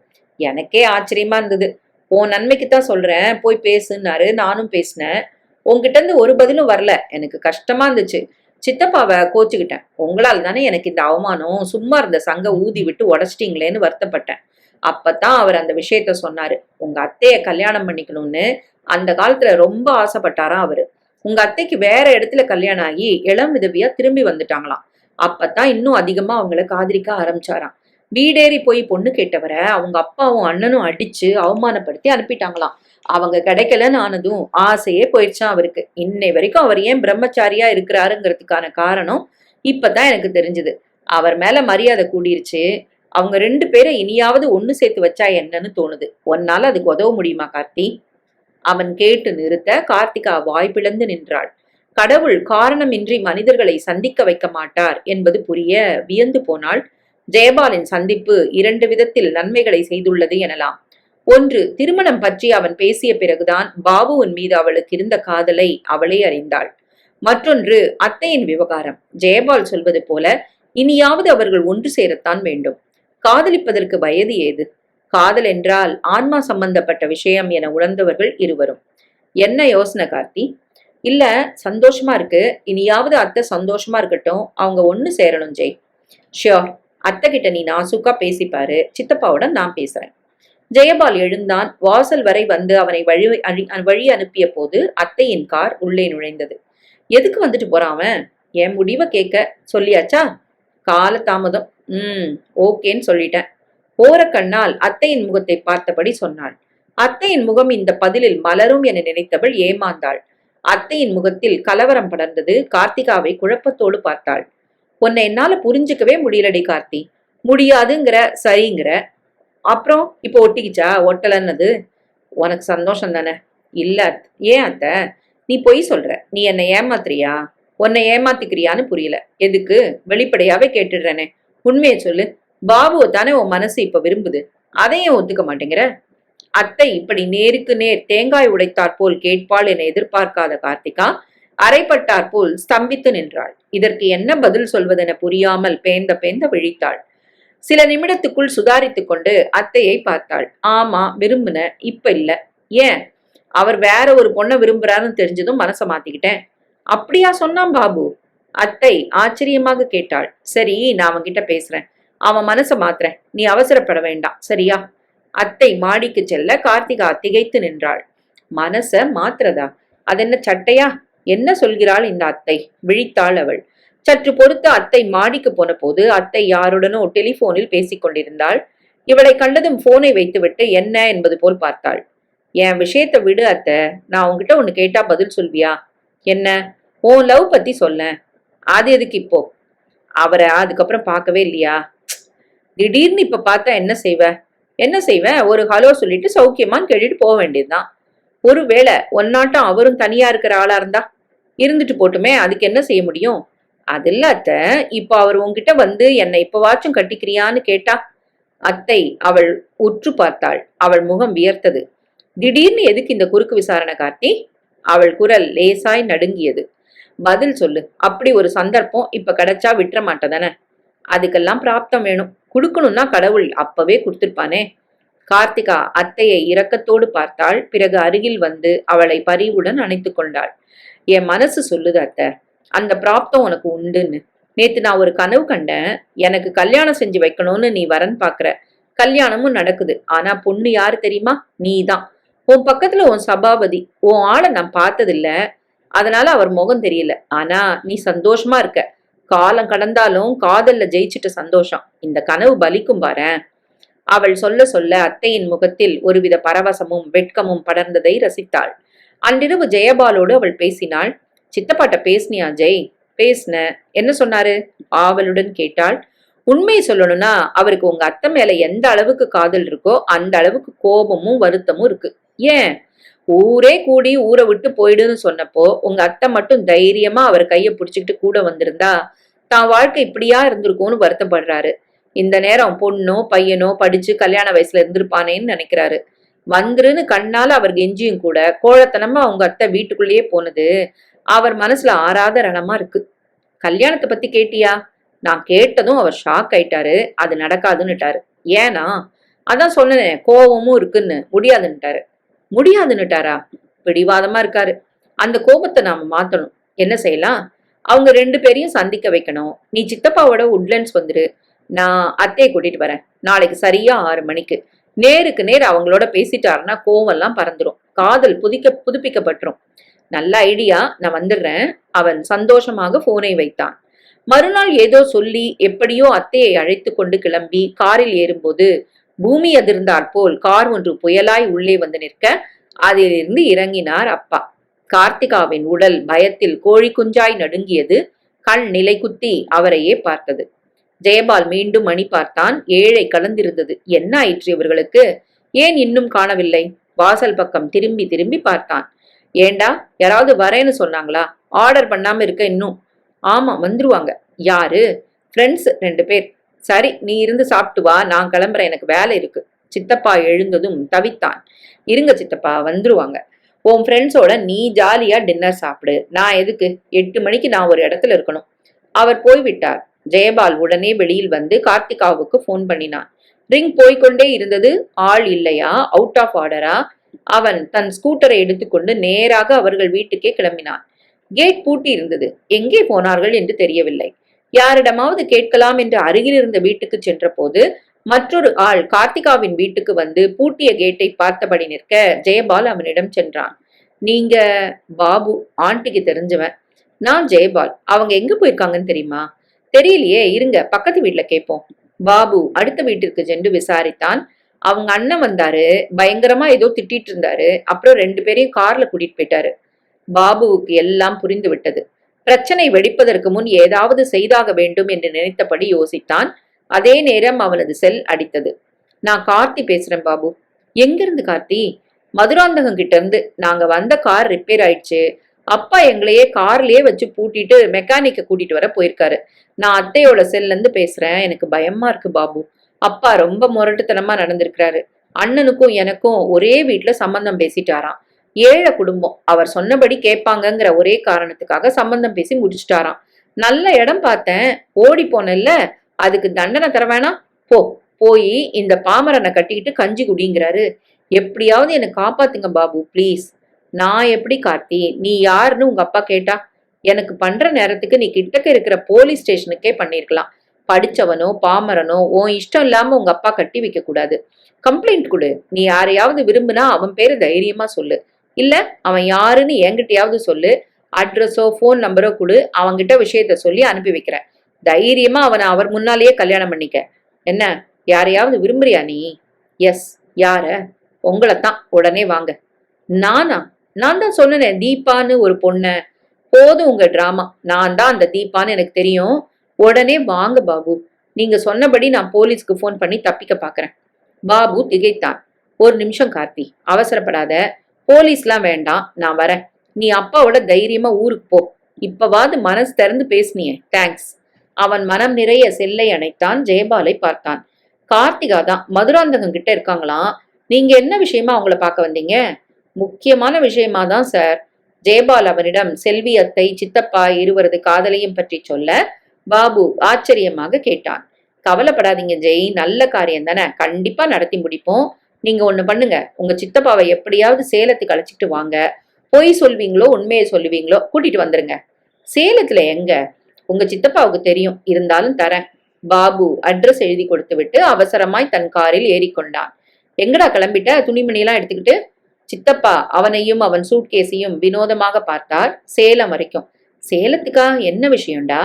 எனக்கே ஆச்சரியமா இருந்தது. உன் நன்மைக்குத்தான் சொல்றேன், போய் பேசுன்னாரு. நானும் பேசினேன். உங்ககிட்ட இருந்து ஒரு பதிலும் வரல. எனக்கு கஷ்டமா இருந்துச்சு. சித்தப்பாவை கோச்சுக்கிட்டேன். உங்களால் தானே எனக்கு இந்த அவமானம். சும்மா இருந்த சங்க ஊதி விட்டு உடச்சிட்டீங்களேன்னு வருத்தப்பட்டேன். அப்பதான் அவர் அந்த விஷயத்த சொன்னாரு. உங்க அத்தைய கல்யாணம் பண்ணிக்கணும்னு அந்த காலத்துல ரொம்ப ஆசைப்பட்டாராம் அவரு. உங்க அத்தைக்கு வேற இடத்துல கல்யாணம் ஆகி இளம் விதவியா திரும்பி வந்துட்டாங்களாம். அப்பதான் இன்னும் அதிகமா அவங்கள காதலிக்க ஆரம்பிச்சாராம். வீடேறி போய் பொண்ணு கேட்டவரை அவங்க அப்பாவும் அண்ணனும் அடிச்சு அவமானப்படுத்தி அனுப்பிட்டாங்களாம். அவங்க கிடைக்கலன்னு ஆனதும் ஆசையே போயிடுச்சான் அவருக்கு. இன்னை வரைக்கும் அவர் ஏன் பிரம்மச்சாரியா இருக்கிறாருங்கிறதுக்கான காரணம் இப்பதான் எனக்கு தெரிஞ்சது. அவர் மேல மரியாதை கூடிருச்சு. அவங்க 2 பேரை இனியாவது ஒண்ணு சேர்த்து வச்சா என்னன்னு தோணுது. உன்னால அதுக்கு உதவ முடியுமா கார்த்தி? அவன் கேட்டு நிறுத்த கார்த்திகா வாய்ப்பிழந்து நின்றாள். கடவுள் காரணமின்றி மனிதர்களை சந்திக்க வைக்க மாட்டார் என்பது புரிய வியந்து போனாள். ஜெயபாலின் சந்திப்பு 2 விதத்தில் நன்மைகளை செய்துள்ளது எனலாம். ஒன்று, திருமணம் பற்றி அவன் பேசிய பிறகுதான் பாபுவின் மீது அவளுக்கு இருந்த காதலை அவளே அறிந்தாள். மற்றொன்று, அத்தையின் விவகாரம். ஜெயபால் சொல்வது போல இனியாவது அவர்கள் ஒன்று சேரத்தான் வேண்டும். காதலிப்பதற்கு வயது ஏது? காதல் என்றால் ஆன்மா சம்பந்தப்பட்ட விஷயம் என உணர்ந்தவர்கள் இருவரும். என்ன யோசனை கார்த்தி? இல்ல, சந்தோஷமா இருக்கு. இனியாவது அத்தை சந்தோஷமா இருக்கட்டும். அவங்க ஒண்ணு சேரணும் ஜெய். ஷியோர். அத்தை கிட்ட நீ நாசுக்கா பேசிப்பாரு. சித்தப்பாவுடன் நான் பேசுறேன். ஜெயபால் எழுந்தான். வாசல் வரை வந்து அவனை வழி அனுப்பிய போது அத்தையின் கார் உள்ளே நுழைந்தது. எதுக்கு வந்துட்டு போறான் அவன்? என் முடிவை கேட்க. சொல்லியாச்சா? கால தாமதம். ஓகேன்னு சொல்லிட்டேன். ஓர கண்ணால் அத்தையின் முகத்தை பார்த்தபடி சொன்னாள். அத்தையின் முகம் இந்த பதிலில் மலரும் என நினைத்தவள் ஏமாந்தாள். அத்தையின் முகத்தில் கலவரம் படர்ந்தது. கார்த்திகாவை குழப்பத்தோடு பார்த்தாள். உன்னை என்னால புரிஞ்சுக்கவே முடியலடி கார்த்தி. முடியாதுங்கிற, சரிங்கிற, அப்புறம் இப்போ ஒட்டிக்கிச்சா? ஒட்டலன்னது உனக்கு சந்தோஷம் தானே? இல்ல. ஏன் அத்தை நீ பொய் சொல்ற? நீ என்னை ஏமாத்துறியா? உன்னை ஏமாத்திக்கிறியான்னு புரியல. எதுக்கு? வெளிப்படையாவே கேட்டுடுறேனே, உண்மையை சொல்லு. பாபுவை தானே உன் மனசு இப்ப விரும்புது. அதையும் ஒத்துக்க மாட்டேங்கிற? அத்தை இப்படி நேருக்கு நேர் தேங்காய் உடைத்தாற் போல் கேட்பாள் என எதிர்பார்க்காத கார்த்திகா அரைப்பட்டாற் போல் ஸ்தம்பித்து நின்றாள். இதற்கு என்ன பதில் சொல்வதென புரியாமல் பேந்த பேந்த விழித்தாள். சில நிமிடத்துக்குள் சுதாரித்துக் கொண்டு அத்தையை பார்த்தாள். ஆமா, விரும்புன. இப்ப இல்ல. ஏன்? அவர் வேற ஒரு பொண்ணை விரும்புறாருன்னு தெரிஞ்சதும் மனசை மாத்திக்கிட்டேன். அப்படியா சொன்னான் பாபு? அத்தை ஆச்சரியமாக கேட்டாள். சரி, நான் அவன்கிட்ட பேசுறேன். அவன் மனசை மாத்துறேன். நீ அவசரப்பட வேண்டாம், சரியா? அத்தை மாடிக்கு செல்ல கார்த்திகா திகைத்து நின்றாள். மனச மாத்துறதா? அதென்ன சட்டையா? என்ன சொல்கிறாள் இந்த அத்தை? விழித்தாள் அவள். சற்று பொறுத்து அத்தை மாடிக்கு போன போது அத்தை யாருடனோ டெலிபோனில் பேசிக் கொண்டிருந்தாள். இவளை கண்டதும் போனை வைத்துவிட்டு என்ன என்பது போல் பார்த்தாள். என் விஷயத்தை விடு அத்தை. நான் உங்ககிட்ட ஒண்ணு கேட்டா பதில் சொல்வியா? என்ன? உன் லவ் பத்தி சொல்ல. அது எதுக்கு இப்போ? அவரை அதுக்கப்புறம் பார்க்கவே இல்லையா? திடீர்னு இப்ப பார்த்தா என்ன செய்வ? என்ன செய்வேன்? ஒரு ஹலோ சொல்லிட்டு சௌக்கியமான்னு கேட்டுட்டு போக வேண்டியதுதான். ஒருவேளை ஒன்னாட்டம் அவரும் தனியா இருக்கிற ஆளா இருந்தா இருந்துட்டு போட்டுமே, அதுக்கு என்ன செய்ய முடியும்? அது இல்ல அத்தை, இப்ப அவர் உன்கிட்ட வந்து என்னை இப்பவாச்சும் கட்டிக்கிறியான்னு கேட்டா? அத்தை அவள் உற்று பார்த்தாள். அவள் முகம் வியர்த்தது. திடீர்னு எதுக்கு இந்த குறுக்கு விசாரணை கார்த்தி? அவள் குரல் லேசாய் நடுங்கியது. பதில் சொல்லு. அப்படி ஒரு சந்தர்ப்பம் இப்ப கிடைச்சா விட்டுற மாட்டதானே? அதுக்கெல்லாம் பிராப்தம் வேணும். குடுக்கணும்னா கடவுள் அப்பவே கொடுத்திருப்பானே. கார்த்திகா அத்தையை இரக்கத்தோடு பார்த்தாள். பிறகு அருகில் வந்து அவளை பரிவுடன் அணைத்து கொண்டாள். என் மனசு சொல்லுது அத்தை, அந்த பிராப்தம் உனக்கு உண்டுன்னு. நேத்து நான் ஒரு கனவு கண்டேன். எனக்கு கல்யாணம் செஞ்சு வைக்கணும்னு நீ வரன் பாக்குற. கல்யாணமும் நடக்குது. ஆனா பொண்ணு யாரு தெரியுமா? நீதான். உன் பக்கத்துல உன் சபாபதி. உன் ஆளை நான் பார்த்ததில்ல, அதனால அவர் முகம் தெரியல. ஆனா நீ சந்தோஷமா இருக்க. காலம் கடந்தாலும் காதல்ல ஜெயிச்சுட்ட சந்தோஷம். இந்த கனவு பலிக்கும் பாரேன். அவள் சொல்ல சொல்ல அத்தையின் முகத்தில் ஒருவித பரவசமும் வெட்கமும் படர்ந்ததை ரசித்தாள். அன்றிரவு ஜெயபாலோடு அவள் பேசினாள். சித்தப்பாட்ட பேசினியா ஜெய்? பேசின. என்ன சொன்னாரு? ஆவலுடன் கேட்டாள். உண்மையை சொல்லணும்னா அவருக்கு உங்க அத்தை மேல எந்த அளவுக்கு காதல் இருக்கோ அந்த அளவுக்கு கோபமும் வருத்தமும் இருக்கு. ஏன்? ஊரே கூடி ஊரை விட்டு போயிடுன்னு சொன்னப்போ உங்க அத்தை மட்டும் தைரியமா அவர் கைய புடிச்சுக்கிட்டு கூட வந்திருந்தா தான் வாழ்க்கை இப்படியா இருந்திருக்கும்னு வருத்தப்படுறாரு. இந்த நேரம் பொண்ணோ பையனோ படிச்சு கல்யாண வயசுல இருந்திருப்பானேன்னு நினைக்கிறாரு. வந்துருன்னு கண்ணால அவர் கெஞ்சியும் கூட கோழத்தனமா அவங்க அத்தை வீட்டுக்குள்ளேயே போனது அவர் மனசுல ஆறாத ரணமா இருக்கு. கல்யாணத்தை பத்தி கேட்டியா? நான் கேட்டதும் அவர் ஷாக் ஆயிட்டாரு. அது நடக்காதுன்னுட்டாரு. ஏனா? அதான் சொன்னேனே, கோவமும் இருக்குன்னு. முடியாதுன்னுட்டாரு. முடியாதுன்னுட்டாரா? பிடிவாதமா இருக்காரு. அந்த கோபத்தை நாம மாத்தணும். என்ன செய்யலாம்? அவங்க 2 பேரையும் சந்திக்க வைக்கணும். நீ சித்தப்பாவோட உட்லண்ட்ஸ் வந்துரு. நான் அத்தையை கூட்டிட்டு வரேன். நாளைக்கு சரியா 6 மணிக்கு. நேருக்கு நேர் அவங்களோட பேசிட்டாருன்னா கோவம்லாம் பறந்துரும். காதல் புதுப்பிக்கப்பட்டுரும். நல்ல ஐடியா, நான் வந்துடுறேன். அவன் சந்தோஷமாக போனை வைத்தான். மறுநாள் ஏதோ சொல்லி எப்படியோ அத்தையை அழைத்து கொண்டு கிளம்பி காரில் ஏறும்போது பூமி அதிர்ந்தாற் போல் கார் ஒன்று புயலாய் உள்ளே வந்து நிற்க அதிலிருந்து இறங்கினார் அப்பா. கார்த்திகாவின் உடல் பயத்தில் கோழி குஞ்சாய் நடுங்கியது. கண் நிலை குத்தி அவரையே பார்த்தது. ஜெயபால் மீண்டும் மணி பார்த்தான். 7 கலந்திருந்தது. என்ன ஆயிற்று இவர்களுக்கு? ஏன் இன்னும் காணவில்லை? வாசல் பக்கம் திரும்பி திரும்பி பார்த்தான். ஏண்டா, யாராவது வரேன்னு சொன்னாங்களா? ஆர்டர் பண்ணாம இருக்க இன்னும்? ஆமா, வந்துருவாங்க. யாரு? ஃப்ரெண்ட்ஸ் 2 பேர். சரி, நீ இருந்து சாப்பிட்டு வா, நான் கிளம்புறேன், எனக்கு வேலை இருக்கு. சித்தப்பா எழுந்ததும் தவித்தான். இருங்க சித்தப்பா, வந்துருவாங்க. உன் ஃப்ரெண்ட்ஸோட நீ ஜாலியா டின்னர் சாப்பிடு. நான் எதுக்கு? 8 மணிக்கு நான் ஒரு இடத்துல இருக்கணும். அவர் போய்விட்டார். ஜெயபால் உடனே வெளியில் வந்து கார்த்திகாவுக்கு போன் பண்ணினான். ரிங் போய்கொண்டே இருந்தது. ஆள் இல்லையா? அவுட் ஆஃப் ஆர்டரா? அவன் தன் ஸ்கூட்டரை எடுத்துக்கொண்டு நேராக அவர்கள் வீட்டுக்கே கிளம்பினான். கேட் பூட்டி இருந்தது. எங்கே போனார்கள் என்று தெரியவில்லை. யாரிடமாவது கேட்கலாம் என்று அருகில் இருந்த வீட்டுக்கு சென்ற போது மற்றொரு ஆள் கார்த்திகாவின் வீட்டுக்கு வந்து பூட்டிய கேட்டை பார்த்தபடி நிற்க ஜெயபால் அவனிடம் சென்றான். நீங்க? பாபு, ஆண்டிக்கு தெரிஞ்சவன். நான் ஜெயபால். அவங்க எங்க போயிருக்காங்கன்னு தெரியுமா? தெரியலையே, இருங்க பக்கத்து வீட்டுல கேட்போம். பாபு அடுத்த வீட்டிற்கு சென்று விசாரித்தான். அவங்க அண்ணன் வந்தாரு. பயங்கரமா ஏதோ திட்டிட்டு இருந்தாரு. அப்புறம் 2 பேரையும் கார்ல கூட்டிட்டு போயிட்டாரு. பாபுவுக்கு எல்லாம் புரிந்து விட்டது. பிரச்சனை வெடிப்பதற்கு முன் ஏதாவது செய்தாக வேண்டும் என்று நினைத்தபடி யோசித்தான். அதே நேரம் அவனது செல் அடித்தது. நான் கார்த்தி பேசுறேன் பாபு. எங்கிருந்து கார்த்தி? மதுராந்தகம் கிட்ட இருந்து. நாங்க வந்த கார் ரிப்பேர் ஆயிடுச்சு. அப்பா எங்களையே கார்லயே வச்சு பூட்டிட்டு மெக்கானிக்க கூட்டிட்டு வர போயிருக்காரு. நான் அத்தையோட செல்ல இருந்து பேசுறேன். எனக்கு பயமா இருக்கு பாபு. அப்பா ரொம்ப முரட்டுத்தனமா நடந்திருக்கிறாரு. அண்ணனுக்கும் எனக்கும் ஒரே வீட்டுல சம்பந்தம் பேசிட்டாராம். ஏழை குடும்பம். அவர் சொன்னபடி கேட்பாங்கங்கிற ஒரே காரணத்துக்காக சம்பந்தம் பேசி முடிச்சுட்டாராம். நல்ல இடம் பார்த்தேன், ஓடி போனேன்ல, அதுக்கு தண்டனை தர வேணாம்? போய் இந்த பாமரனை கட்டிக்கிட்டு கஞ்சி குடிங்கிறாரு. எப்படியாவது என்னை காப்பாத்துங்க பாபு, பிளீஸ். நான் எப்படி கார்த்தி? நீ யாருன்னு உங்க அப்பா கேட்டா? எனக்கு பண்ற நேரத்துக்கு நீ கிட்டக்க இருக்கிற போலீஸ் ஸ்டேஷனுக்கே பண்ணிருக்கலாம். படிச்சவனோ பாமரனோ உன் இஷ்டம் இல்லாம உங்க அப்பா கட்டி வைக்க கூடாது. கம்ப்ளைண்ட் கொடு. நீ யாரையாவது விரும்புனா அவன் பேரு தைரியமா சொல்லு. இல்ல அவன் யாருன்னு என்கிட்டயாவது சொல்லு. அட்ரஸோ போன் நம்பரோ கொடு. அவன்கிட்ட விஷயத்த சொல்லி அனுப்பி வைக்கிறேன். தைரியமா அவனை அவர் முன்னாலேயே கல்யாணம் பண்ணிக்க. என்ன, யாரையாவது விரும்புறியா நீ? எஸ். யார? உங்களைத்தான். உடனே வாங்க. நானா? நான் தான் சொன்னேன், தீபான்னு ஒரு பொண்ண. போதும் உங்க டிராமா. நான் தான் அந்த தீபான்னு எனக்கு தெரியும். உடனே வாங்க பாபு. நீங்க சொன்னபடி நான் போலீஸ்க்கு போன் பண்ணி தப்பிக்க பாக்குறேன். பாபு திகைத்தான். ஒரு நிமிஷம் கார்த்தி, அவசரப்படாத. போலீஸ்லாம் வேண்டாம், நான் வரேன். நீ அப்பாவோட தைரியமா ஊருக்கு போ. இப்பவாது மனசு திறந்து பேசினியே, தேங்க்ஸ். அவன் மனம் நிறைய செல்லை அணைத்தான். ஜெயபாலை பார்த்தான். கார்த்திகா தான் மதுராந்தகம் கிட்ட இருக்காங்களாம். நீங்க என்ன விஷயமா அவங்கள பார்க்க வந்தீங்க? முக்கியமான விஷயமா தான் சார். ஜெயபால் அவனிடம் செல்வி அத்தை, சித்தப்பா இருவரது காதலையும் பற்றி சொல்ல பாபு ஆச்சரியமாக கேட்டான். கவலைப்படாதீங்க ஜெய், நல்ல காரியம் தானே, கண்டிப்பா நடத்தி முடிப்போம். நீங்க ஒண்ணு பண்ணுங்க, உங்க சித்தப்பாவை எப்படியாவது சேலத்துக்கு அழைச்சிட்டு வாங்க. பொய் சொல்வீங்களோ உண்மையை சொல்லுவீங்களோ கூட்டிட்டு வந்துருங்க. சேலத்துல எங்க? உங்க சித்தப்பாவுக்கு தெரியும், இருந்தாலும் தரேன். பாபு அட்ரஸ் எழுதி கொடுத்து விட்டு அவசரமாய் தன் காரில் ஏறிக்கொண்டான். எங்கடா கிளம்பிட்ட? துணிமணியெல்லாம் எடுத்துக்கிட்டு? சித்தப்பா அவனையும் அவன் சூட்கேஸையும் வினோதமாக பார்த்தார். சேலம் வரைக்கும். சேலத்துக்கா? என்ன விஷயம்டா?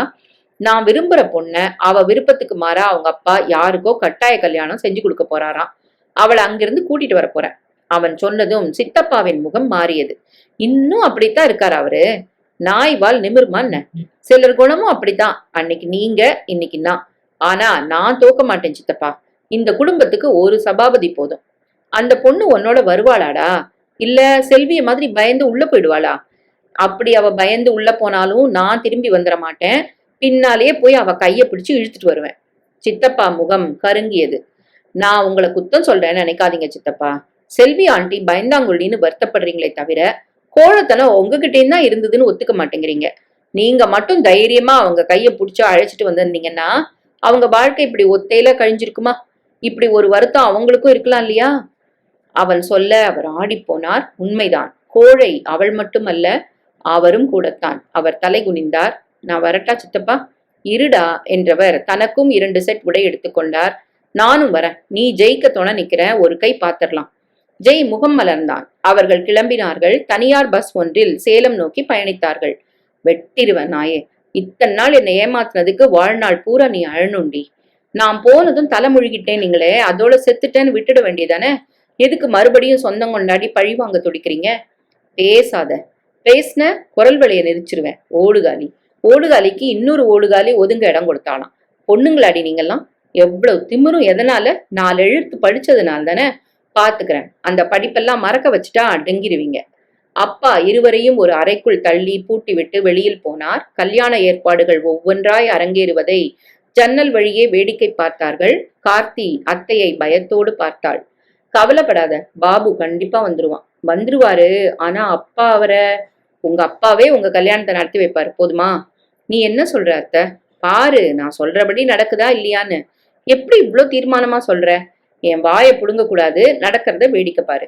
நான் விரும்புற பொண்ண அவ விருப்பத்துக்கு மாறா அவங்க அப்பா யாருக்கோ கட்டாய கல்யாணம் செஞ்சு கொடுக்க போறாராம். அவளை அங்கிருந்து கூட்டிட்டு வர போறேன். அவன் சொன்னதும் சித்தப்பாவின் முகம் மாறியது. இன்னும் அப்படித்தான் இருக்காரு அவரு? நாய் வால் நிமிர்மான்னு. சிலர் குணமும் அப்படித்தான். அன்னைக்கு நீங்க, இன்னைக்கு நான். ஆனா நான் தோக்க மாட்டேன் சித்தப்பா. இந்த குடும்பத்துக்கு ஒரு சபாபதி போதும். அந்த பொண்ணு உன்னோட வருவாளாடா? இல்ல செல்விய மாதிரி பயந்து உள்ள போயிடுவாளா? அப்படி அவ பயந்து உள்ள போனாலும் நான் திரும்பி வந்துட மாட்டேன். பின்னாலேயே போய் அவ கைய பிடிச்சு இழுத்துட்டு வருவேன். சித்தப்பா முகம் கருங்கியது. நான் உங்களை குத்தம் சொல்றேன்னு நினைக்காதீங்க சித்தப்பா. செல்வி ஆண்டி பயந்தாங்குள்ளின்னு வருத்தப்படுறீங்களே தவிர கோழத்தனம் உங்ககிட்டேயும் தான் இருந்ததுன்னு ஒத்துக்க மாட்டேங்கிறீங்க. நீங்க மட்டும் தைரியமா அவங்க கைய புடிச்சு அழைச்சிட்டு வந்திருந்தீங்கன்னா அவங்க வாழ்க்கை இப்படி ஒத்தையில கழிஞ்சிருக்குமா? இப்படி ஒரு வருத்தம் அவங்களுக்கும் இருக்கலாம் இல்லையா? அவன் சொல்ல அவர் ஆடிப்போனார். உண்மைதான். கோழை அவள் மட்டுமல்ல, அவரும் கூடத்தான். அவர் தலை குனிந்தார். நான் வரட்டா சித்தப்பா? இருடா என்றவர் தனக்கும் 2 செட் உடை எடுத்துக்கொண்டார். நானும் வரேன். நீ ஜெயிக்க துணை நிக்கிற, ஒரு கை பாத்திரலாம். ஜெய் முகம் மலர்ந்தான். அவர்கள் கிளம்பினார்கள். தனியார் பஸ் ஒன்றில் சேலம் நோக்கி பயணித்தார்கள். வெட்டிருவன் நாயே, இத்தனை நாள் என்னை ஏமாத்தினதுக்கு வாழ்நாள் பூரா நீ அழனுண்டி. நான் போனதும் தலை முழுகிட்டேன் நீங்களே, அதோட செத்துட்டேன்னு விட்டுட வேண்டியதானே? எதுக்கு மறுபடியும் சொந்தம் கொண்டாடி பழி வாங்க துடிக்கிறீங்க? பேசாத. பேசின குரல் வழியை நெரிச்சிருவேன். ஓடுகாலி. ஓடுகாலிக்கு இன்னொரு ஓடுகாலி ஒதுங்க இடம் கொடுத்தாலாம். பொண்ணுங்களாடி நீங்கெல்லாம். எவ்வளவு திமிரும் எதனால? 4 எழுத்து படிச்சதுனால தானே. பாத்துக்கிறேன். அந்த படிப்பெல்லாம் மறக்க வச்சுட்டா அடங்கிருவீங்க. அப்பா இருவரையும் ஒரு அறைக்குள் தள்ளி பூட்டி விட்டு வெளியில் போனார். கல்யாண ஏற்பாடுகள் ஒவ்வொன்றாய் அரங்கேறுவதை ஜன்னல் வழியே வேடிக்கை பார்த்தார்கள். கார்த்தி அத்தையை பயத்தோடு பார்த்தாள். கவலைப்படாத, பாபு கண்டிப்பா வந்துருவான். வந்துருவாரு. ஆனா அப்பா உங்க அப்பாவே உங்க கல்யாணத்தை நடத்தி வைப்பாரு. போதுமா? நீ என்ன சொல்ற அத்தை? பாரு, நான் சொல்றபடி நடக்குதா இல்லையான்னு. எப்படி இவ்ளோ தீர்மானமா சொல்ற? என் வாயை புடுங்க கூடாது, நடக்கிறத வேடிக்கை பாரு.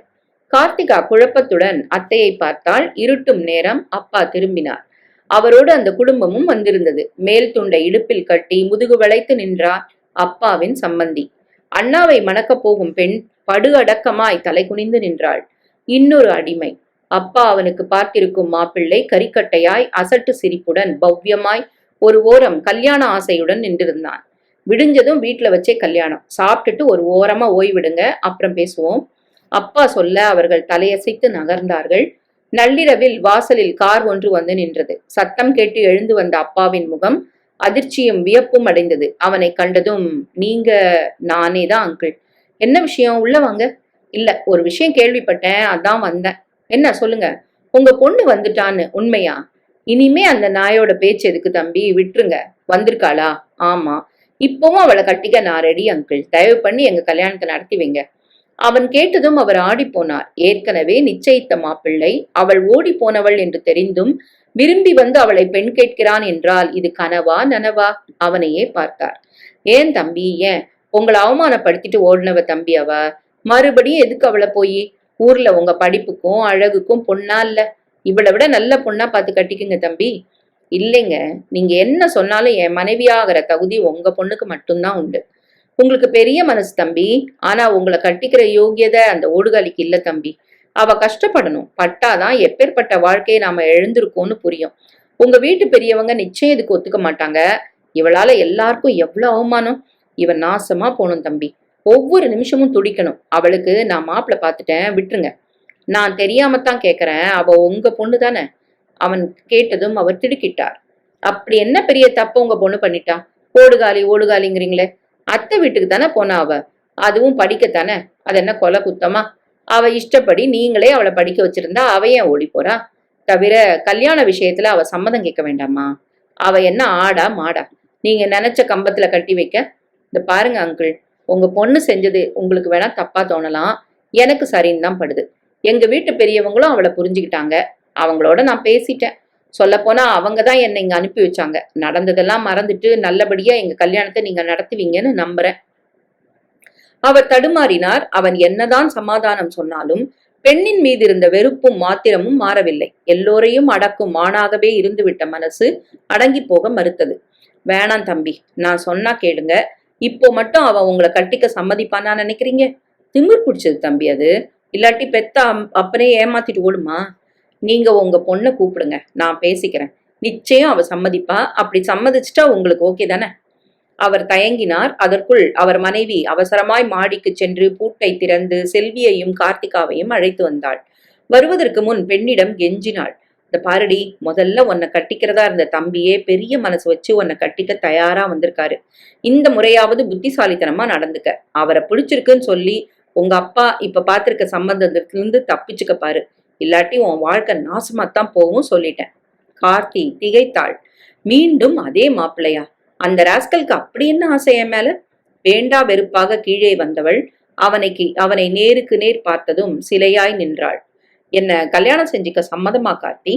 கார்த்திகா குழப்பத்துடன் அத்தையை பார்த்தால். இருட்டும் நேரம். அப்பா திரும்பினார். அவரோடு அந்த குடும்பமும் வந்திருந்தது. மேல் துண்டை இடுப்பில் கட்டி முதுகு வளைத்து நின்றார் அப்பாவின் சம்பந்தி. அண்ணாவை மணக்கப் போகும் பெண் படு அடக்கமாய் தலை குனிந்து நின்றாள். இன்னொரு அடிமை. அப்பா அவனுக்கு பார்த்திருக்கும் மாப்பிள்ளை கரிக்கட்டையாய் அசட்டு சிரிப்புடன் பவ்யமாய் ஒரு ஓரம் கல்யாண ஆசையுடன் நின்றிருந்தான். விடிஞ்சதும் வீட்டுல வச்சே கல்யாணம். சாப்பிட்டுட்டு ஒரு ஓரமா ஓய்விடுங்க, அப்புறம் பேசுவோம். அப்பா சொல்ல அவர்கள் தலையசைத்து நகர்ந்தார்கள். நள்ளிரவில் வாசலில் கார் ஒன்று வந்து நின்றது. சத்தம் கேட்டு எழுந்து வந்த அப்பாவின் முகம் அதிர்ச்சியும் வியப்பும் அடைந்தது. அவனை கண்டதும், நீங்க? நானே தான் அங்கிள். என்ன விஷயம்? உள்ள வாங்க. இல்ல, ஒரு விஷயம் கேள்விப்பட்டேன், அதான் வந்தேன். என்ன சொல்லுங்க. உங்க பொண்ணு வந்துட்டான்னு. உண்மையா? இனிமே அந்த நாயோட பேச்சு எதுக்கு தம்பி, விட்டுருங்க. வந்திருக்காளா? ஆமா. இப்பவும் அவளை கட்டிக்க நான் ரெடி அங்கிள். தயவு பண்ணி எங்க கல்யாணத்தை நடத்தி வைங்க. அவன் கேட்டதும் அவர் ஆடிப்போனார். ஏற்கனவே நிச்சயித்த மாப்பிள்ளை, அவள் ஓடி போனவள் என்று தெரிந்தும் விரும்பி வந்து அவளை பெண் கேட்கிறான் என்றால் இது கனவா நனவா? அவனையே பார்த்தார். ஏன் தம்பி, ஏன்? உங்களை அவமானப்படுத்திட்டு ஓடினவ தம்பி அவ. மறுபடியும் எதுக்கு அவளை போய்? ஊர்ல உங்க படிப்புக்கும் அழகுக்கும் பொண்ணா இல்ல? இவளை விட நல்ல பொண்ணா பார்த்து கட்டிக்குங்க தம்பி. இல்லைங்க, நீங்க என்ன சொன்னாலும் என் மனைவியாகிற தகுதி உங்க பொண்ணுக்கு மட்டும்தான் உண்டு. உங்களுக்கு பெரிய மனசு தம்பி. ஆனா உங்களை கட்டிக்கிற யோகியதை அந்த ஓடுகாலிக்கு இல்ல தம்பி. அவ கஷ்டப்படணும். பட்டாதான் எப்பேற்பட்ட வாழ்க்கையை நாம எழுந்திருக்கோம்னு புரியும். உங்க வீட்டு பெரியவங்க நிச்சயம் இதுக்கு ஒத்துக்க மாட்டாங்க. இவளால எல்லாருக்கும் எவ்வளவு அவமானம். இவன் நாசமா போகணும் தம்பி. ஒவ்வொரு நிமிஷமும் துடிக்கணும். அவளுக்கு நான் மாப்பிள்ள பார்த்துட்டேன், விட்டுருங்க. நான் தெரியாமத்தான் கேக்குறேன், அவ உங்க பொண்ணு தானே? அவன் கேட்டதும் அவர் திடுக்கிட்டார். அப்படி என்ன பெரிய தப்பு உங்க பொண்ணு பண்ணிட்டா? ஓடுகாலி ஓடுகாலிங்கிறீங்களே. அத்தை வீட்டுக்கு தானே போனா அவ. அதுவும் படிக்கத்தானே. அது என்ன கொலை குத்தமா? அவ இஷ்டப்படி நீங்களே அவளை படிக்க வச்சிருந்தா அவ ஏன் ஓடி போறா? தவிர கல்யாண விஷயத்துல அவ சம்மதம் கேட்க வேண்டாமா? அவ என்ன ஆடா மாடா? நீங்க நினைச்ச கம்பத்துல கட்டி வைக்க? இந்த பாருங்க அங்கிள், உங்க பொண்ணு செஞ்சது உங்களுக்கு வேணா தப்பா தோணலாம், எனக்கு சரின்னு தான் படுது. எங்க வீட்டு பெரியவங்களும் அவளை புரிஞ்சுக்கிட்டாங்க. அவங்களோட நான் பேசிட்டேன். சொல்ல போனா அவங்க தான் என்னை இங்க அனுப்பி வச்சாங்க. நடந்ததெல்லாம் மறந்துட்டு நல்லபடியா எங்க கல்யாணத்தை நீங்க நடத்துவீங்கன்னு நம்புறேன். அவர் தடுமாறினார். அவன் என்னதான் சமாதானம் சொன்னாலும் பெண்ணின் மீது இருந்த வெறுப்பும் மாத்திரமும் மாறவில்லை. எல்லோரையும் அடக்கும் மானாகவே இருந்துவிட்ட மனசு அடங்கி போக மறுத்தது. வேணாம் தம்பி, நான் சொன்னா கேளுங்க. இப்போ மட்டும் அவன் உங்களை கட்டிக்க சம்மதிப்பானா நினைக்கிறீங்க? திமிர் பிடிச்சது தம்பி அது. இல்லாட்டி பெத்த அப்பனே ஏமாத்திட்டு ஓடுமா? நீங்க உங்க பொண்ணை கூப்பிடுங்க, நான் பேசிக்கிறேன். நிச்சயம் அவ சம்மதிப்பா. அப்படி சம்மதிச்சுட்டா உங்களுக்கு ஓகே தானே? அவர் தயங்கினார். அதற்குள் அவர் மனைவி அவசரமாய் மாடிக்கு சென்று பூட்டை திறந்து செல்வியையும் கார்த்திகாவையும் அழைத்து வந்தாள். வருவதற்கு முன் பெண்ணிடம் கெஞ்சினாள். இந்த பாரடி, முதல்ல உன்னை கட்டிக்கிறதா இருந்த தம்பியே பெரிய மனசு வச்சு உன்னை கட்டிக்க தயாரா வந்திருக்காரு. இந்த முறையாவது புத்திசாலித்தனமா நடந்துக்க. அவரை பிடிச்சிருக்குன்னு சொல்லி உங்க அப்பா இப்ப பாத்திருக்க சம்பந்தத்திலிருந்து தப்பிச்சுக்க பாரு. இல்லாட்டி உன் வாழ்க்கை நாசமாத்தான் போகும் சொல்லிட்டேன். கார்த்தி திகைத்தாள். மீண்டும் அதே மாப்பிள்ளையா? அந்த ராஸ்கலுக்கு அப்படி என்ன ஆசை என் மேல? வேண்டா வெறுப்பாக கீழே வந்தவள் அவனை நேருக்கு நேர் பார்த்ததும் சிலையாய் நின்றாள். என்ன கல்யாணம் செஞ்சுக்க சம்மதமா கார்த்தி?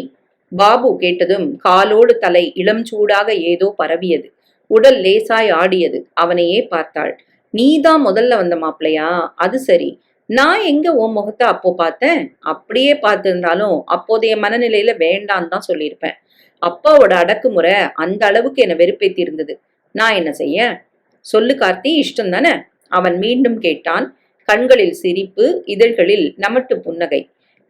பாபு கேட்டதும் காலோடு தலை இளம் சூடாக ஏதோ பரவியது. உடல் லேசாய் ஆடியது. அவனையே பார்த்தாள். நீதான் முதல்ல வந்த மாப்பிளையா? அது சரி. நான் எங்க உன் முகத்தை அப்போ பார்த்தேன்? அப்படியே பார்த்திருந்தாலும் அப்போதைய மனநிலையில வேண்டான்னு தான் சொல்லியிருப்பேன். அப்பாவோட அடக்குமுறை அந்த அளவுக்கு என்னை வெறுப்பேத்தி இருந்தது. நான் என்ன செய்ய? சொல்லு கார்த்தி, இஷ்டம் தானே? அவன் மீண்டும் கேட்டான். கண்களில் சிரிப்பு, இதழ்களில் நமட்டு புன்னகை.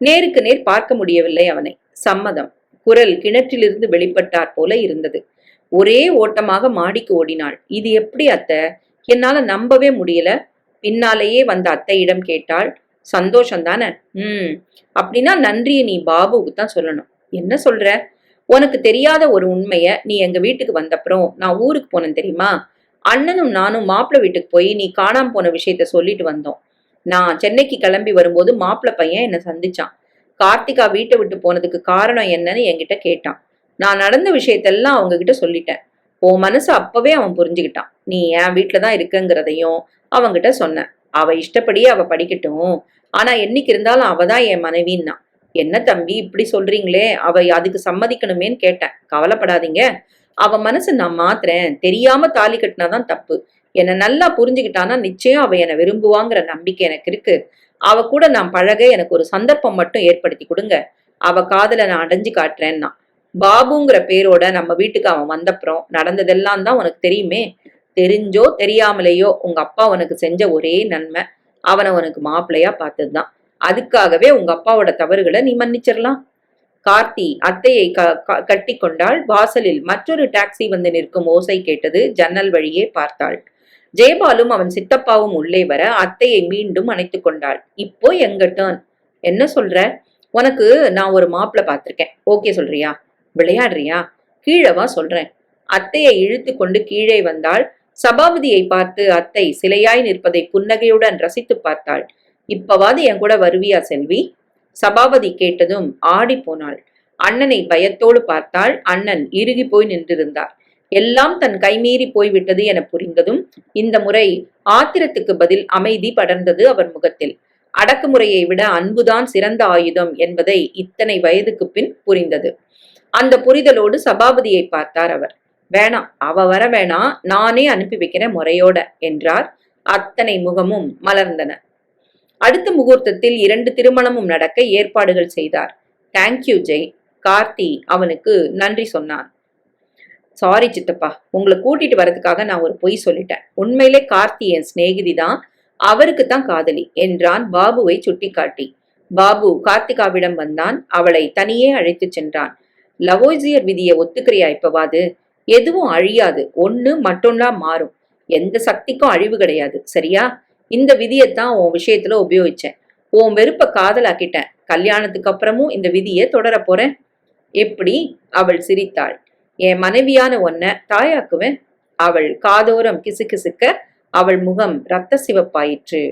நேருக்கு நேர் பார்க்க முடியவில்லை அவனை. சம்மதம். குரல் கிணற்றிலிருந்து வெளிப்பட்டாற் போல இருந்தது. ஒரே ஓட்டமாக மாடிக்கு ஓடினாள். இது எப்படி அத்தை? என்னால நம்பவே முடியல. பின்னாலேயே வந்த அத்தையிடம் கேட்டாள். சந்தோஷம்தானே? அப்படின்னா நன்றியை நீ பாபுவுக்கு தான் சொல்லணும். என்ன சொல்ற? உனக்கு தெரியாத ஒரு உண்மைய நீ எங்க வீட்டுக்கு வந்தப்புறம் நான் ஊருக்கு போனேன் தெரியுமா? அண்ணனும் நானும் மாப்பிள்ளை வீட்டுக்கு போய் நீ காணாம போன விஷயத்த சொல்லிட்டு வந்தோம். நான் சென்னைக்கு கிளம்பி வரும்போது மாப்பிள்ளை பையன் என்னை சந்திச்சான். கார்த்திகா வீட்டை விட்டு போனதுக்கு காரணம் என்னன்னு என்கிட்ட கேட்டான். நான் நடந்த விஷயத்தெல்லாம் அவங்க கிட்ட சொல்லிட்டேன். உன் மனசு அப்பவே அவன் புரிஞ்சுக்கிட்டான். நீ என் வீட்டுலதான் இருக்குங்கிறதையும் அவங்கிட்ட சொன்னேன். அவ இஷ்டப்படியே அவ படிக்கட்டும். ஆனா என்னைக்கு இருந்தாலும் அவதான் என் மனைவின்னா. என்ன தம்பி இப்படி சொல்றீங்களே? அவ அதுக்கு சம்மதிக்கணுமேன்னு கேட்டேன். கவலைப்படாதீங்க, அவ மனசு நான் மாத்துறேன். தெரியாம தாலி கட்டினாதான் தப்பு. என்னை நல்லா புரிஞ்சுக்கிட்டானா நிச்சயம் அவ என்னை விரும்புவாங்கிற நம்பிக்கை எனக்கு இருக்கு. அவ கூட நான் பழக எனக்கு ஒரு சந்தர்ப்பம் மட்டும் ஏற்படுத்தி கொடுங்க. அவ காதல நான் அடைஞ்சு காட்டுறேன்னா. பாபுங்கிற பேரோட நம்ம வீட்டுக்கு அவன் வந்தப்புறம் நடந்ததெல்லாம் தான் உனக்கு தெரியுமே. தெரிஞ்சோ தெரியாமலேயோ உங்க அப்பா உனக்கு செஞ்ச ஒரே நன்மை அவனை உனக்கு மாப்பிள்ளையா பார்த்ததுதான். அதுக்காகவே உங்க அப்பாவோட தவறுகளை நீ மன்னிச்சிடலாம். கார்த்தி அத்தையை கட்டி கொண்டாள். வாசலில் மற்றொரு டாக்ஸி வந்து நிற்கும் ஓசை கேட்டது. ஜன்னல் வழியே பார்த்தாள். ஜெயபாலும் அவன் சித்தப்பாவும் உள்ளே வர அத்தையை மீண்டும் அணைத்து கொண்டாள். இப்போ எங்க டர்ன். என்ன சொல்ற? உனக்கு நான் ஒரு மாப்பிள்ளை பார்த்திருக்கேன். ஓகே சொல்றியா? விளையாடுறியா? கீழவா சொல்றேன். அத்தையை இழுத்து கொண்டு கீழே வந்தாள். சபாபதியை பார்த்து அத்தை சிலையாய் நிற்பதை புன்னகையுடன் ரசித்து பார்த்தாள். இப்பவாது என் கூட வருவியா செல்வி? சபாபதி கேட்டதும் ஆடி போனாள். அண்ணனை பயத்தோடு பார்த்தாள். அண்ணன் இறுகி போய் நின்றிருந்தார். எல்லாம் தன் கைமீறி போய்விட்டது என புரிந்ததும் இந்த முறை ஆத்திரத்துக்கு பதில் அமைதி படர்ந்தது அவர் முகத்தில். அடக்குமுறையை விட அன்புதான் சிறந்த ஆயுதம் என்பதை இத்தனை வயதுக்கு பின் புரிந்தது. அந்த புரிதலோடு சபாபதியை பார்த்தார் அவர். வேணாம், அவ வர வேணாம், நானே அனுப்பி வைக்கிறேன் முறையோட என்றார். அத்தனை முகமும் மலர்ந்தன. அடுத்த முகூர்த்தத்தில் 2 திருமணமும் நடக்க ஏற்பாடுகள் செய்தார். தேங்க்யூ ஜெய். கார்த்தி அவனுக்கு நன்றி சொன்னான். சாரி சித்தப்பா, உங்களை கூட்டிட்டு வரதுக்காக நான் ஒரு பொய் சொல்லிட்டேன். உண்மையிலே கார்த்தி என் சிநேகிதி தான், அவருக்கு தான் காதலி என்றான் பாபுவை சுட்டிக்காட்டி. பாபு கார்த்திகாவிடம் வந்தான். அவளை தனியே அழைத்து சென்றான். லவோய்சியர் விதியை ஒத்துக்கிறியா இப்பவாது? எதுவும் அழியாது, ஒண்ணு மற்றொன்னா மாறும். எந்த சக்திக்கும் அழிவு கிடையாது, சரியா? இந்த விதியைத்தான் உன் விஷயத்துல உபயோகிச்சேன். உன் வெறுப்ப காதலாக்கிட்டேன். கல்யாணத்துக்கு அப்புறமும் இந்த விதியை தொடர போறேன். எப்படி? அவள் சிரித்தாள். என் மனைவியான உன்னை தாயாக்குவேன். அவள் காதோரம் கிசுகிசுக்க அவள் முகம் இரத்த சிவப்பாயிற்று.